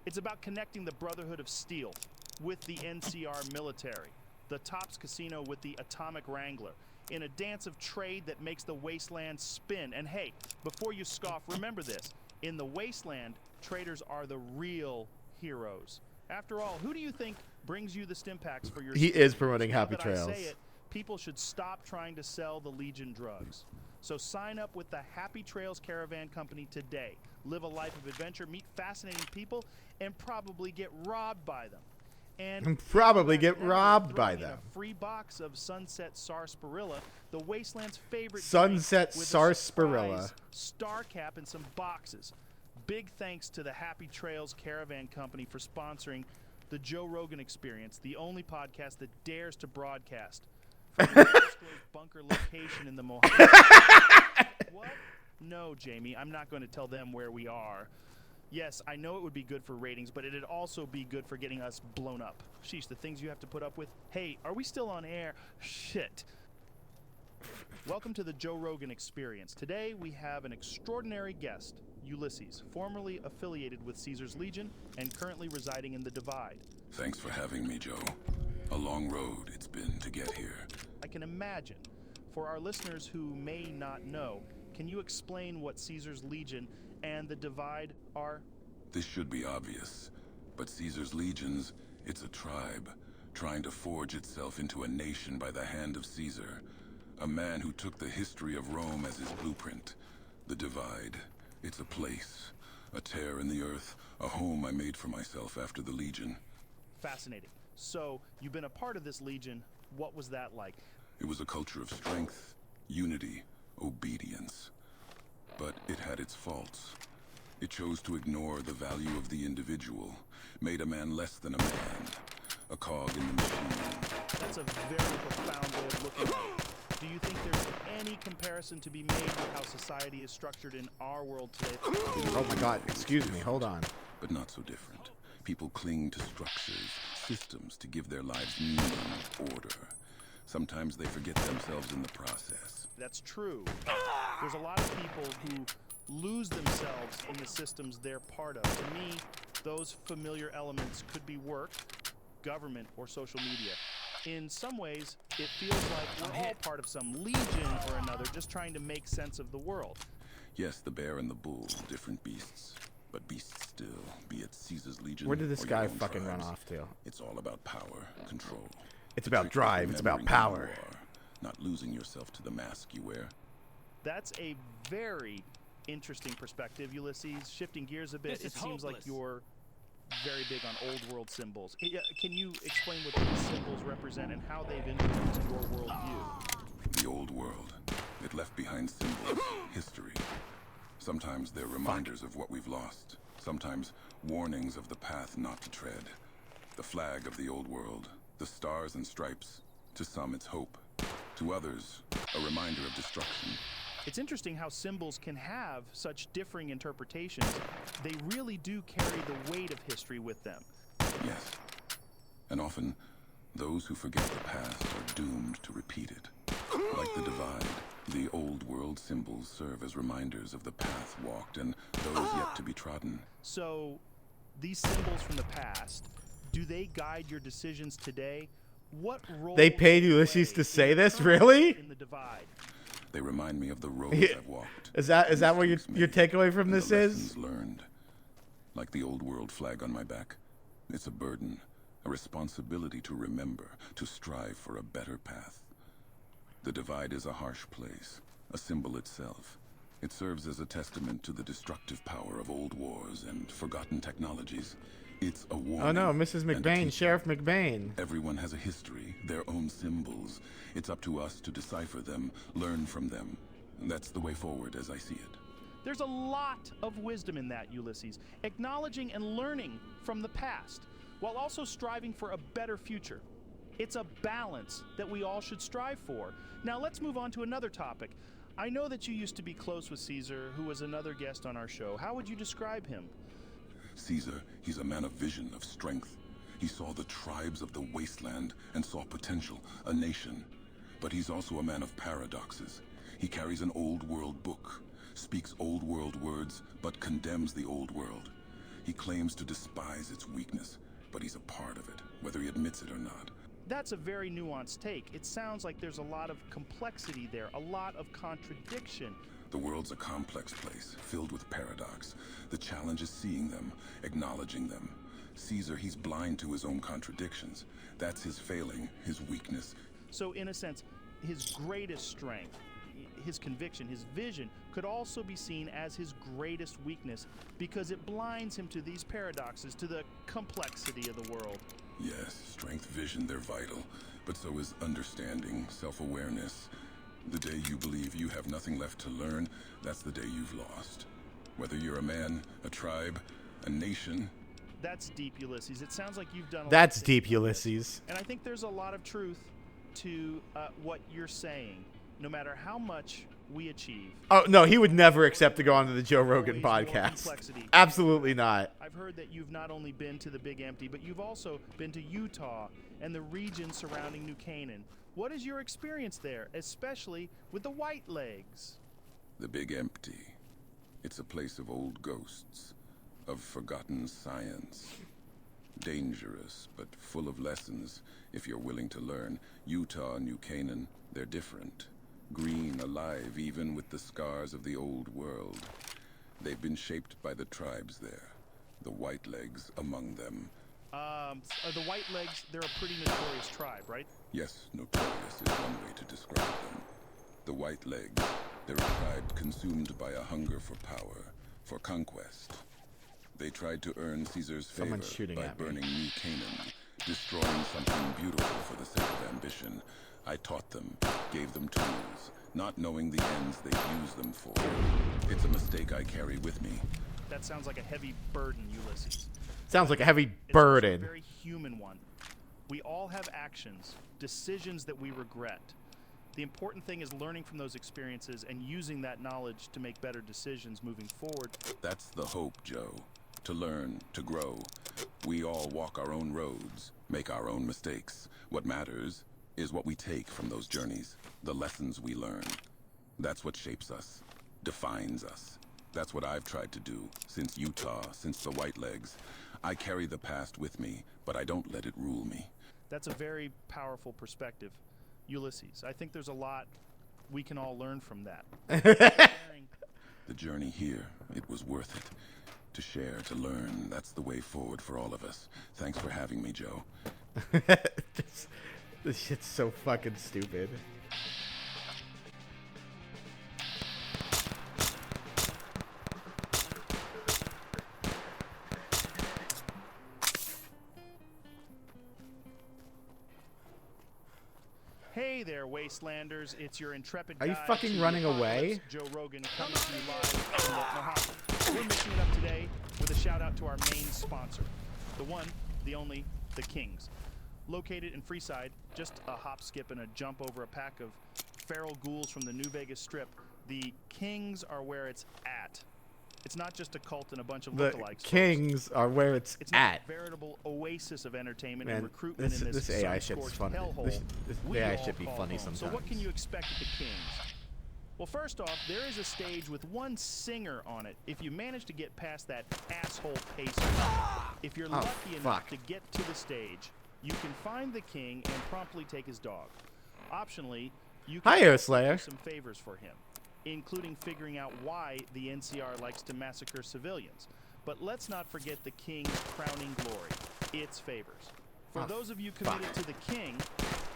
It's about connecting the Brotherhood of Steel with the NCR military, the Tops Casino with the Atomic Wrangler, in a dance of trade that makes the wasteland spin. And hey, before you scoff, remember this. In the wasteland, traders are the real heroes. After all, who do you think brings you the stim packs for your... He is promoting Happy Now that I Trails. say it, people should stop trying to sell the Legion drugs. So sign up with the Happy Trails Caravan Company today. Live a life of adventure, meet fascinating people, and probably get robbed by them. And probably get robbed by throwing in them. A free box of Sunset Sarsaparilla, the Wasteland's favorite Sunset drink, with a Sarsaparilla. surprise star cap and some boxes. Big thanks to the Happy Trails Caravan Company for sponsoring the Joe Rogan Experience, the only podcast that dares to broadcast from an undisclosed bunker location in the Mojave. What? No, Jamie, I'm not going to tell them where we are. Yes, I know it would be good for ratings, but it'd also be good for getting us blown up. Sheesh, the things you have to put up with. Hey, are we still on air? Shit. Welcome to the Joe Rogan Experience. Today we have an extraordinary guest. Ulysses, formerly affiliated with Caesar's Legion and currently residing in the Divide. Thanks for having me, Joe. A long road it's been to get here. I can imagine. For our listeners who may not know, can you explain what Caesar's Legion and the Divide are? This should be obvious, but Caesar's legions, it's a tribe, trying to forge itself into a nation by the hand of Caesar. A man who took the history of Rome as his blueprint. The Divide, it's a place, a tear in the earth, a home I made for myself after the Legion. Fascinating. So, you've been a part of this Legion. What was that like? It was a culture of strength, unity, obedience. But it had its faults. It chose to ignore the value of the individual, made a man less than a man, a cog in the machine. That's a very profound way of looking at it. Do you think there's any comparison to be made with how society is structured in our world today? Oh my god, excuse me, hold on. But not so different. People cling to structures, systems to give their lives meaning, order. Sometimes they forget themselves in the process. That's true. There's a lot of people who lose themselves in the systems they're part of. To me, those familiar elements could be work, government, or social media. In some ways, it feels like we're all part of some legion or another, just trying to make sense of the world. Yes, the bear and the bull, different beasts. But beasts still, be it Caesar's Legion. Where did this or guy your own fucking run tribes. off to? It's all about power, control. It's The about trick is drive, it's about remembering who power. you are, not losing yourself to the mask you wear. That's a very interesting perspective, Ulysses. Shifting gears a bit, This it is seems like hopeless. you're very big on old world symbols. Can you explain what these symbols represent and how they've influenced your worldview? The old world. It left behind symbols, history. Sometimes they're reminders of what we've lost. Sometimes warnings of the path not to tread. The flag of the old world, the stars and stripes. To some, it's hope. To others, a reminder of destruction. It's interesting how symbols can have such differing interpretations. They really do carry the weight of history with them. Yes. And often, those who forget the past are doomed to repeat it. Like the Divide, the old world symbols serve as reminders of the path walked and those yet to be trodden. So, these symbols from the past, do they guide your decisions today? What role They paid Ulysses to say this, really? in the Divide? They remind me of the roads I've walked. Is that what your takeaway from and this the is? lessons learned. Like the old world flag on my back. It's a burden, a responsibility to remember, to strive for a better path. The Divide is a harsh place, a symbol itself. It serves as a testament to the destructive power of old wars and forgotten technologies. It's a warning. Oh no, Mrs. and a McBain, teaching. Sheriff McBain. Everyone has a history, their own symbols. It's up to us to decipher them, learn from them. That's the way forward as I see it. There's a lot of wisdom in that, Ulysses. Acknowledging and learning from the past, while also striving for a better future. It's a balance that we all should strive for. Now let's move on to another topic. I know that you used to be close with Caesar, who was another guest on our show. How would you describe him? Caesar, he's a man of vision, of strength. He saw the tribes of the wasteland and saw potential, a nation. But he's also a man of paradoxes. He carries an old world book, speaks old world words, but condemns the old world. He claims to despise its weakness, but he's a part of it, whether he admits it or not. That's a very nuanced take. It sounds like there's a lot of complexity there, a lot of contradiction. The world's a complex place, filled with paradox. The challenge is seeing them, acknowledging them. Caesar, he's blind to his own contradictions. That's his failing, his weakness. So in a sense, his greatest strength, his conviction, his vision, could also be seen as his greatest weakness because it blinds him to these paradoxes, to the complexity of the world. Yes, strength, vision, they're vital. But so is understanding, self-awareness. The day you believe you have nothing left to learn, that's the day you've lost. Whether you're a man, a tribe, a nation. That's deep, Ulysses. It sounds like you've done a That's lot. deep, Ulysses. And I think there's a lot of truth to what you're saying, no matter how much we achieve. Oh no, he would never accept to go onto the Joe Rogan podcast. Absolutely not. I've heard that you've not only been to the Big Empty, but you've also been to Utah and the region surrounding New Canaan. What is your experience there, especially with the White Legs? The Big Empty. It's a place of old ghosts, of forgotten science. Dangerous, but full of lessons, if you're willing to learn. Utah, New Canaan, they're different. Green, alive, even with the scars of the old world. They've been shaped by the tribes there. The Whitelegs among them. The Whitelegs, they're a pretty notorious tribe, right? Yes, notorious is one way to describe them. The Whitelegs, they're a tribe consumed by a hunger for power, for conquest. They tried to earn Caesar's favor Someone's shooting by at me. burning New Canaan, destroying something beautiful for the sake of ambition. I taught them, gave them tools, not knowing the ends they use them for. It's a mistake I carry with me. That sounds like a heavy burden, Ulysses. Sounds like a heavy It's burden. also a very human one. We all have actions, decisions that we regret. The important thing is learning from those experiences and using that knowledge to make better decisions moving forward. That's the hope, Joe. To learn, to grow. We all walk our own roads, make our own mistakes. What matters is what we take from those journeys, the lessons we learn. That's what shapes us, defines us. That's what I've tried to do, since Utah, since the Whitelegs. I carry the past with me, but I don't let it rule me. That's a very powerful perspective, Ulysses. I think there's a lot we can all learn from that. The journey here, it was worth it. To share, to learn, that's the way forward for all of us. Thanks for having me, Joe. This shit's so fucking stupid. Hey there, Wastelanders. It's your intrepid Are you guide fucking to the running apocalypse, away? Joe Rogan, coming to you live from the Mojave. We're mixing it up today with a shout out to our main sponsor, the one, the only, the Kings. Located in Freeside, just a hop, skip, and a jump over a pack of feral ghouls from the New Vegas Strip, the Kings are where it's at. It's not just a cult and a bunch of The lookalikes. Kings are where it's It's not at. a veritable oasis of entertainment Man, and recruitment this- in this this AI shit's sun-scorched funny. hellhole This we AI all should be call funny home. So what sometimes. can you expect at the Kings? Well, first off, there is a stage with one singer on it. If you manage to get past that asshole pacer, if you're Oh, lucky enough fuck. to get to the stage, you can find the king and promptly take his dog. Optionally, you can Hi, also Slayer. do some favors for him, including figuring out why the NCR likes to massacre civilians. But let's not forget the king's crowning glory, its favors. For Oh, those of you fuck. committed to the king,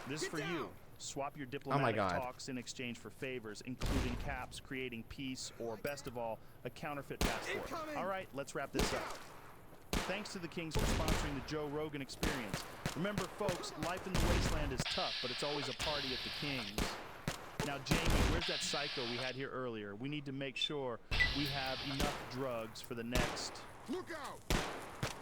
this is for you. Swap your diplomatic God. talks in exchange for favors, including caps, creating peace, or best of all, a counterfeit passport. All right, let's wrap this up. Thanks to the Kings for sponsoring the Joe Rogan Experience. Remember, folks, life in the wasteland is tough, but it's always a party at the Kings. Now, Jamie, where's that psycho we had here earlier? We need to make sure we have enough drugs for the next... Look out!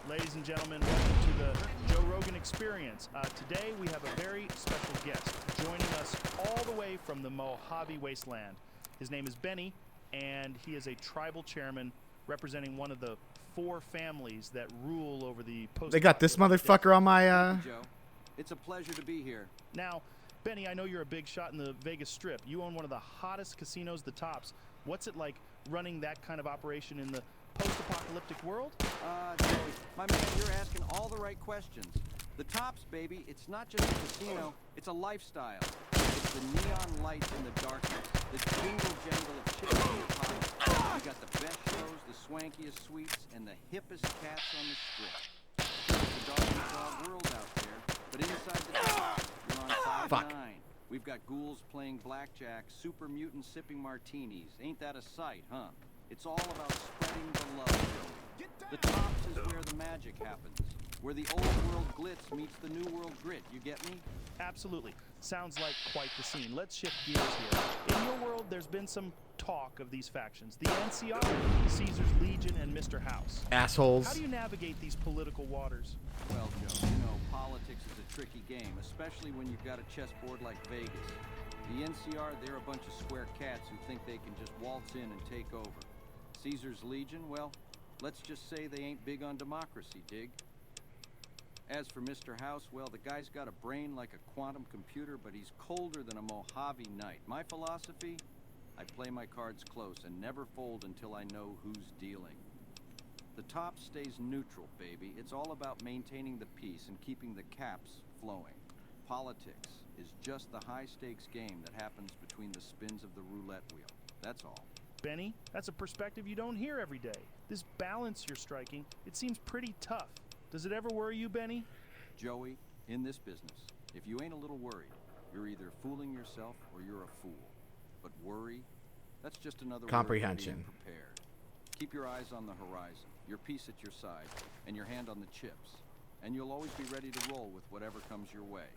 Ladies and gentlemen, welcome to the Joe Rogan Experience. Today we have a very special guest joining us all the way from the Mojave Wasteland. His name is Benny, and he is a tribal chairman representing one of the 4 families that rule over the post. They got this motherfucker on my Joe. It's a pleasure to be here. Now, Benny, I know you're a big shot in the Vegas Strip. You own one of the hottest casinos, the Tops. What's it like running that kind of operation in the post-apocalyptic world? Joey, my man, you're asking all the right questions. The Tops, baby, it's not just a casino, it's a lifestyle. It's the neon lights in the darkness, the jingle-jangle of chips in your pocket. We got the best shows, the swankiest suites, and the hippest cats on the strip. It's a dog-eat-dog world out there, but inside the Tops, you're on cloud Fuck. 9. We've got ghouls playing blackjack, super mutants sipping martinis. Ain't that a sight, huh? It's all about spreading the love, Joey. The Tops is where the magic happens, where the old world glitz meets the new world grit. You get me? Absolutely. Sounds like quite the scene. Let's shift gears here. In your world, there's been some talk of these factions. The NCR, Caesar's Legion, and Mr. House. Assholes. How do you navigate these political waters? Well, Joe, you know, politics is a tricky game, especially when you've got a chessboard like Vegas. The NCR, they're a bunch of square cats who think they can just waltz in and take over. Caesar's Legion, well, let's just say they ain't big on democracy, dig? As for Mr. House, well, the guy's got a brain like a quantum computer, but he's colder than a Mojave night. My philosophy? I play my cards close and never fold until I know who's dealing. The top stays neutral, baby. It's all about maintaining the peace and keeping the caps flowing. Politics is just the high-stakes game that happens between the spins of the roulette wheel. That's all. Benny, that's a perspective you don't hear every day. This balance you're striking, it seems pretty tough. Does it ever worry you, Benny? Joey, in this business, if you ain't a little worried, you're either fooling yourself or you're a fool. But worry, that's just another comprehension. Word for being prepared. Keep your eyes on the horizon, your piece at your side, and your hand on the chips. And you'll always be ready to roll with whatever comes your way.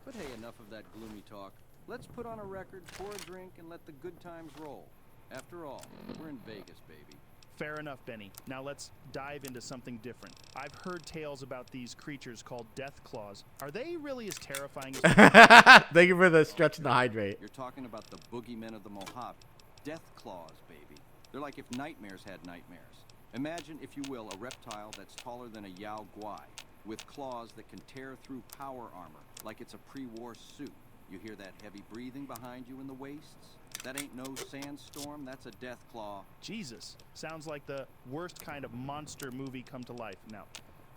But hey, enough of that gloomy talk. Let's put on a record, pour a drink, and let the good times roll. After all, we're in Vegas, baby. Fair enough, Benny. Now let's dive into something different. I've heard tales about these creatures called death claws. Are they really as terrifying as... Thank you for the stretching the hydrate. You're talking about the boogeymen of the Mojave. Death claws, baby. They're like if nightmares had nightmares. Imagine, if you will, a reptile that's taller than a Yao Guai, with claws that can tear through power armor, like it's a pre-war suit. You hear that heavy breathing behind you in the wastes? That ain't no sandstorm, that's a death claw. Jesus, sounds like the worst kind of monster movie come to life. Now,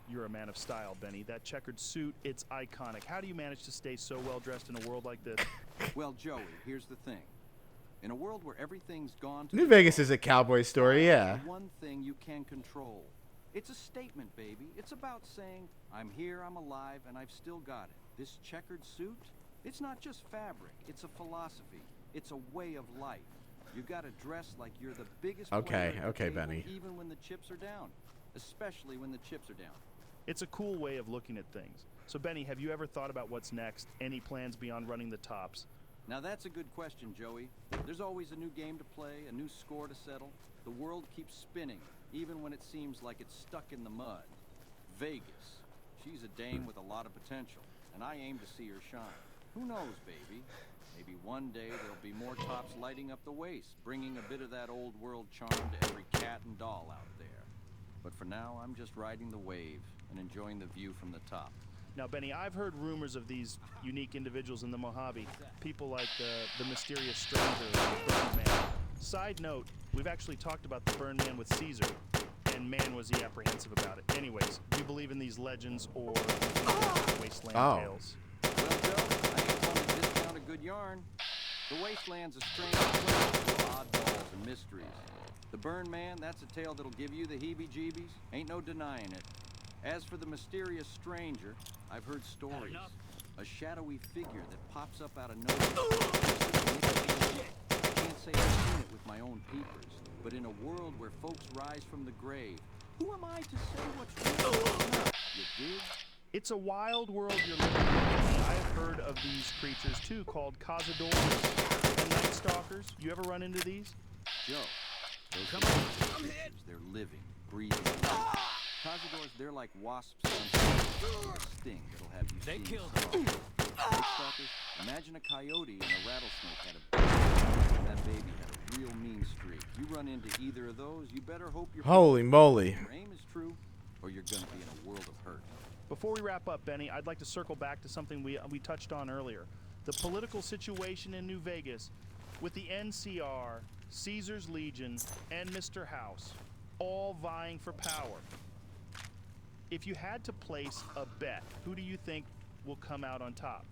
you're a man of style, Benny. That checkered suit, it's iconic. How do you manage to stay so well dressed in a world like this? Well, Joey, here's the thing. In a world where everything's gone to New Vegas is a cowboy story, yeah. One thing you can control. It's a statement, baby. It's about saying, I'm here, I'm alive, and I've still got it. This checkered suit, it's not just fabric, it's a philosophy. It's a way of life. You've got to dress like you're the biggest player at the table, Benny. even when the chips are down. Especially when the chips are down. It's a cool way of looking at things. So, Benny, have you ever thought about what's next? Any plans beyond running the tops? Now that's a good question, Joey. There's always a new game to play, a new score to settle. The world keeps spinning, even when it seems like it's stuck in the mud. Vegas. She's a dame with a lot of potential, and I aim to see her shine. Who knows, baby? Maybe one day there'll be more tops lighting up the waste, bringing a bit of that old world charm to every cat and doll out there. But for now, I'm just riding the wave and enjoying the view from the top. Now, Benny, I've heard rumors of these unique individuals in the Mojave. People like the mysterious stranger, the Burn Man. Side note, we've actually talked about the Burn Man with Caesar, and man was he apprehensive about it. Anyways, do you believe in these legends or wasteland tales? Well, Joe, I ain't one to discount a good yarn. The wasteland's a strange place full of oddballs and mysteries. The Burn Man, that's a tale that'll give you the heebie-jeebies. Ain't no denying it. As for the mysterious stranger, I've heard stories. A shadowy figure that pops up out of nowhere. I can't say I've seen it with my own peepers, but in a world where folks rise from the grave, who am I to say what's real or not? You dig? It's a wild world you're living in. I've heard of these creatures too, called cazadores and night stalkers. You ever run into these? Joe, those are they're living, breathing. Cazadores, they're like wasps on a sting that'll have you They killed them. Night stalkers, imagine a coyote and a rattlesnake had a that baby had a real mean streak. You run into either of those, you better hope you're Holy moly. Your aim is true, or you're gonna be in a world of hurt. Before we wrap up, Benny, I'd like to circle back to something we touched on earlier. The political situation in New Vegas with the NCR, Caesar's Legion, and Mr. House all vying for power. If you had to place a bet, who do you think will come out on top?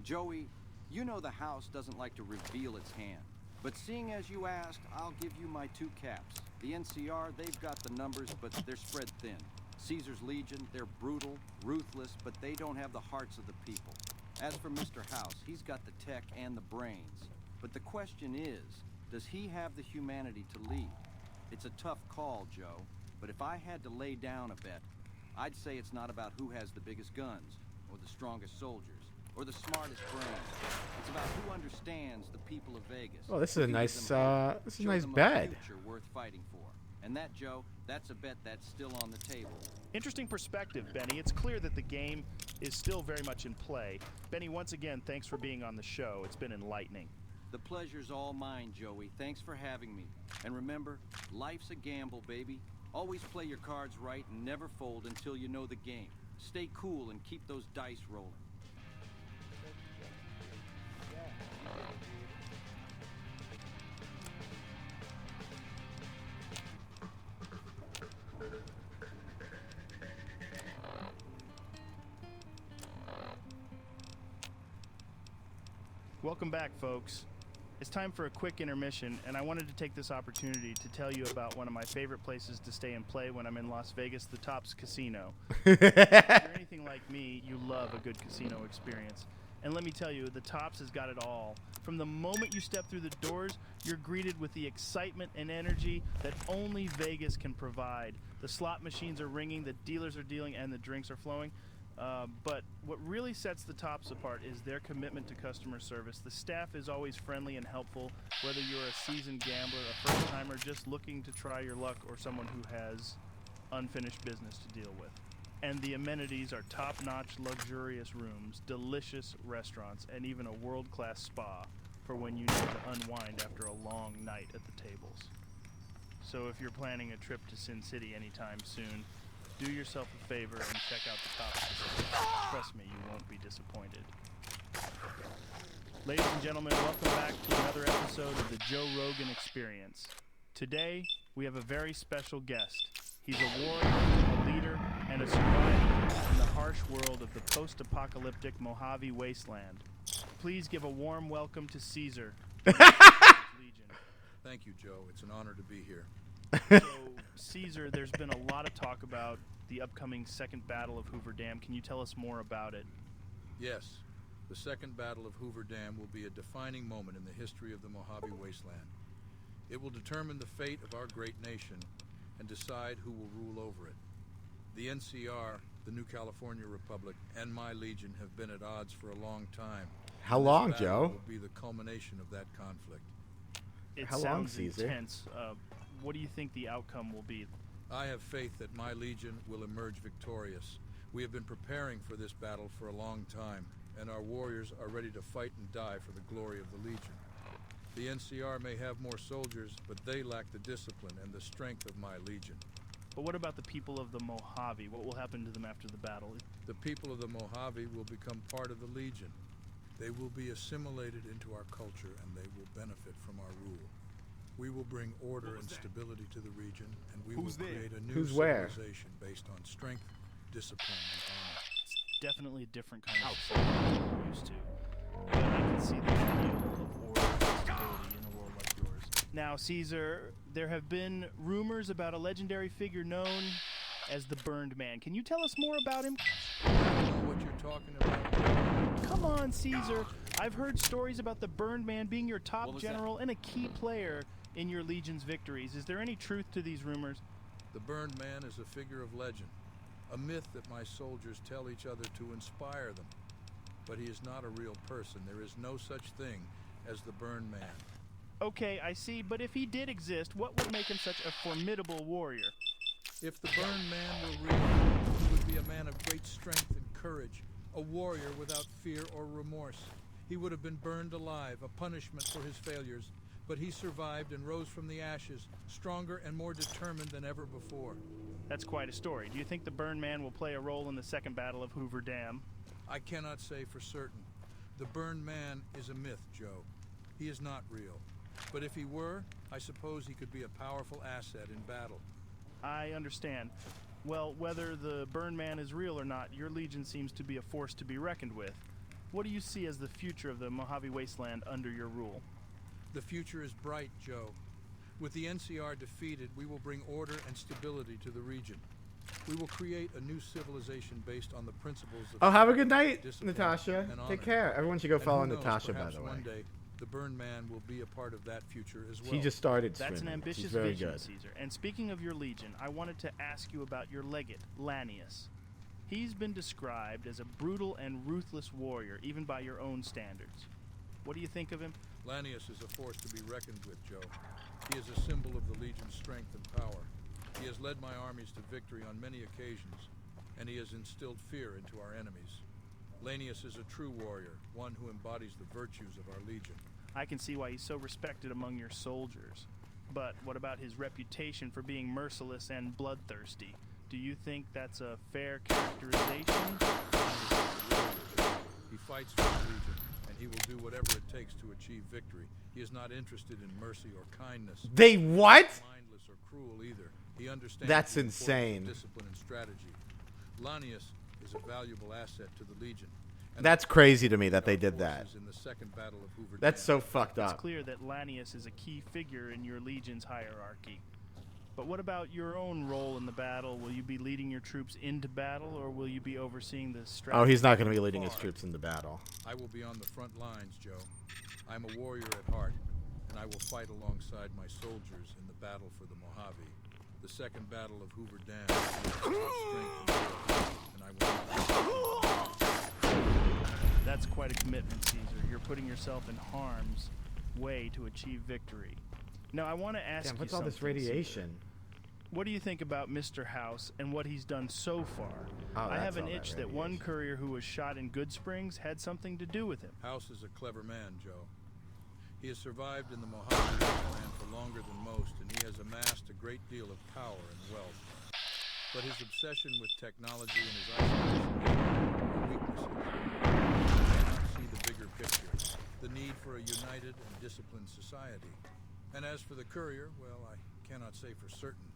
Joey, you know the House doesn't like to reveal its hand. But seeing as you asked, I'll give you my two caps. The NCR, they've got the numbers, but they're spread thin. Caesar's Legion, they're brutal, ruthless, but they don't have the hearts of the people. As for Mr. House, he's got the tech and the brains. But the question is, does he have the humanity to lead? It's a tough call, Joe, but if I had to lay down a bet, I'd say it's not about who has the biggest guns, or the strongest soldiers, or the smartest brains. It's about who understands the people of Vegas. Oh, this is a nice, this is a nice them bed. A future worth fighting for. And that, Joe, that's a bet that's still on the table. Interesting perspective, Benny. It's clear that the game is still very much in play. Benny, once again, thanks for being on the show. It's been enlightening. The pleasure's all mine, Joey. Thanks for having me. And remember, life's a gamble, baby. Always play your cards right and never fold until you know the game. Stay cool and keep those dice rolling. Welcome back, folks. It's time for a quick intermission, and I wanted to take this opportunity to tell you about one of my favorite places to stay and play when I'm in Las Vegas, the Tops Casino. If you're anything like me, you love a good casino experience. And let me tell you, the Tops has got it all. From the moment you step through the doors, you're greeted with the excitement and energy that only Vegas can provide. The slot machines are ringing, the dealers are dealing, and the drinks are flowing. But what really sets the Tops apart is their commitment to customer service. The staff is always friendly and helpful, whether you're a seasoned gambler, a first-timer just looking to try your luck, or someone who has unfinished business to deal with. And the amenities are top-notch, luxurious rooms, delicious restaurants, and even a world-class spa for when you need to unwind after a long night at the tables. So if you're planning a trip to Sin City anytime soon, do yourself a favor and check out the Tops facility. Trust me, you won't be disappointed. Ladies and gentlemen, welcome back to another episode of the Joe Rogan Experience. Today, we have a very special guest. He's a warrior, a leader, and a survivor in the harsh world of the post-apocalyptic Mojave Wasteland. Please give a warm welcome to Caesar. Thank you, Joe. It's an honor to be here. So, Caesar, there's been a lot of talk about the upcoming Second Battle of Hoover Dam. Can you tell us more about it? Yes, the Second Battle of Hoover Dam will be a defining moment in the history of the Mojave Wasteland. It will determine the fate of our great nation and decide who will rule over it. The NCR, the New California Republic, and my Legion have been at odds for a long time. How long, this battle Joe? will be the culmination of that conflict. It How long, sounds Caesar? intense. What do you think the outcome will be? I have faith that my Legion will emerge victorious. We have been preparing for this battle for a long time, and our warriors are ready to fight and die for the glory of the Legion. The NCR may have more soldiers, but they lack the discipline and the strength of my Legion. But what about the people of the Mojave? What will happen to them after the battle? The people of the Mojave will become part of the Legion. They will be assimilated into our culture, and they will benefit from our rule. We will bring order and stability to the region, and we will create a new civilization based on strength, discipline, and honor. It's definitely a different kind of society than we're used to. But I can see the appeal of order and stability in a world like yours. Now, Caesar, there have been rumors about a legendary figure known as the Burned Man. Can you tell us more about him? I don't know what you're talking about. Come on, Caesar. I've heard stories about the Burned Man being your top general and a key player in your Legion's victories. Is there any truth to these rumors? The Burned Man is a figure of legend, a myth that my soldiers tell each other to inspire them. But he is not a real person. There is no such thing as the Burned Man. Okay, I see, but if he did exist, what would make him such a formidable warrior? If the Burned Man were real, he would be a man of great strength and courage, a warrior without fear or remorse. He would have been burned alive, a punishment for his failures, but he survived and rose from the ashes, stronger and more determined than ever before. That's quite a story. Do you think the Burned Man will play a role in the Second Battle of Hoover Dam? I cannot say for certain. The Burned Man is a myth, Joe. He is not real. But if he were, I suppose he could be a powerful asset in battle. I understand. Well, whether the Burned Man is real or not, your Legion seems to be a force to be reckoned with. What do you see as the future of the Mojave Wasteland under your rule? The future is bright, Joe. With the NCR defeated, we will bring order and stability to the region. We will create a new civilization based on the principles of... Oh, have a good night, discipline, Natasha. and Take honor. care. Everyone should go And follow who knows, Natasha, by perhaps the way. one day, the Burned Man will be a part of that future as well. She just started That's an swimming. ambitious She's very vision, good. Caesar. And speaking of your Legion, I wanted to ask you about your legate, Lanius. He's been described as a brutal and ruthless warrior, even by your own standards. What do you think of him? Lanius is a force to be reckoned with, Joe. He is a symbol of the Legion's strength and power. He has led my armies to victory on many occasions, and he has instilled fear into our enemies. Lanius is a true warrior, one who embodies the virtues of our Legion. I can see why he's so respected among your soldiers. But what about his reputation for being merciless and bloodthirsty? Do you think that's a fair characterization? He fights for the Legion, and he will do whatever it takes to achieve victory. He is not interested in mercy or kindness. They what? Mindless or cruel either. He understands That's the importance of insane. discipline and strategy. Lanius is a valuable asset to the Legion, That's crazy to me that they did that. In the Second Battle of Hoover That's Dam. so fucked It's up. clear that Lanius is a key figure in your Legion's hierarchy. But what about your own role in the battle? Will you be leading your troops into battle, or will you be overseeing the strategy? Oh, he's not going to be leading his troops into battle. I will be on the front lines, Joe. I'm a warrior at heart, and I will fight alongside my soldiers in the battle for the Mojave. The Second Battle of Hoover Dam and I will. That's quite a commitment, Caesar. You're putting yourself in harm's way to achieve victory. Now, I want to ask you what's something, all this radiation? Caesar. What do you think about Mr. House and what he's done so far? Oh, I have that's an all that itch that one courier who was shot in Good Springs had something to do with him. House is a clever man, Joe. He has survived in the Mojave Wasteland for longer than most, and he has amassed a great deal of power and wealth. But his obsession with technology and his isolation are weaknesses. He cannot see the bigger picture, the need for a united and disciplined society. And as for the courier, well, I cannot say for certain.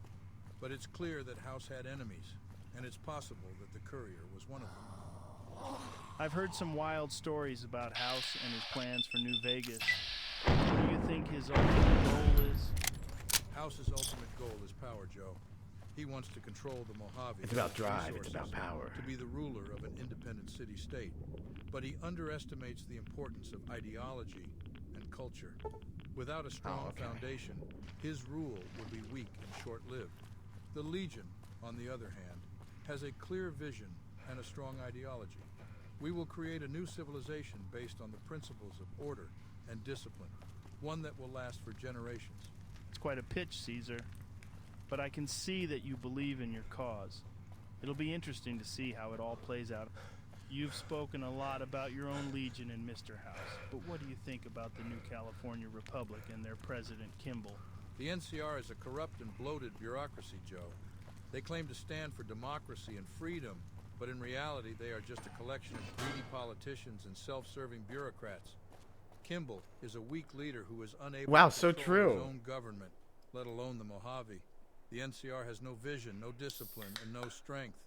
But it's clear that House had enemies, and it's possible that the courier was one of them. I've heard some wild stories about House and his plans for New Vegas. What do you think his ultimate goal is? House's ultimate goal is power, Joe. He wants to control the Mojave. It's about drive, it's resources, about power. To be the ruler of an independent city-state. But he underestimates the importance of ideology and culture. Without a strong foundation, his rule will be weak and short-lived. The Legion, on the other hand, has a clear vision and a strong ideology. We will create a new civilization based on the principles of order and discipline, one that will last for generations. It's quite a pitch, Caesar. But I can see that you believe in your cause. It'll be interesting to see how it all plays out. You've spoken a lot about your own Legion and Mr. House, but what do you think about the new California Republic and their president, Kimball? The NCR is a corrupt and bloated bureaucracy, Joe. They claim to stand for democracy and freedom, but in reality they are just a collection of greedy politicians and self-serving bureaucrats. Kimball is a weak leader who is unable to control his own government, let alone the Mojave. The NCR has no vision, no discipline, and no strength.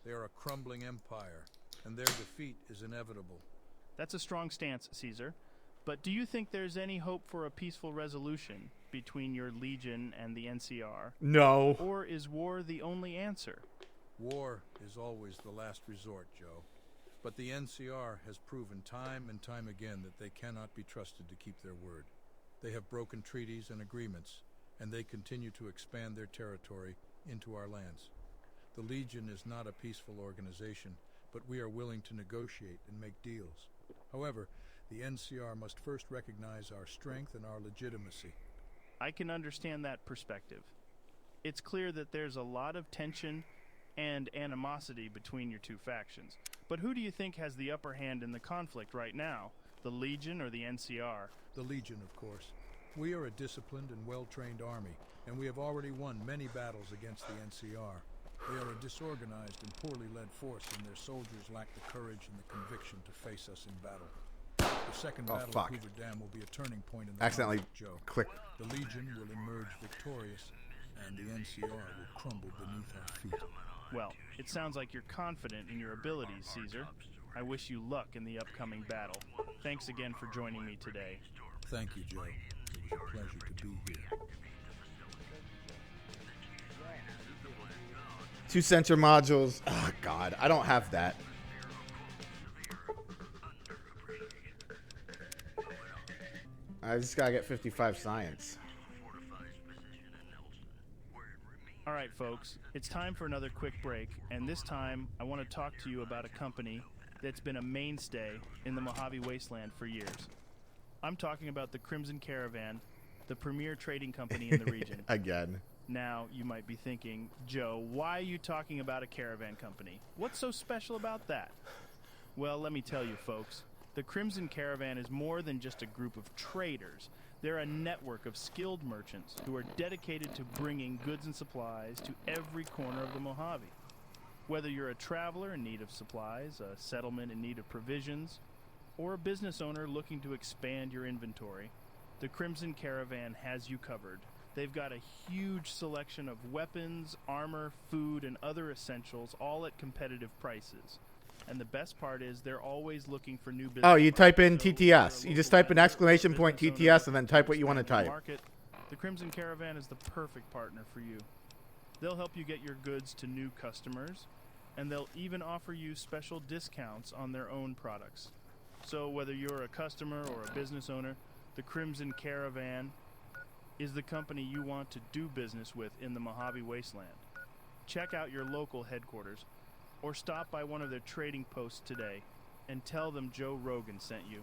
They are a crumbling empire, and their defeat is inevitable. That's a strong stance, Caesar. But do you think there's any hope for a peaceful resolution between your Legion and the NCR? No. Or is war the only answer? War is always the last resort, Joe. But the NCR has proven time and time again that they cannot be trusted to keep their word. They have broken treaties and agreements, and they continue to expand their territory into our lands. The Legion is not a peaceful organization, but we are willing to negotiate and make deals. However, the NCR must first recognize our strength and our legitimacy. I can understand that perspective. It's clear that there's a lot of tension and animosity between your two factions. But who do you think has the upper hand in the conflict right now? The Legion or the NCR? The Legion, of course. We are a disciplined and well-trained army, and we have already won many battles against the NCR. They are a disorganized and poorly led force, and their soldiers lack the courage and the conviction to face us in battle. The Second Battle of Hoover Dam will be a turning point in the Accidentally conflict, Joe. clicked. The Legion will emerge victorious, and the NCR will crumble beneath our feet. Well, it sounds like you're confident in your abilities, Caesar. I wish you luck in the upcoming battle. Thanks again for joining me today. Thank you, Joe. It was a pleasure to be here. 2 sensor modules. Oh, God. I don't have that. I just gotta get 55 science. All right, folks, it's time for another quick break, and this time I want to talk to you about a company that's been a mainstay in the Mojave Wasteland for years. I'm talking about the Crimson Caravan, the premier trading company in the region. Again. Now, you might be thinking, Joe, why are you talking about a caravan company? What's so special about that? Well, let me tell you, folks. The Crimson Caravan is more than just a group of traders. They're a network of skilled merchants who are dedicated to bringing goods and supplies to every corner of the Mojave. Whether you're a traveler in need of supplies, a settlement in need of provisions, or a business owner looking to expand your inventory, the Crimson Caravan has you covered. They've got a huge selection of weapons, armor, food, and other essentials, all at competitive prices. And the best part is they're always looking for new business. Oh, you type in So TTS. if You you're a just local type an vendor or exclamation point business owner TTS and then type what you want to expand your type. market, the Crimson Caravan is the perfect partner for you. They'll help you get your goods to new customers, and they'll even offer you special discounts on their own products. So whether you're a customer or a business owner, the Crimson Caravan is the company you want to do business with in the Mojave Wasteland. Check out your local headquarters, or stop by one of their trading posts today and tell them Joe Rogan sent you.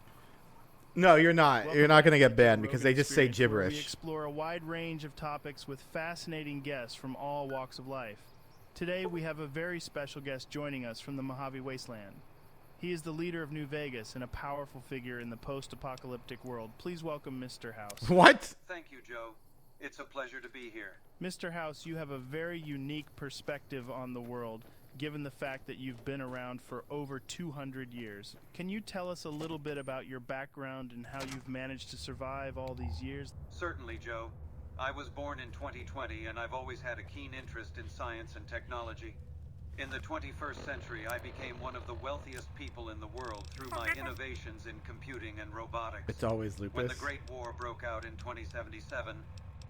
No, you're not. Welcome you're not going to to get the banned Joe because Rogan they just say Experience, where We gibberish. explore a wide range of topics with fascinating guests from all walks of life. Today we have a very special guest joining us from the Mojave Wasteland. He is the leader of New Vegas and a powerful figure in the post-apocalyptic world. Please welcome Mr. House. What? Thank you, Joe. It's a pleasure to be here. Mr. House, you have a very unique perspective on the world, given the fact that you've been around for over 200 years. Can you tell us a little bit about your background and how you've managed to survive all these years? Certainly, Joe. I was born in 2020, and I've always had a keen interest in science and technology. In the 21st century, I became one of the wealthiest people in the world through my innovations in computing and robotics. It's always When lupus. the Great War broke out in 2077,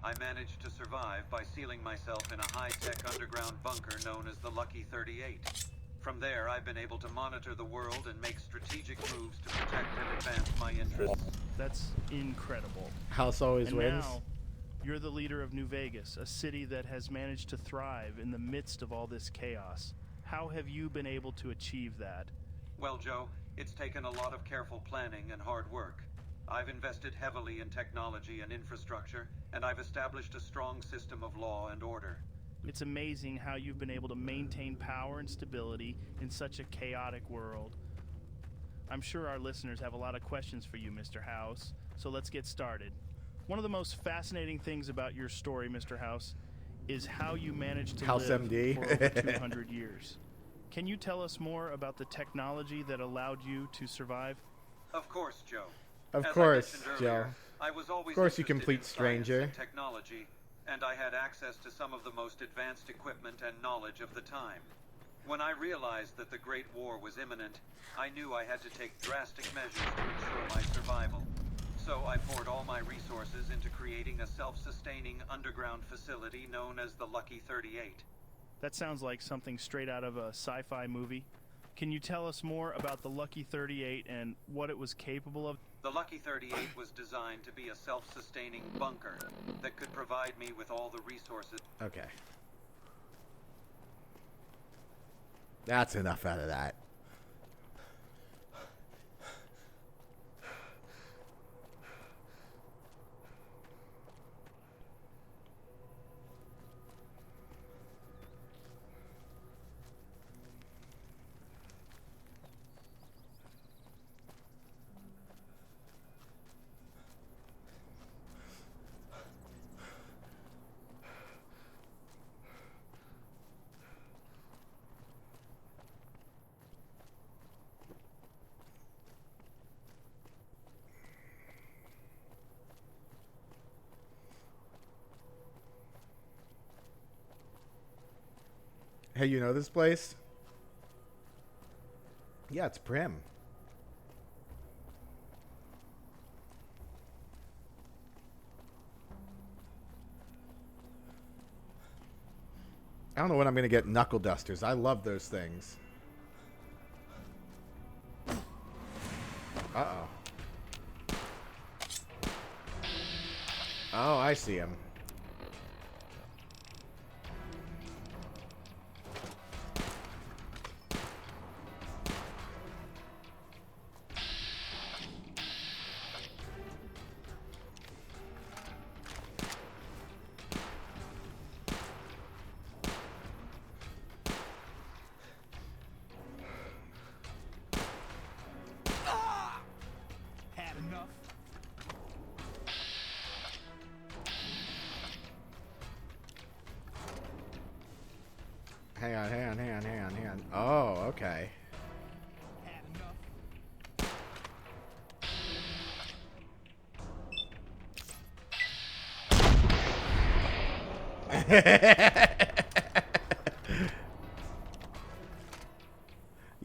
I managed to survive by sealing myself in a high-tech underground bunker known as the Lucky 38. From there, I've been able to monitor the world and make strategic moves to protect and advance my interests. That's incredible. House always And wins. now, you're the leader of New Vegas, a city that has managed to thrive in the midst of all this chaos. How have you been able to achieve that? Well, Joe, it's taken a lot of careful planning and hard work. I've invested heavily in technology and infrastructure, and I've established a strong system of law and order. It's amazing how you've been able to maintain power and stability in such a chaotic world. I'm sure our listeners have a lot of questions for you, Mr. House, so let's get started. One of the most fascinating things about your story, Mr. House, is how you managed to House live MD. for over 200 years. Can you tell us more about the technology that allowed you to survive? Of course, Joe. Of As I course, mentioned Joe. earlier, I was always Of course, you interested complete in science stranger. and technology, and I had access to some of the most advanced equipment and knowledge of the time. When I realized that the Great War was imminent, I knew I had to take drastic measures to ensure my survival. So I poured all my resources into creating a self-sustaining underground facility known as the Lucky 38. That sounds like something straight out of a sci-fi movie. Can you tell us more about the Lucky 38 and what it was capable of? The Lucky 38 was designed to be a self-sustaining bunker that could provide me with all the resources. Okay. That's enough out of that. Hey, you know this place? Yeah, it's Prim. I don't know when I'm going to get knuckle dusters. I love those things. Uh-oh. Oh, I see him. Had enough. Hang on. Oh, okay.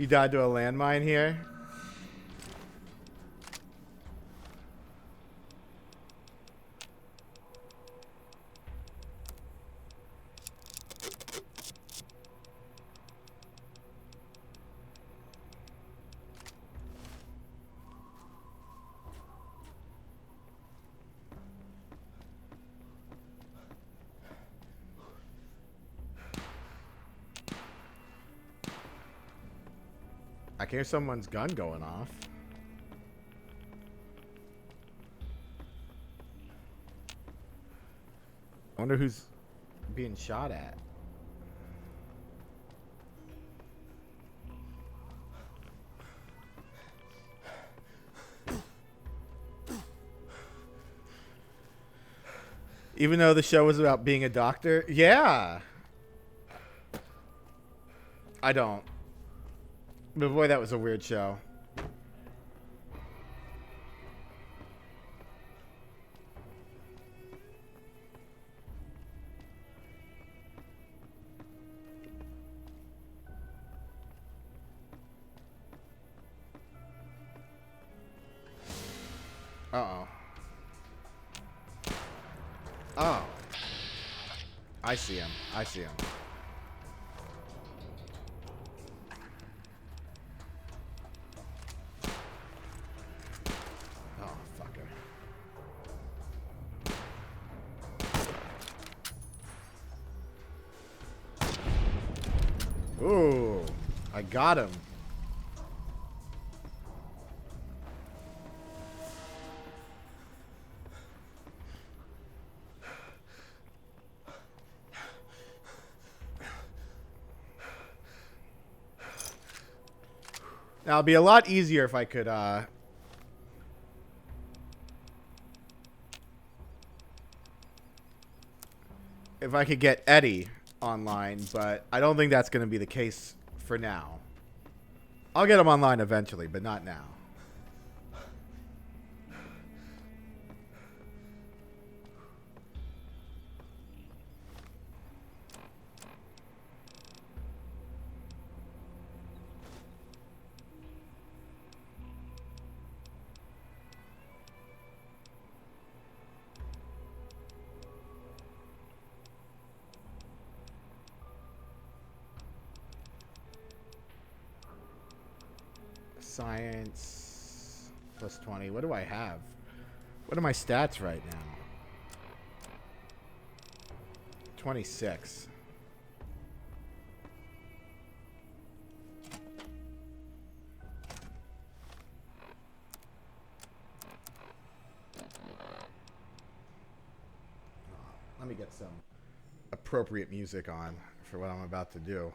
You died to a landmine here? I can hear someone's gun going off. I wonder who's being shot at. Even though the show was about being a doctor? Yeah. I don't. But boy, that was a weird show. Uh-oh. Oh. I see him. I see him. Ooh, I got him. Now it'd be a lot easier if I could get Eddie online, but I don't think that's going to be the case for now. I'll get him online eventually, but not now. Science plus 20. What do I have? What are my stats right now? 26. Let me get some appropriate music on for what I'm about to do.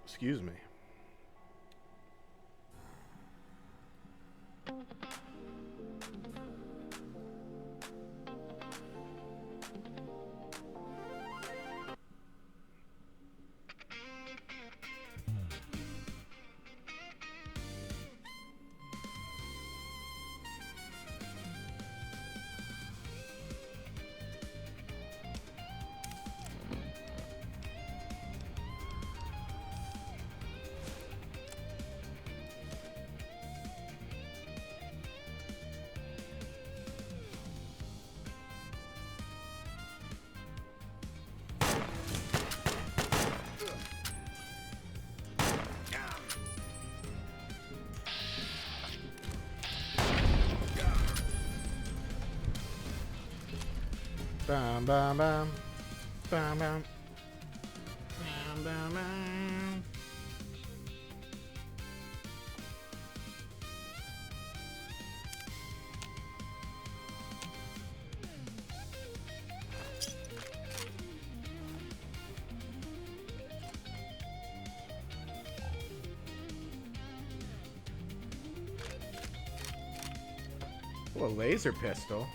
Excuse me. Bam, bam, bam. Bam, bam. Bam, bam, bam. Oh, a laser pistol.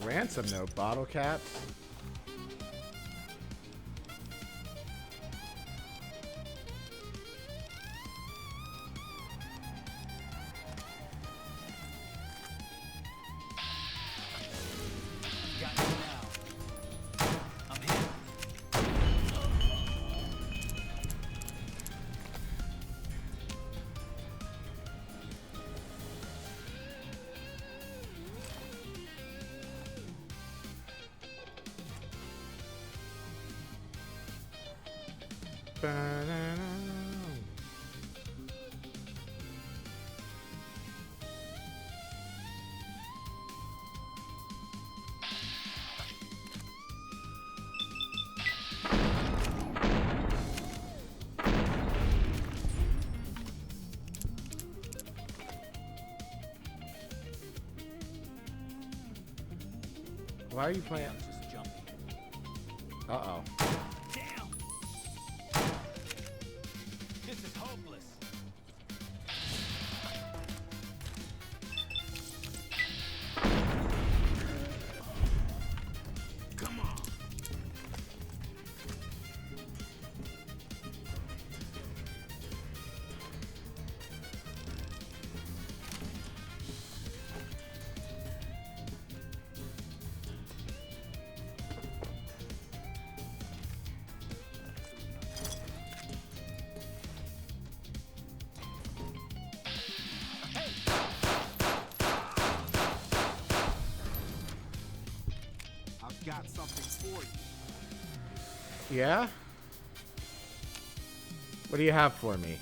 Ransom note, bottle caps. Why are you playing? Uh-oh. Damn! This is hopeless. Come on. I've got something for you. Yeah? What do you have for me?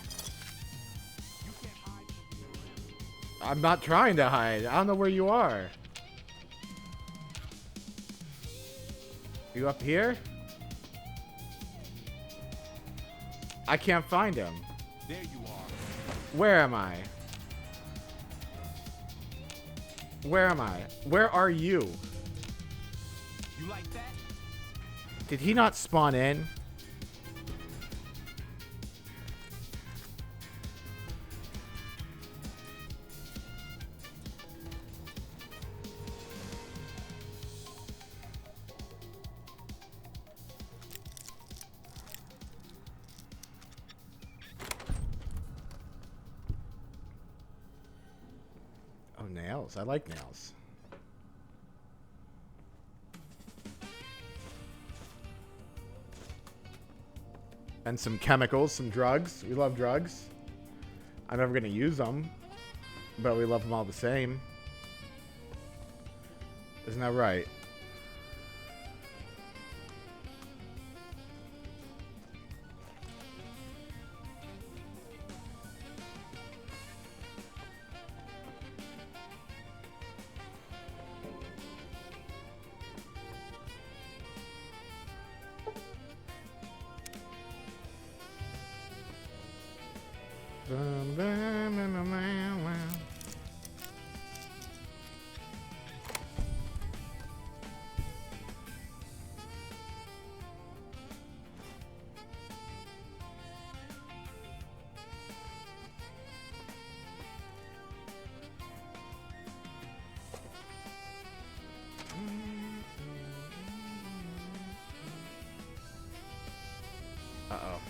I'm not trying to hide. I don't know where you are. You up here? I can't find him. There you are. Where am I? Where am I? Where are you? You like that? Did he not spawn in? Oh, nails. I like nails. And some chemicals, some drugs. We love drugs. I'm never going to use them, but we love them all the same. Isn't that right? Uh-oh.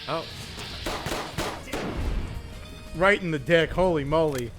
Oh. Right in the dick. Holy moly.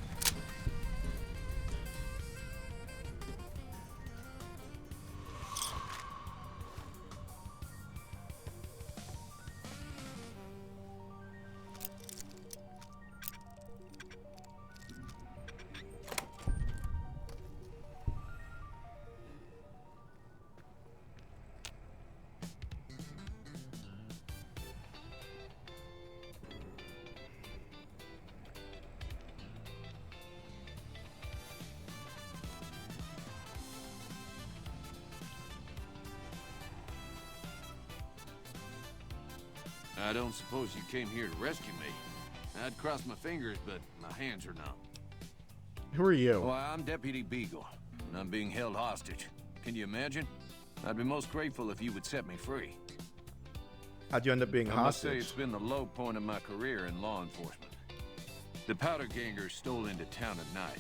I don't suppose you came here to rescue me. I'd cross my fingers, but my hands are numb. Who are you? Why, I'm Deputy Beagle, and I'm being held hostage. Can you imagine? I'd be most grateful if you would set me free. How'd you end up being I must say hostage? it's been the low point of my career in law enforcement. The powder gangers stole into town at night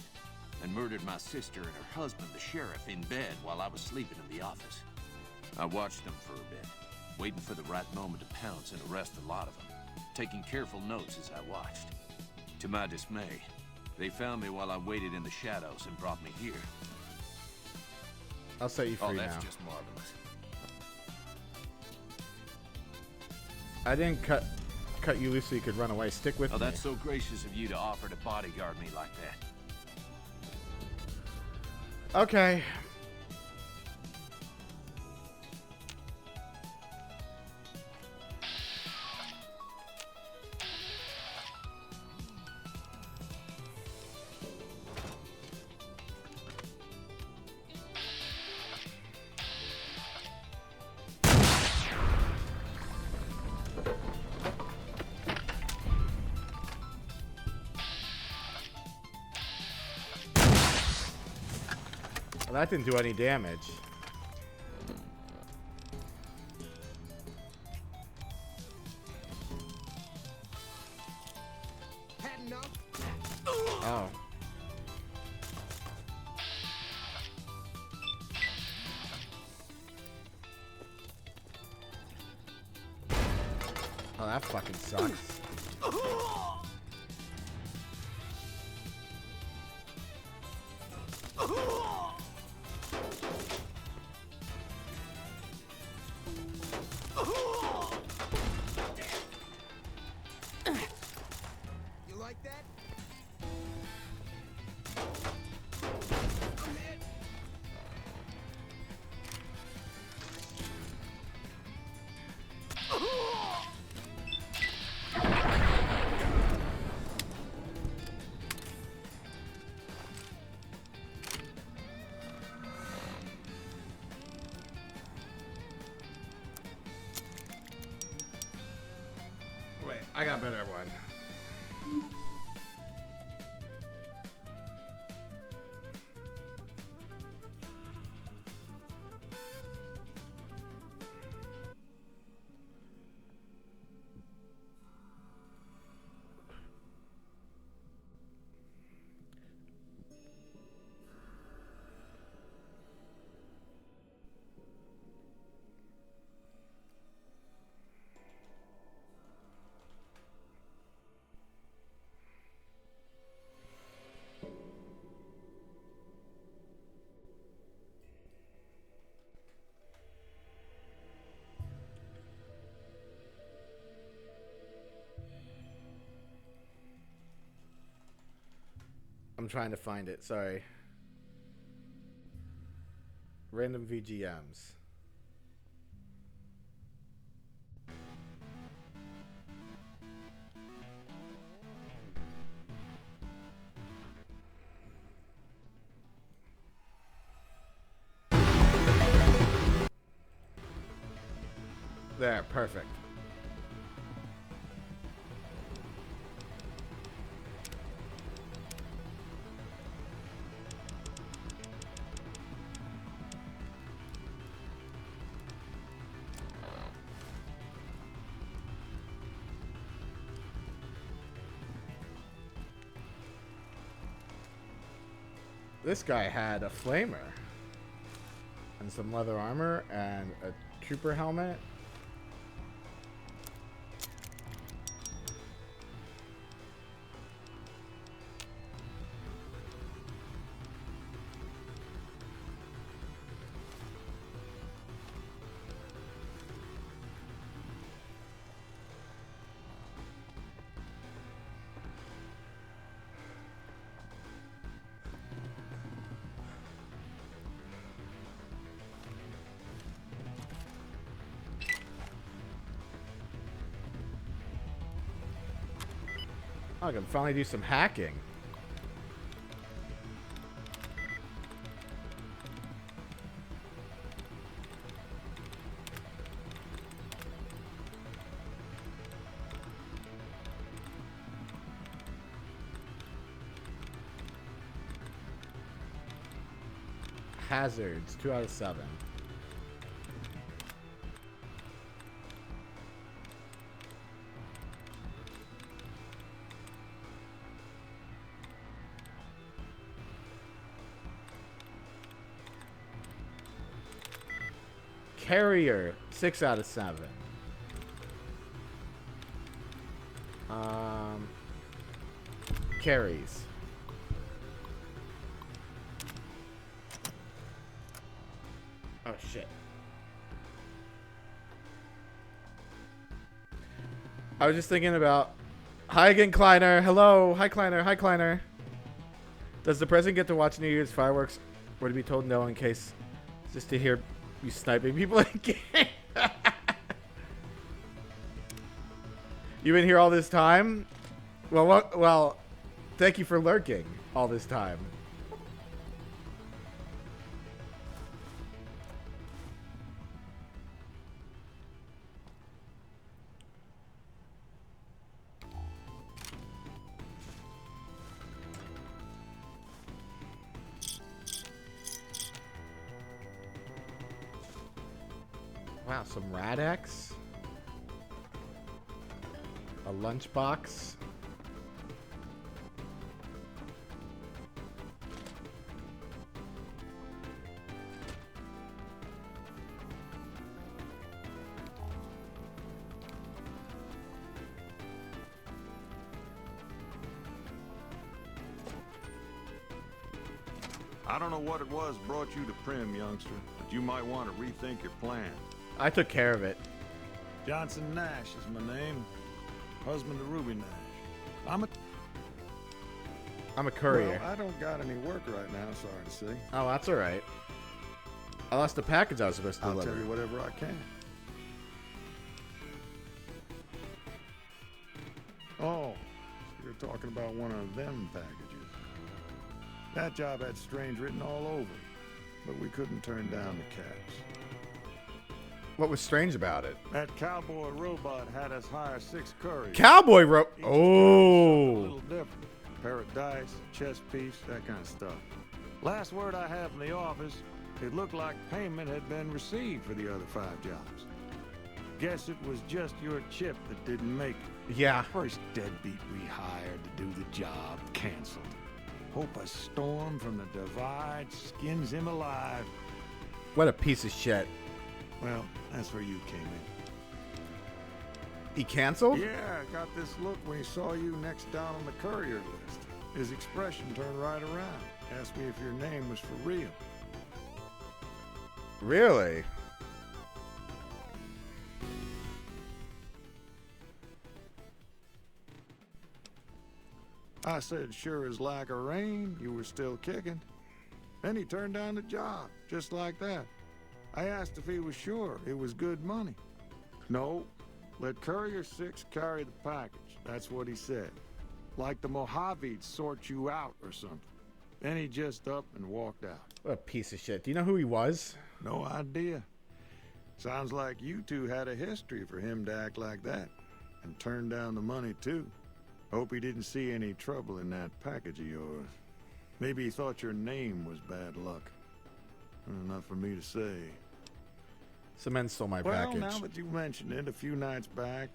and murdered my sister and her husband, the sheriff, in bed while I was sleeping in the office. I watched them for a bit, waiting for the right moment to pounce and arrest a lot of them, taking careful notes as I watched. To my dismay, they found me while I waited in the shadows and brought me here. I'll set you free Oh, that's now. just marvelous. I didn't cut you loose so you could run away. Stick with Oh, me. that's so gracious of you to offer to bodyguard me like that. Okay. Well, that didn't do any damage. Oh. Oh, that fucking sucks. You like that? Wait, I got a better one. I'm trying to find it. Sorry. Random VGMs. There, perfect. This guy had a flamer and some leather armor and a trooper helmet. I can finally do some hacking. Hazards, 2 out of 7. Carrier, 6 out of 7. Carries. Oh shit. I was just thinking about. Hi again, Kleiner. Hello. Hi, Kleiner. Hi, Kleiner. Does the president get to watch New Year's fireworks? Or to be told no in case just to hear you sniping people again? You've been here all this time? Well, thank you for lurking all this time. Wow, some Rad-X. A lunchbox. I don't know what it was brought you to Prim, youngster, but you might want to rethink your plan. I took care of it. Johnson Nash is my name. Husband to Ruby Nash. I'm a courier. Well, I don't got any work right now, sorry to say. Oh, that's alright. I lost the package I was supposed to I'll deliver. tell you whatever I can. Oh, you're talking about one of them packages. That job had Strange written all over it, but we couldn't turn down the caps. What was strange about it? That cowboy robot had us hire 6 couriers. Cowboy Each oh. a little different. Pair of dice, chess piece, that kind of stuff. Last word I have from the office, it looked like payment had been received for the other 5 jobs. Guess it was just your chip that didn't make it. Yeah. First deadbeat we hired to do the job canceled. Hope a storm from the divide skins him alive. What a piece of shit. Well, that's where you came in. He canceled? Yeah, I got this look when he saw you next down on the courier list. His expression turned right around. Asked me if your name was for real. Really? I said, sure as like a rain, you were still kicking. Then he turned down the job, just like that. I asked if he was sure it was good money. No, let Courier 6 carry the package. That's what he said. Like the Mojaves sort you out or something. Then he just up and walked out. What a piece of shit. Do you know who he was? No idea. Sounds like you two had a history for him to act like that. And turn down the money, too. Hope he didn't see any trouble in that package of yours. Maybe he thought your name was bad luck. Not for me to say. Some men stole my well, package. Now that you mentioned it, a few nights back,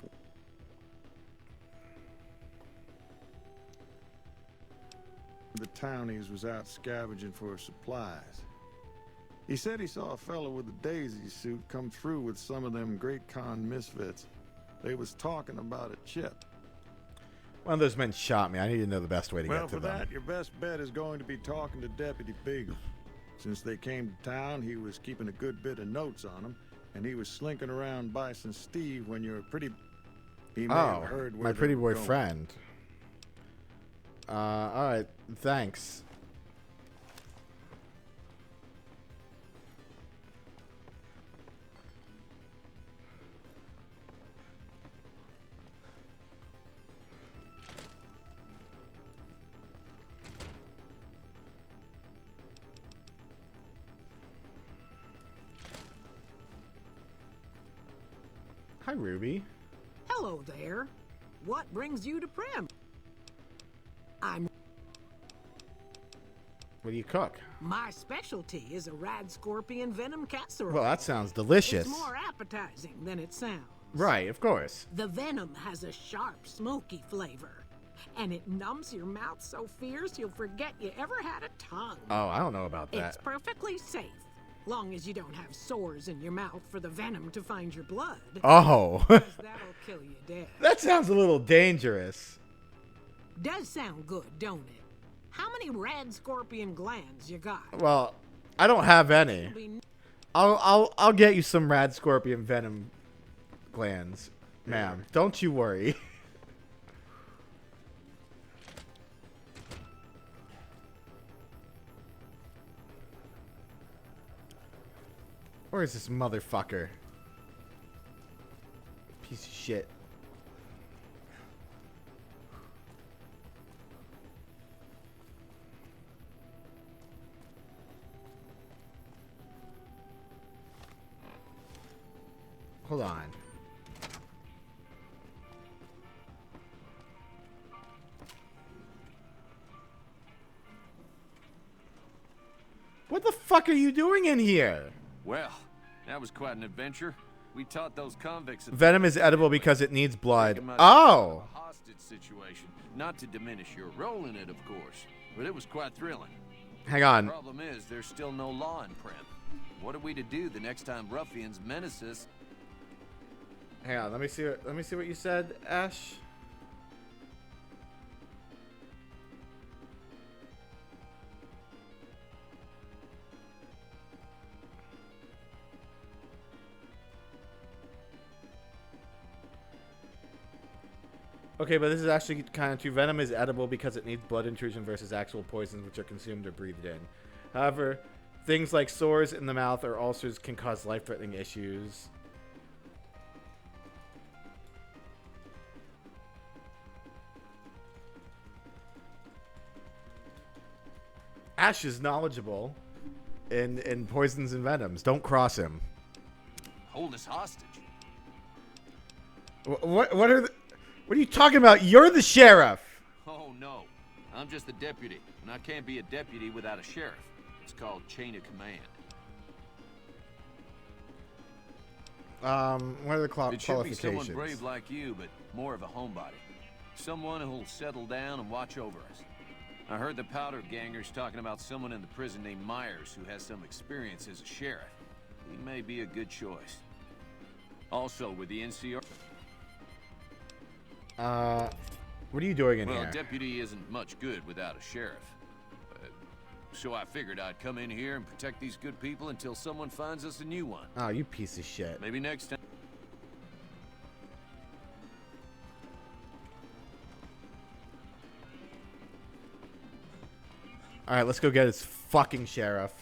the townies was out scavenging for supplies. He said he saw a fellow with a daisy suit come through with some of them Great Khan misfits. They was talking about a chip. One of those men shot me. I need to know the best way to Well, get to for them. that, your best bet is going to be talking to Deputy Beagle. Since they came to town, he was keeping a good bit of notes on them, and he was slinking around Bison Steve when your pretty... He may have heard where my they pretty were boy going. friend. Alright, thanks. Hi, Ruby. Hello there. What brings you to Primm? What do you cook? My specialty is a rad scorpion venom casserole. Well, that sounds delicious. It's more appetizing than it sounds. Right, of course. The venom has a sharp, smoky flavor, and it numbs your mouth so fierce you'll forget you ever had a tongue. Oh, I don't know about that. It's perfectly safe, long as you don't have sores in your mouth for the venom to find your blood. Oh. 'Cause that'll kill you dead. That sounds a little dangerous. Does sound good, don't it? How many rad scorpion glands you got? Well, I don't have any. I'll get you some rad scorpion venom glands, ma'am. Don't you worry. Where is this motherfucker? Piece of shit. Hold on. What the fuck are you doing in here? Well, that was quite an adventure. We taught those convicts. Venom is edible because it needs blood. A Oh! hostage situation. Not to diminish your role in it, of course, but it was quite thrilling. Hang on. The problem is, there's still no law in Primm. What are we to do the next time ruffians menace us? Hang on, let me see what you said, Ash. Okay, but this is actually kind of true. Venom is edible because it needs blood intrusion versus actual poisons which are consumed or breathed in. However, things like sores in the mouth or ulcers can cause life-threatening issues. Ash is knowledgeable in poisons and venoms. Don't cross him. Hold us hostage. What are you talking about? You're the sheriff. Oh, no. I'm just the deputy, and I can't be a deputy without a sheriff. It's called chain of command. What are the It should be someone qualifications? brave like you, but more of a homebody. Someone who'll settle down and watch over us. I heard the powder gangers talking about someone in the prison named Myers who has some experience as a sheriff. He may be a good choice. Also, with the NCR... What are you doing in well, here? a deputy isn't much good without a sheriff. So I figured I'd come in here and protect these good people until someone finds us a new one. Oh, you piece of shit. Maybe next time. Alright, let's go get his fucking sheriff.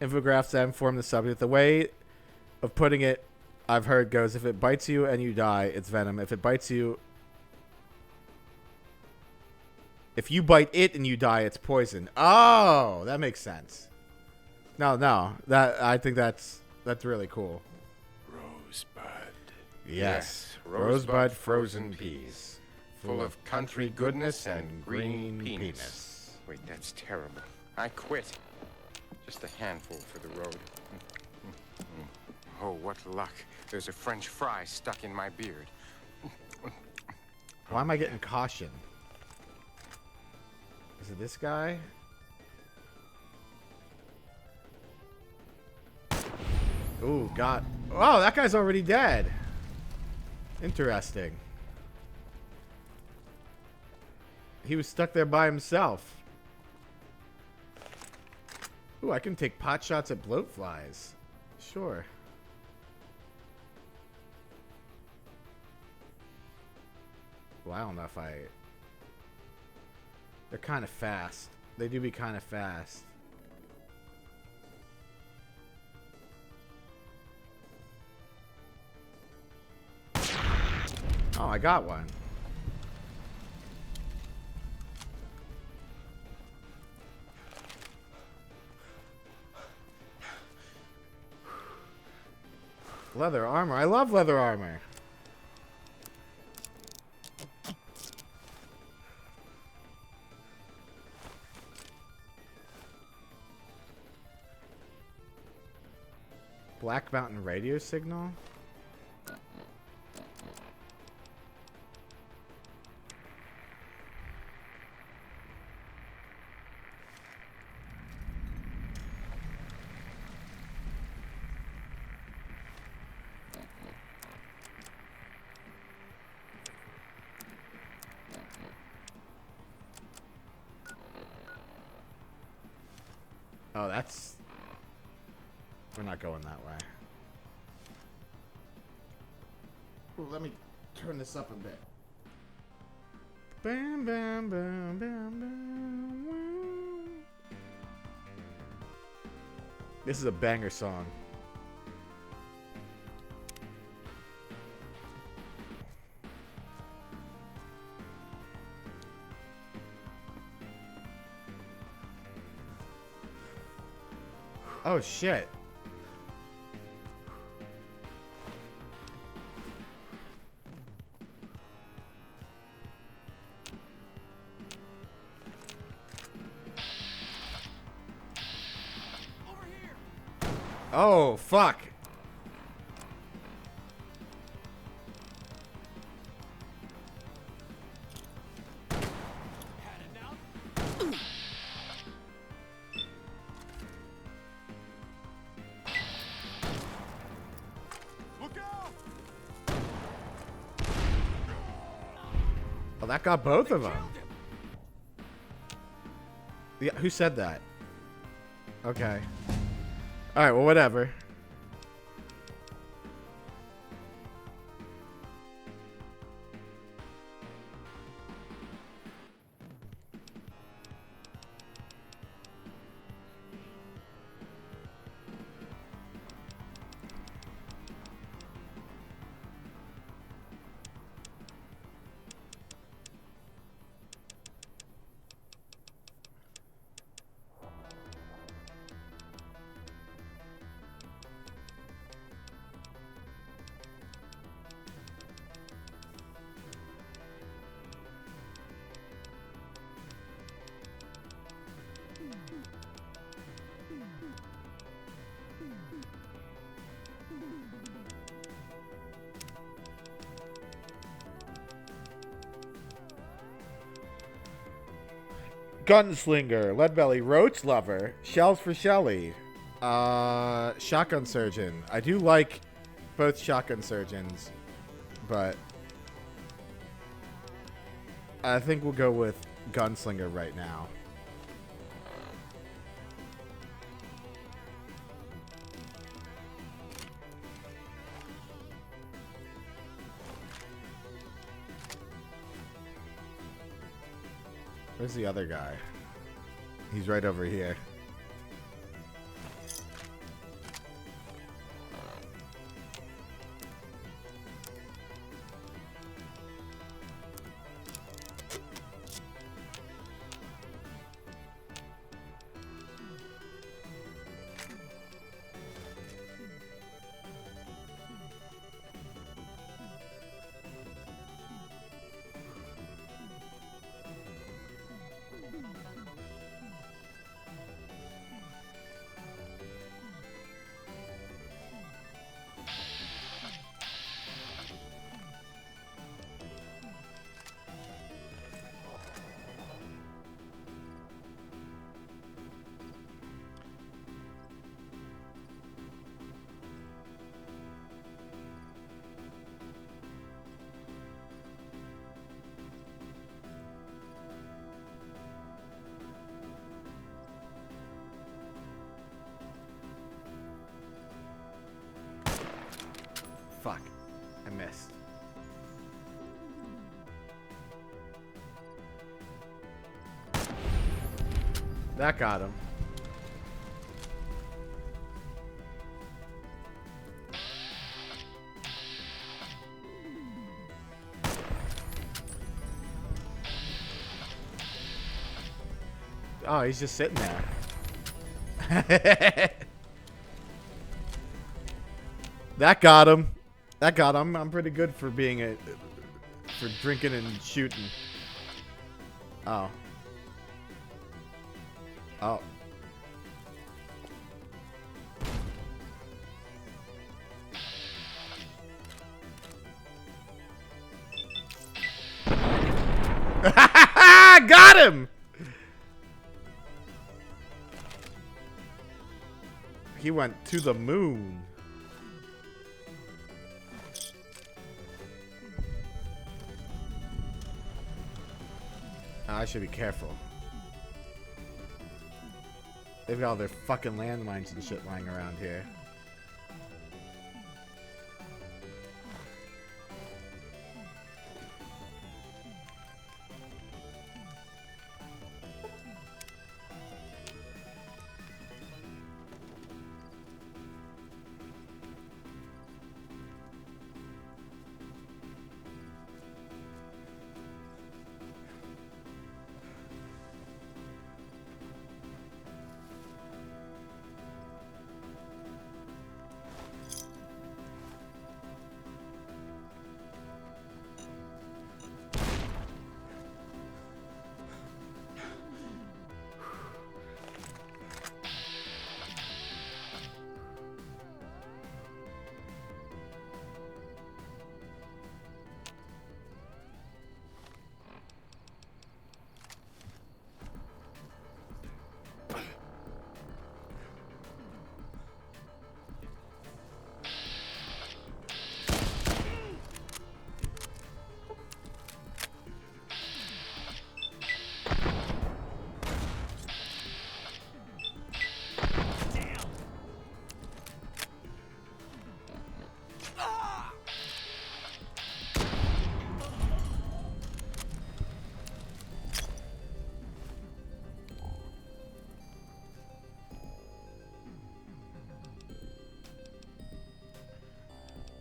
Infographs that inform the subject. The way of putting it, I've heard, goes, if it bites you and you die, it's venom. If it bites you... If you bite it and you die, it's poison. Oh, that makes sense. No, I think that's really cool. Rosebud. Yes, Rosebud frozen peas. Full of country goodness and green penis. Wait, that's terrible. I quit. Just a handful for the road. Oh, what luck. There's a French fry stuck in my beard. Why am I getting caution? Is it this guy? Ooh, God. Oh, that guy's already dead. Interesting. He was stuck there by himself. Ooh, I can take pot shots at bloat flies. Sure. Well, I don't know if I... They're kind of fast. They do be kind of fast. Oh, I got one. Leather armor. I love leather armor. Black Mountain radio signal. Oh, that's... We're not going that way. Ooh, let me turn this up a bit. Bam, bam, bam, bam, bam. Wow. This is a banger song. Oh shit. Oh, fuck. Well, that got both of them. Yeah, who said that? Okay. Alright, well, whatever. Gunslinger, Leadbelly, Roach Lover, Shells for Shelly, Shotgun Surgeon. I do like both Shotgun Surgeons, but I think we'll go with Gunslinger right now. Where's the other guy? He's right over here. Fuck. I missed. That got him. Oh, he's just sitting there. That got him. That got him. I'm pretty good for being for drinking and shooting. Oh. Oh. Got him! He went to the moon. I should be careful. They've got all their fucking landmines and shit lying around here.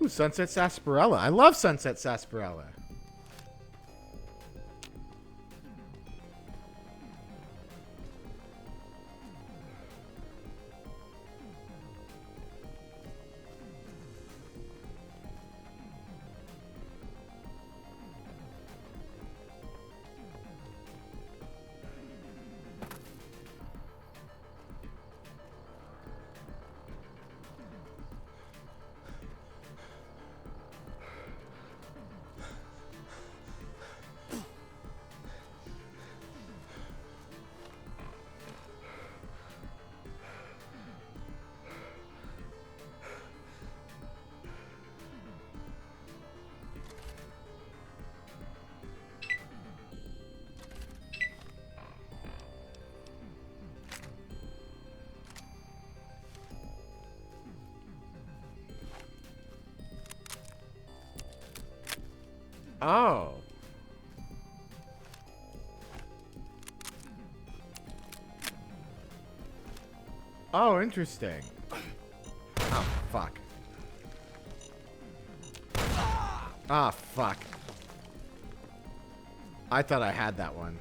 Ooh, Sunset Sarsaparilla. I love Sunset Sarsaparilla. Oh. Oh, interesting. Oh, fuck. Ah, fuck. I thought I had that one.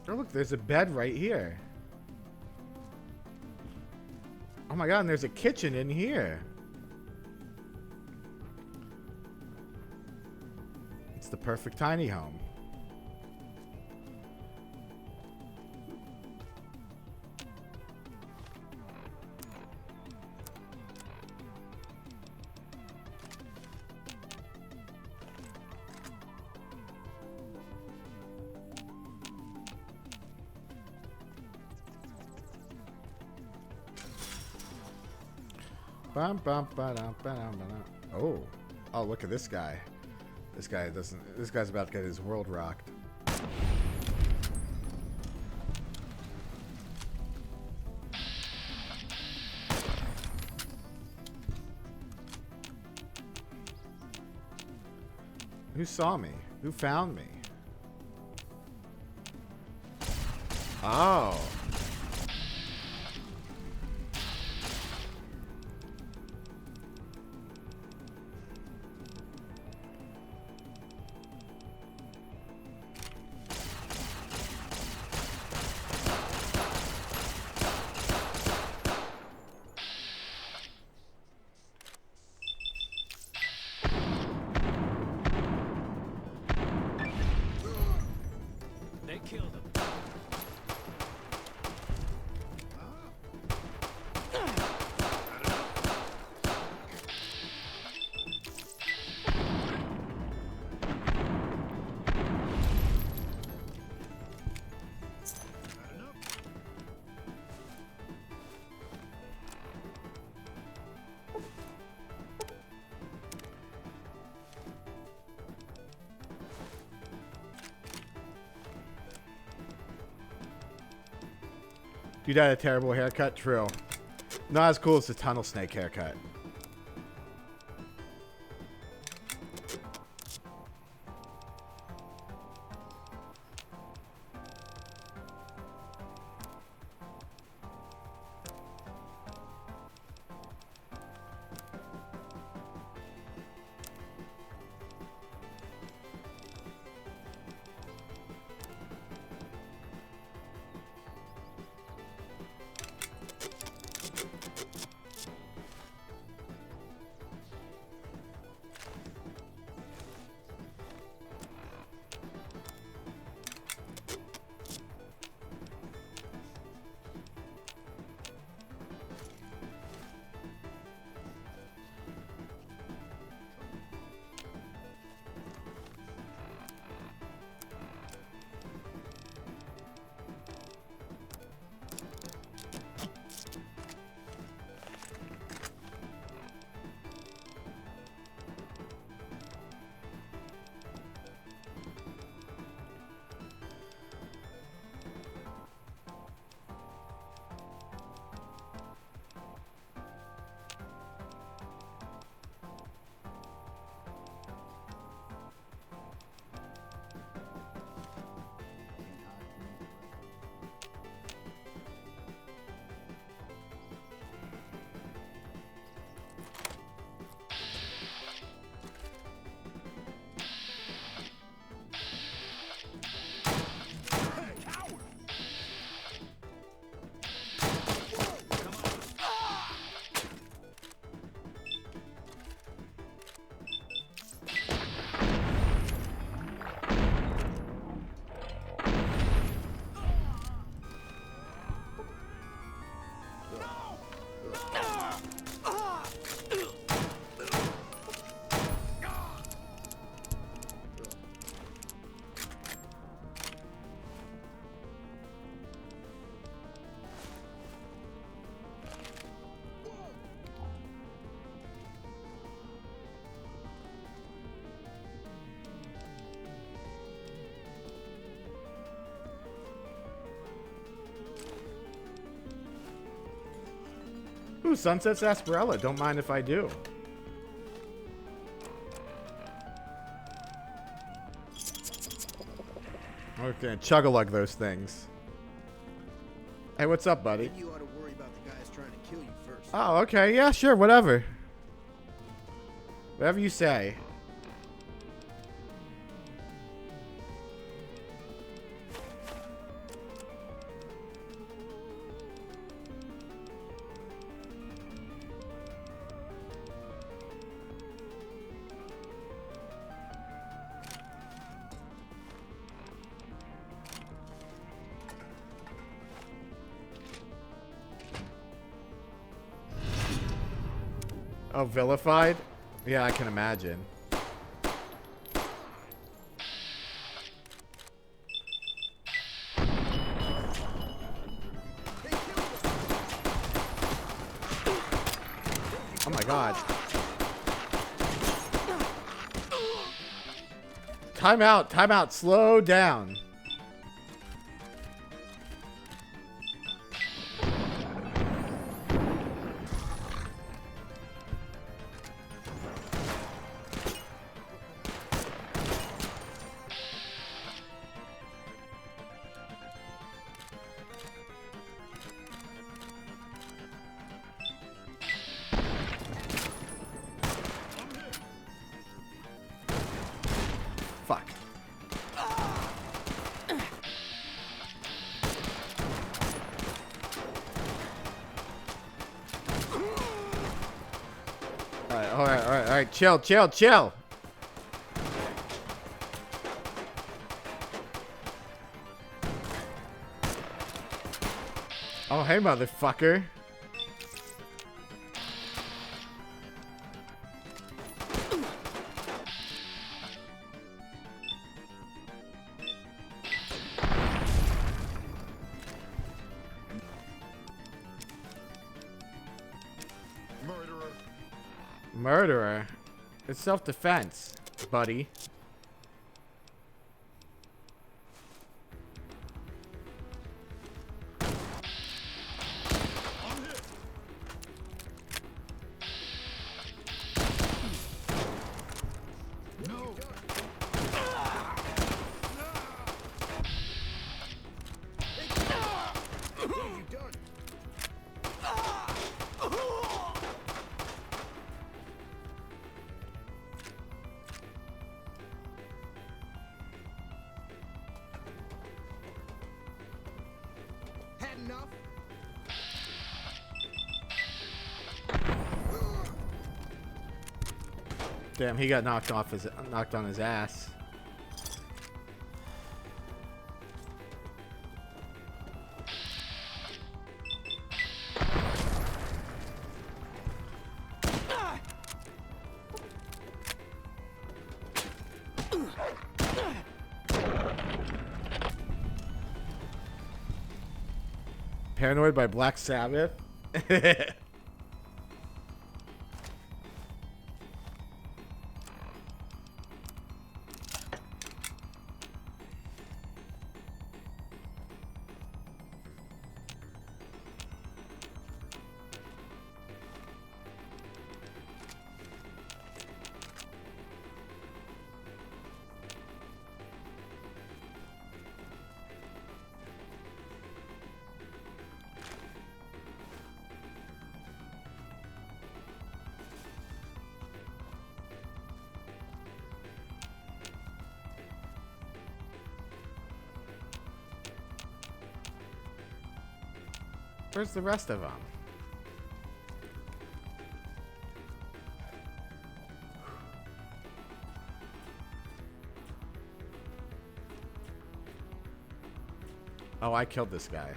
Oh, look, there's a bed right here. Oh my god, and there's a kitchen in here. It's the perfect tiny home. Bum, bum, ba-dum, ba-dum, ba-dum. Oh. Oh, look at this guy. This guy's about to get his world rocked. Who saw me? Who found me? Oh. They killed him. Dude had a terrible haircut. True. Not as cool as the tunnel snake haircut. Ooh, Sunset Sarsaparilla. Don't mind if I do. Okay, chug-a-lug those things. Hey, what's up, buddy? Maybe you ought to worry about the guys trying to kill you first. Oh, okay. Yeah, sure. Whatever. Whatever you say. Oh, vilified? Yeah, I can imagine. I'm god. Time out, time out. Slow down. Fuck. Alright, chill. Oh, hey, motherfucker. Murderer? It's self-defense, buddy. Damn, he got knocked on his ass. Paranoid by Black Sabbath? Where's the rest of them? Oh, I killed this guy.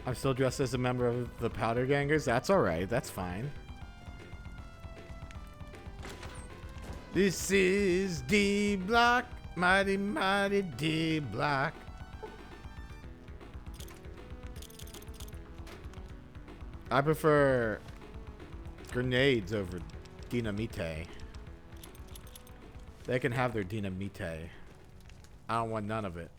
I'm still dressed as a member of the Powder Gangers. That's alright. That's fine. This is D Block. Mighty, mighty D Block. I prefer grenades over dinamite. They can have their dinamite. I don't want none of it.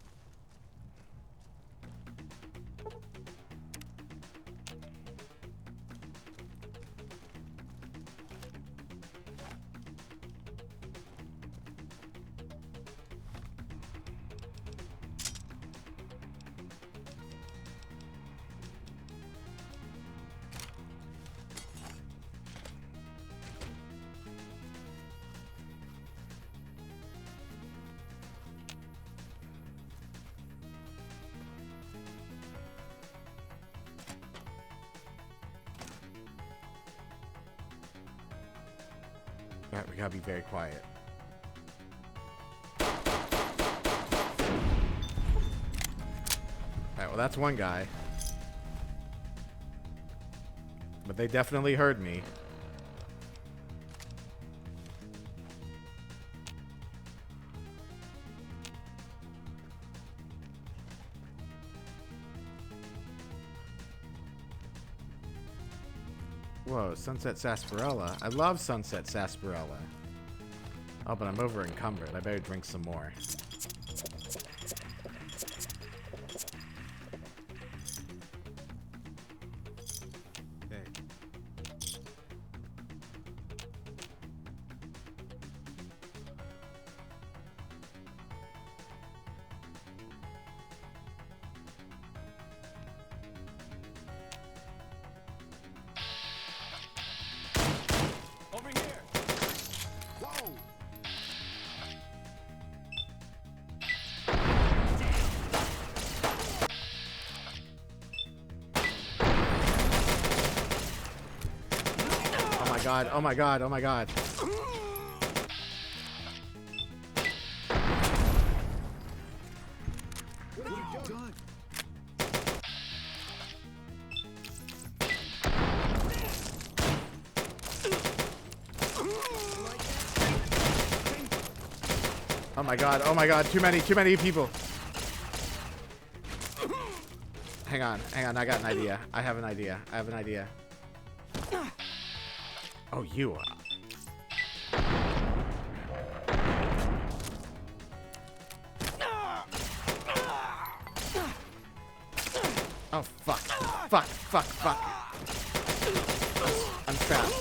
Alright, we gotta be very quiet. Alright, well that's one guy. But they definitely heard me. Whoa, Sunset Sarsaparilla. I love Sunset Sarsaparilla. Oh, but I'm over encumbered. I better drink some more. Okay. Over here. Whoa! Oh my god, oh my god, oh my god. What have you done? Oh my god, too many people. Hang on, I got an idea. I have an idea. Oh, you are. Oh, fuck. I'm trapped.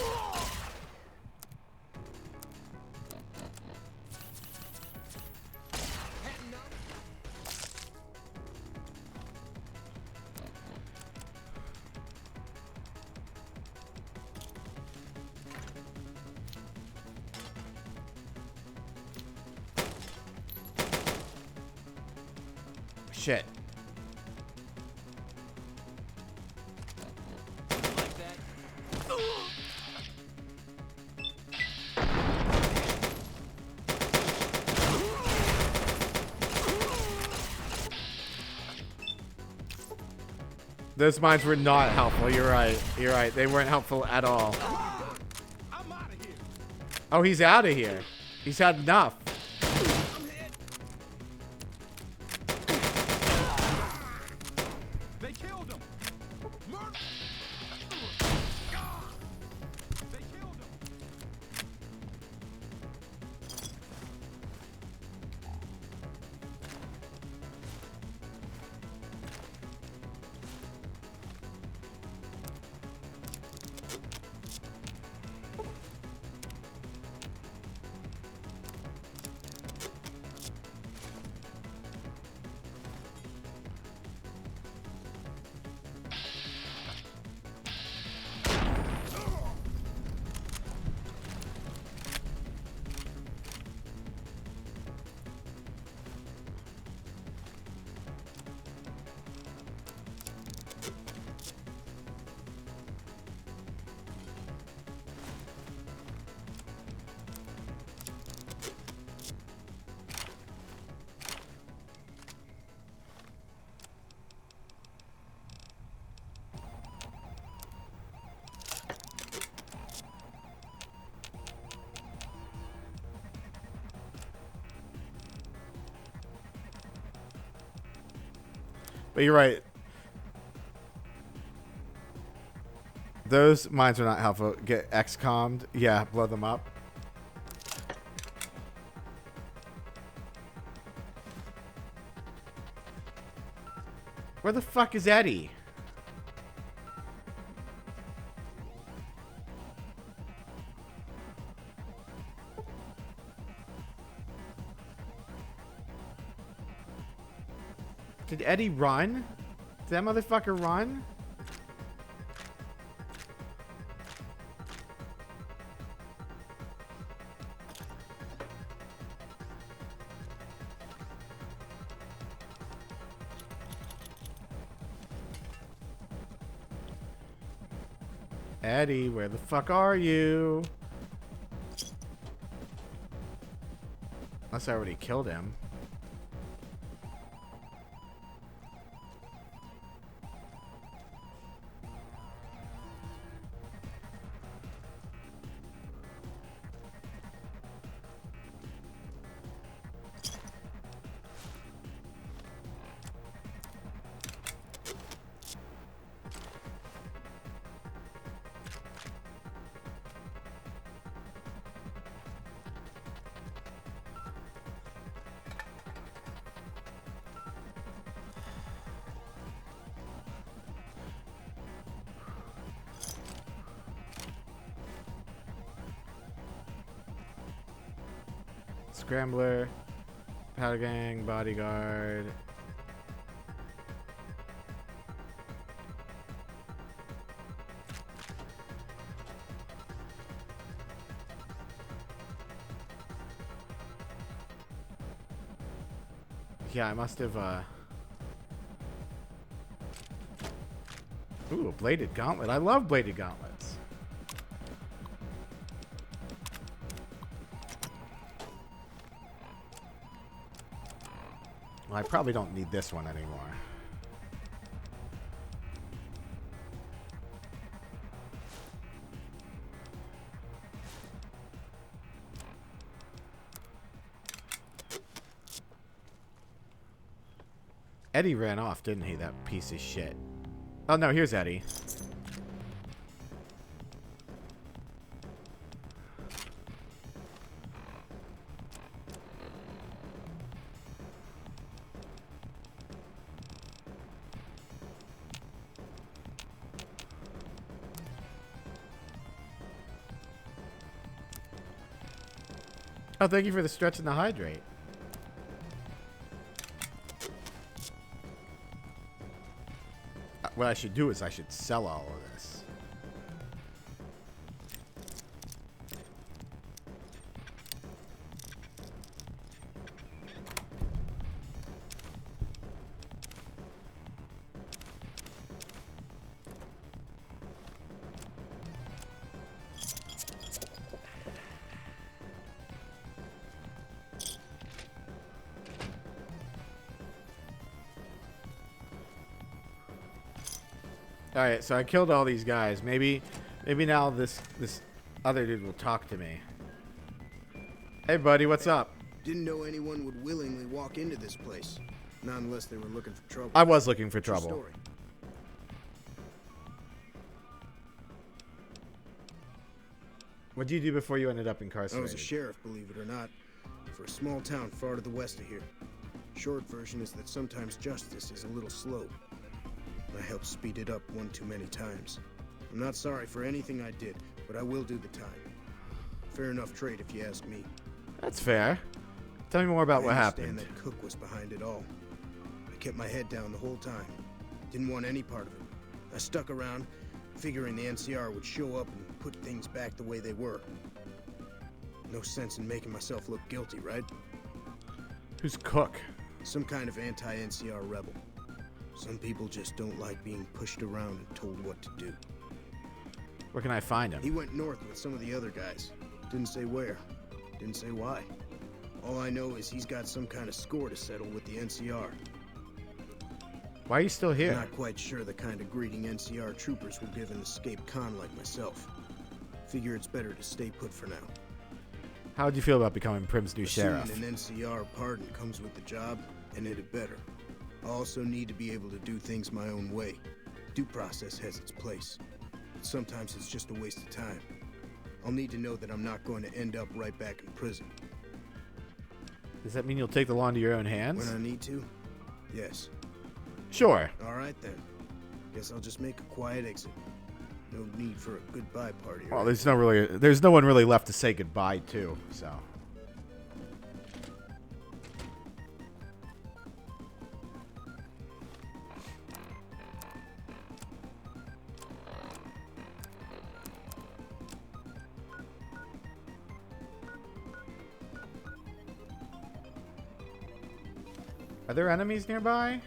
Shit. Those mines were not helpful. You're right. They weren't helpful at all. Oh, he's out of here. He's had enough. They killed him. Murder. They killed him. But you're right. Those mines are not helpful. Get XCOM'd. Yeah, blow them up. Where the fuck is Eddie? Did Eddie run? Did that motherfucker run? Eddie, where the fuck are you? Unless I already killed him. Scrambler, Powder Gang, Bodyguard. Yeah, I must have, Ooh, a bladed gauntlet. I love bladed gauntlets. Well, I probably don't need this one anymore. Eddie ran off, didn't he? That piece of shit. Oh, no, here's Eddie. Oh, thank you for the stretch and the hydrate. What I should do is I should sell all of this. All right, so I killed all these guys. Maybe now this other dude will talk to me. Hey, buddy, what's up? Didn't know anyone would willingly walk into this place, not unless they were looking for trouble. I was looking for What's your trouble. story? What did you do before you ended up I incarcerated? was a sheriff, believe it or not, for a small town far to the west of here. Short version is that sometimes justice is a little slow. I helped speed it up one too many times. I'm not sorry for anything I did, but I will do the time. Fair enough trade if you ask me. That's fair. Tell me more about what I happened. understand that Cook was behind it all. I kept my head down the whole time. Didn't want any part of it. I stuck around, figuring the NCR would show up and put things back the way they were. No sense in making myself look guilty, right? Who's Cook? Some kind of anti-NCR rebel. Some people just don't like being pushed around and told what to do. Where can I find him? He went north with some of the other guys. Didn't say where. Didn't say why. All I know is he's got some kind of score to settle with the NCR. Why are you still here? I'm not quite sure the kind of greeting NCR troopers will give an escaped con like myself. Figure it's better to stay put for now. How would you feel about becoming Prim's new sheriff? Assuming an NCR pardon comes with the job, and it had better. I also need to be able to do things my own way. Due process has its place. But sometimes it's just a waste of time. I'll need to know that I'm not going to end up right back in prison. Does that mean you'll take the law into your own hands? When I need to? Yes. Sure. All right, then. Guess I'll just make a quiet exit. No need for a goodbye party. Well, there's no one really left to say goodbye to, so. Are there enemies nearby?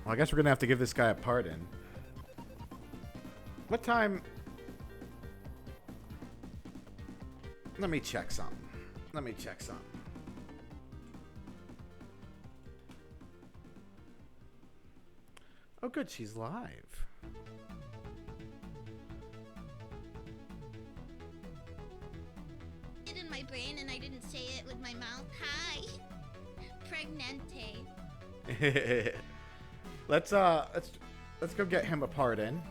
Well, I guess we're gonna have to give this guy a pardon. What time? Let me check something. Oh, good, she's live. It in my brain and I didn't say it with my mouth. Hi. Pregnante. Let's go get him a pardon.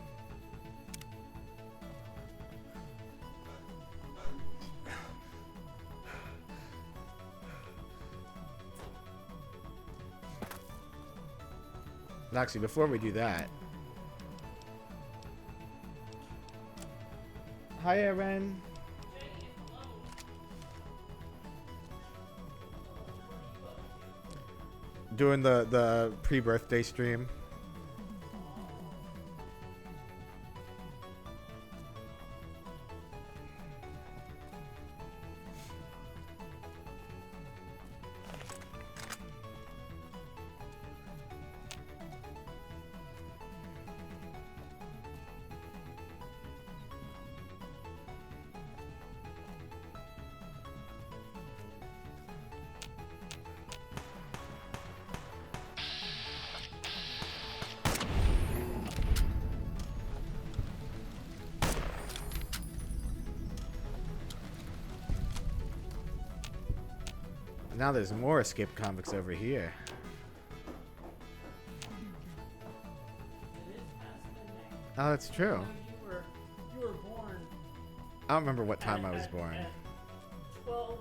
Actually, before we do that. Hi, Aaron. Doing the pre-birthday stream. Now there's more escaped convicts over here. Oh, that's true. You were born. I don't remember what time I was born. 12:01.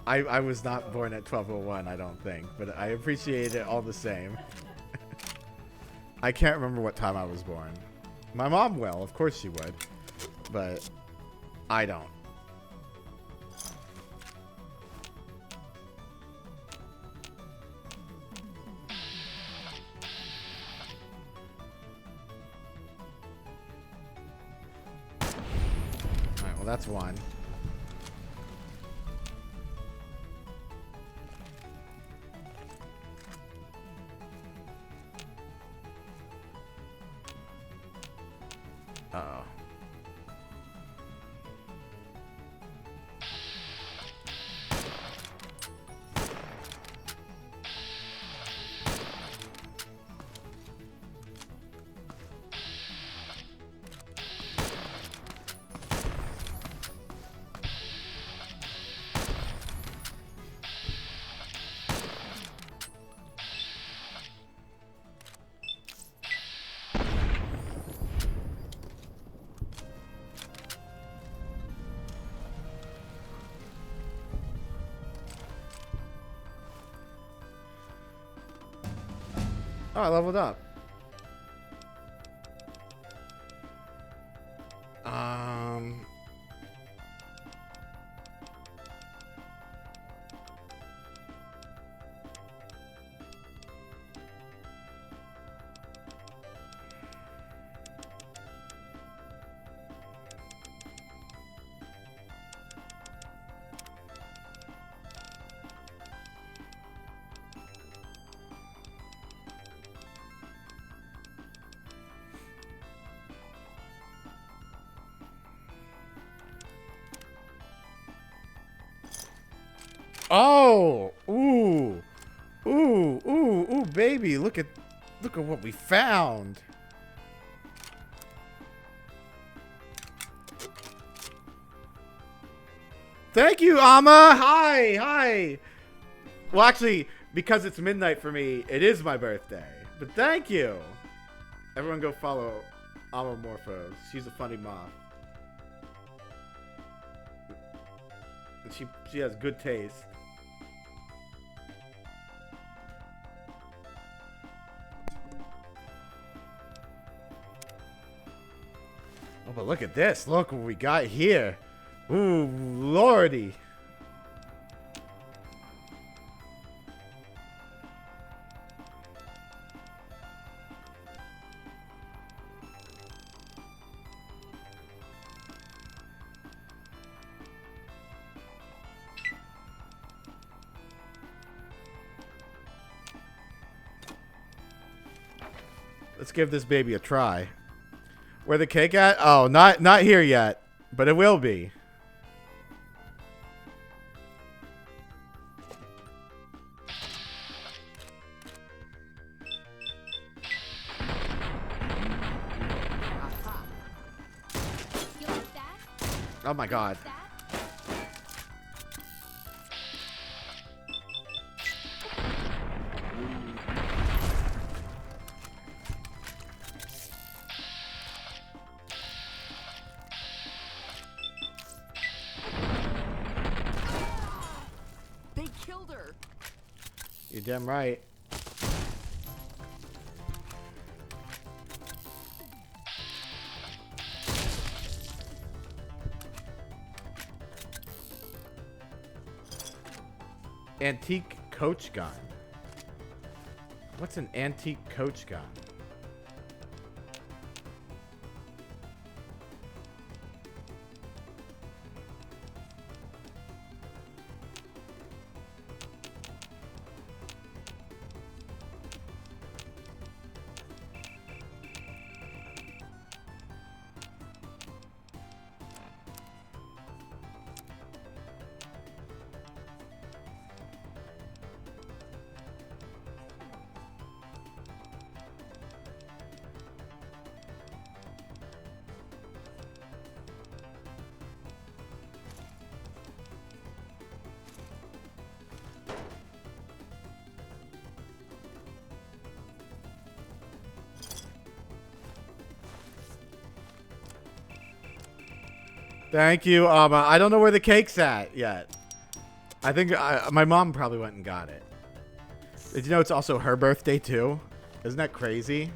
I was not born at 12:01, I don't think, but I appreciate it all the same. I can't remember what time I was born. My mom will, of course she would, but I don't. Alright, well that's one. Uh-oh. Oh, I leveled up. Oh, ooh, ooh, ooh, ooh, baby! Look at what we found. Thank you, Amma. Hi, hi. Well, actually, because it's midnight for me, it is my birthday. But thank you. Everyone, go follow Amma Morphos. She's a funny moth. And she has good taste. Oh, but look at this. Look what we got here. Ooh, lordy. Let's give this baby a try. Where the cake at? Oh, not here yet, but it will be. Oh my god. They killed her. You're damn right. Antique coach gun. What's an antique coach gun? Thank you, Amma. I don't know where the cake's at yet. I think my mom probably went and got it. Did you know it's also her birthday too? Isn't that crazy?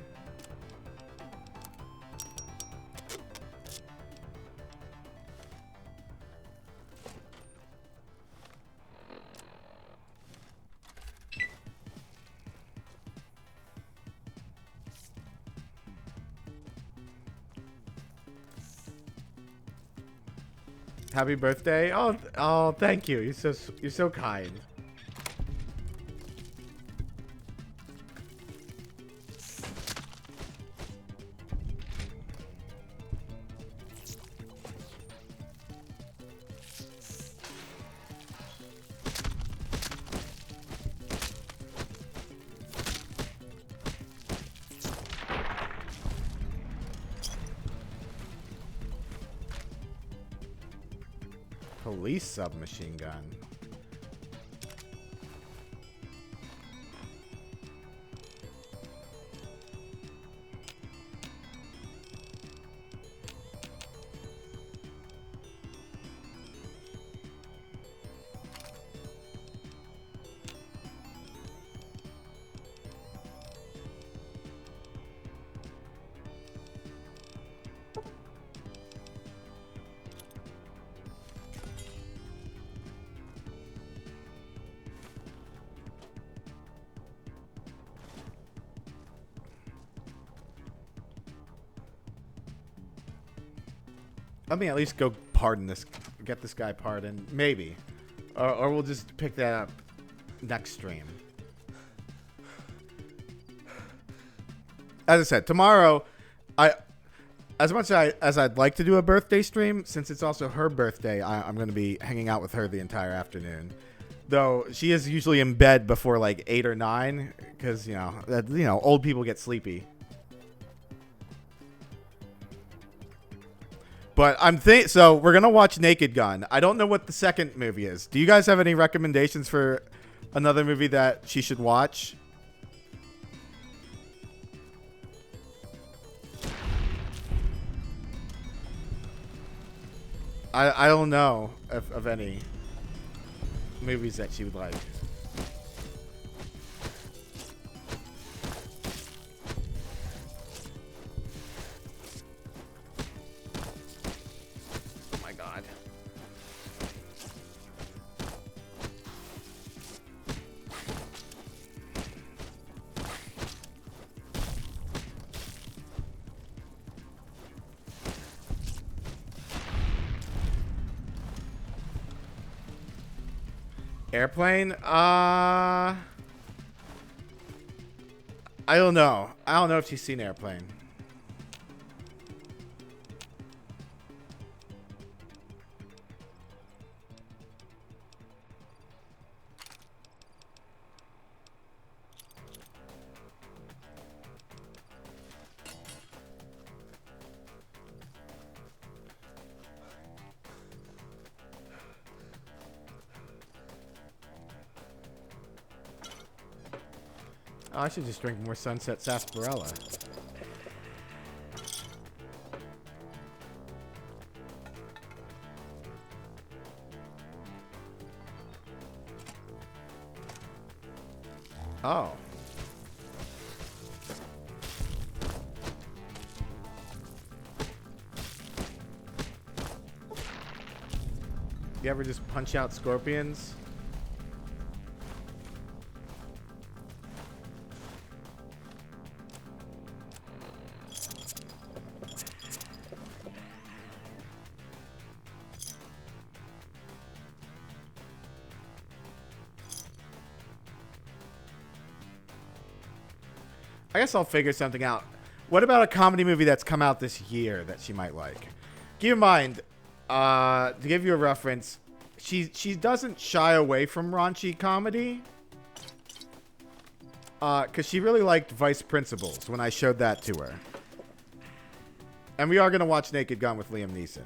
Happy birthday! Oh, thank you. You're so kind. Police submachine gun. Let me at least go pardon this, get this guy pardoned, maybe, or we'll just pick that up next stream. As I said, tomorrow, as much as I'd like to do a birthday stream, since it's also her birthday, I'm going to be hanging out with her the entire afternoon. Though she is usually in bed before like 8 or 9, because old people get sleepy. But so we're gonna watch Naked Gun. I don't know what the second movie is. Do you guys have any recommendations for another movie that she should watch? I don't know of any movies that she would like. Oh my God. Airplane? I don't know. I don't know if she's seen Airplane. Oh, I should just drink more Sunset Sarsaparilla. Oh. You ever just punch out scorpions? I guess I'll figure something out. What about a comedy movie that's come out this year that she might like? Keep in mind, to give you a reference, she doesn't shy away from raunchy comedy. Because she really liked Vice Principals when I showed that to her. And we are going to watch Naked Gun with Liam Neeson.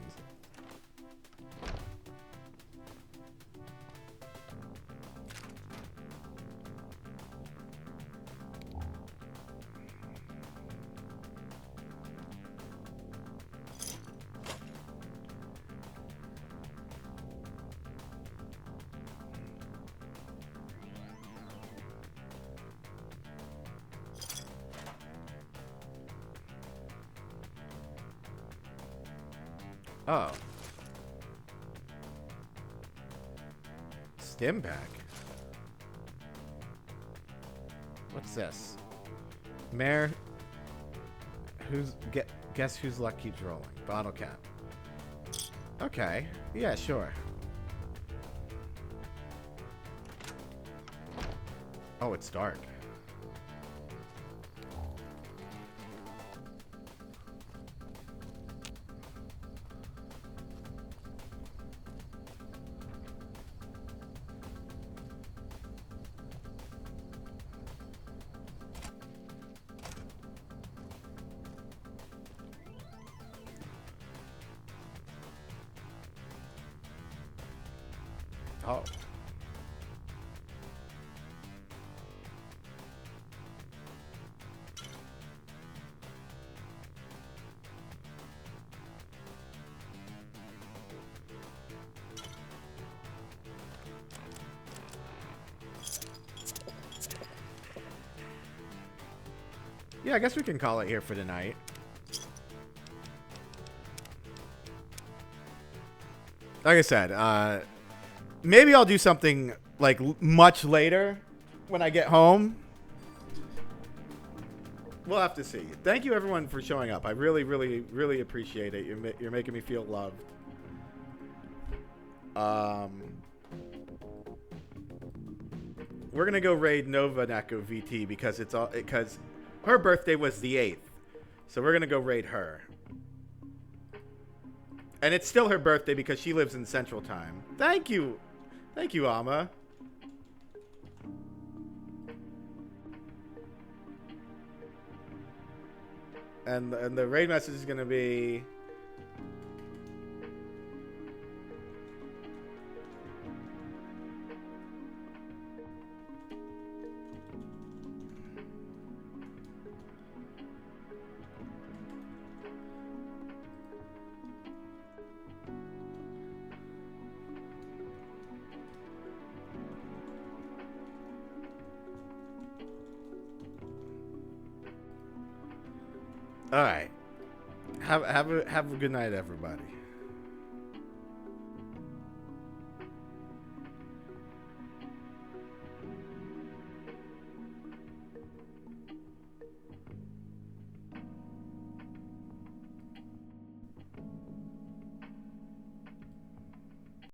Oh. Stim pack. What's this? Mayor. Guess whose luck keeps rolling? Bottle cap. Okay. Yeah, sure. Oh, it's dark. Oh. Yeah, I guess we can call it here for tonight. Like I said, maybe I'll do something like much later when I get home. We'll have to see. Thank you everyone for showing up. I really, really, really appreciate it. You're making me feel loved. We're gonna go raid Nova Neko VT because because her birthday was the 8th, so we're gonna go raid her. And it's still her birthday because she lives in Central Time. Thank you, Amma. And the raid message is gonna be. All right. Have a good night, everybody.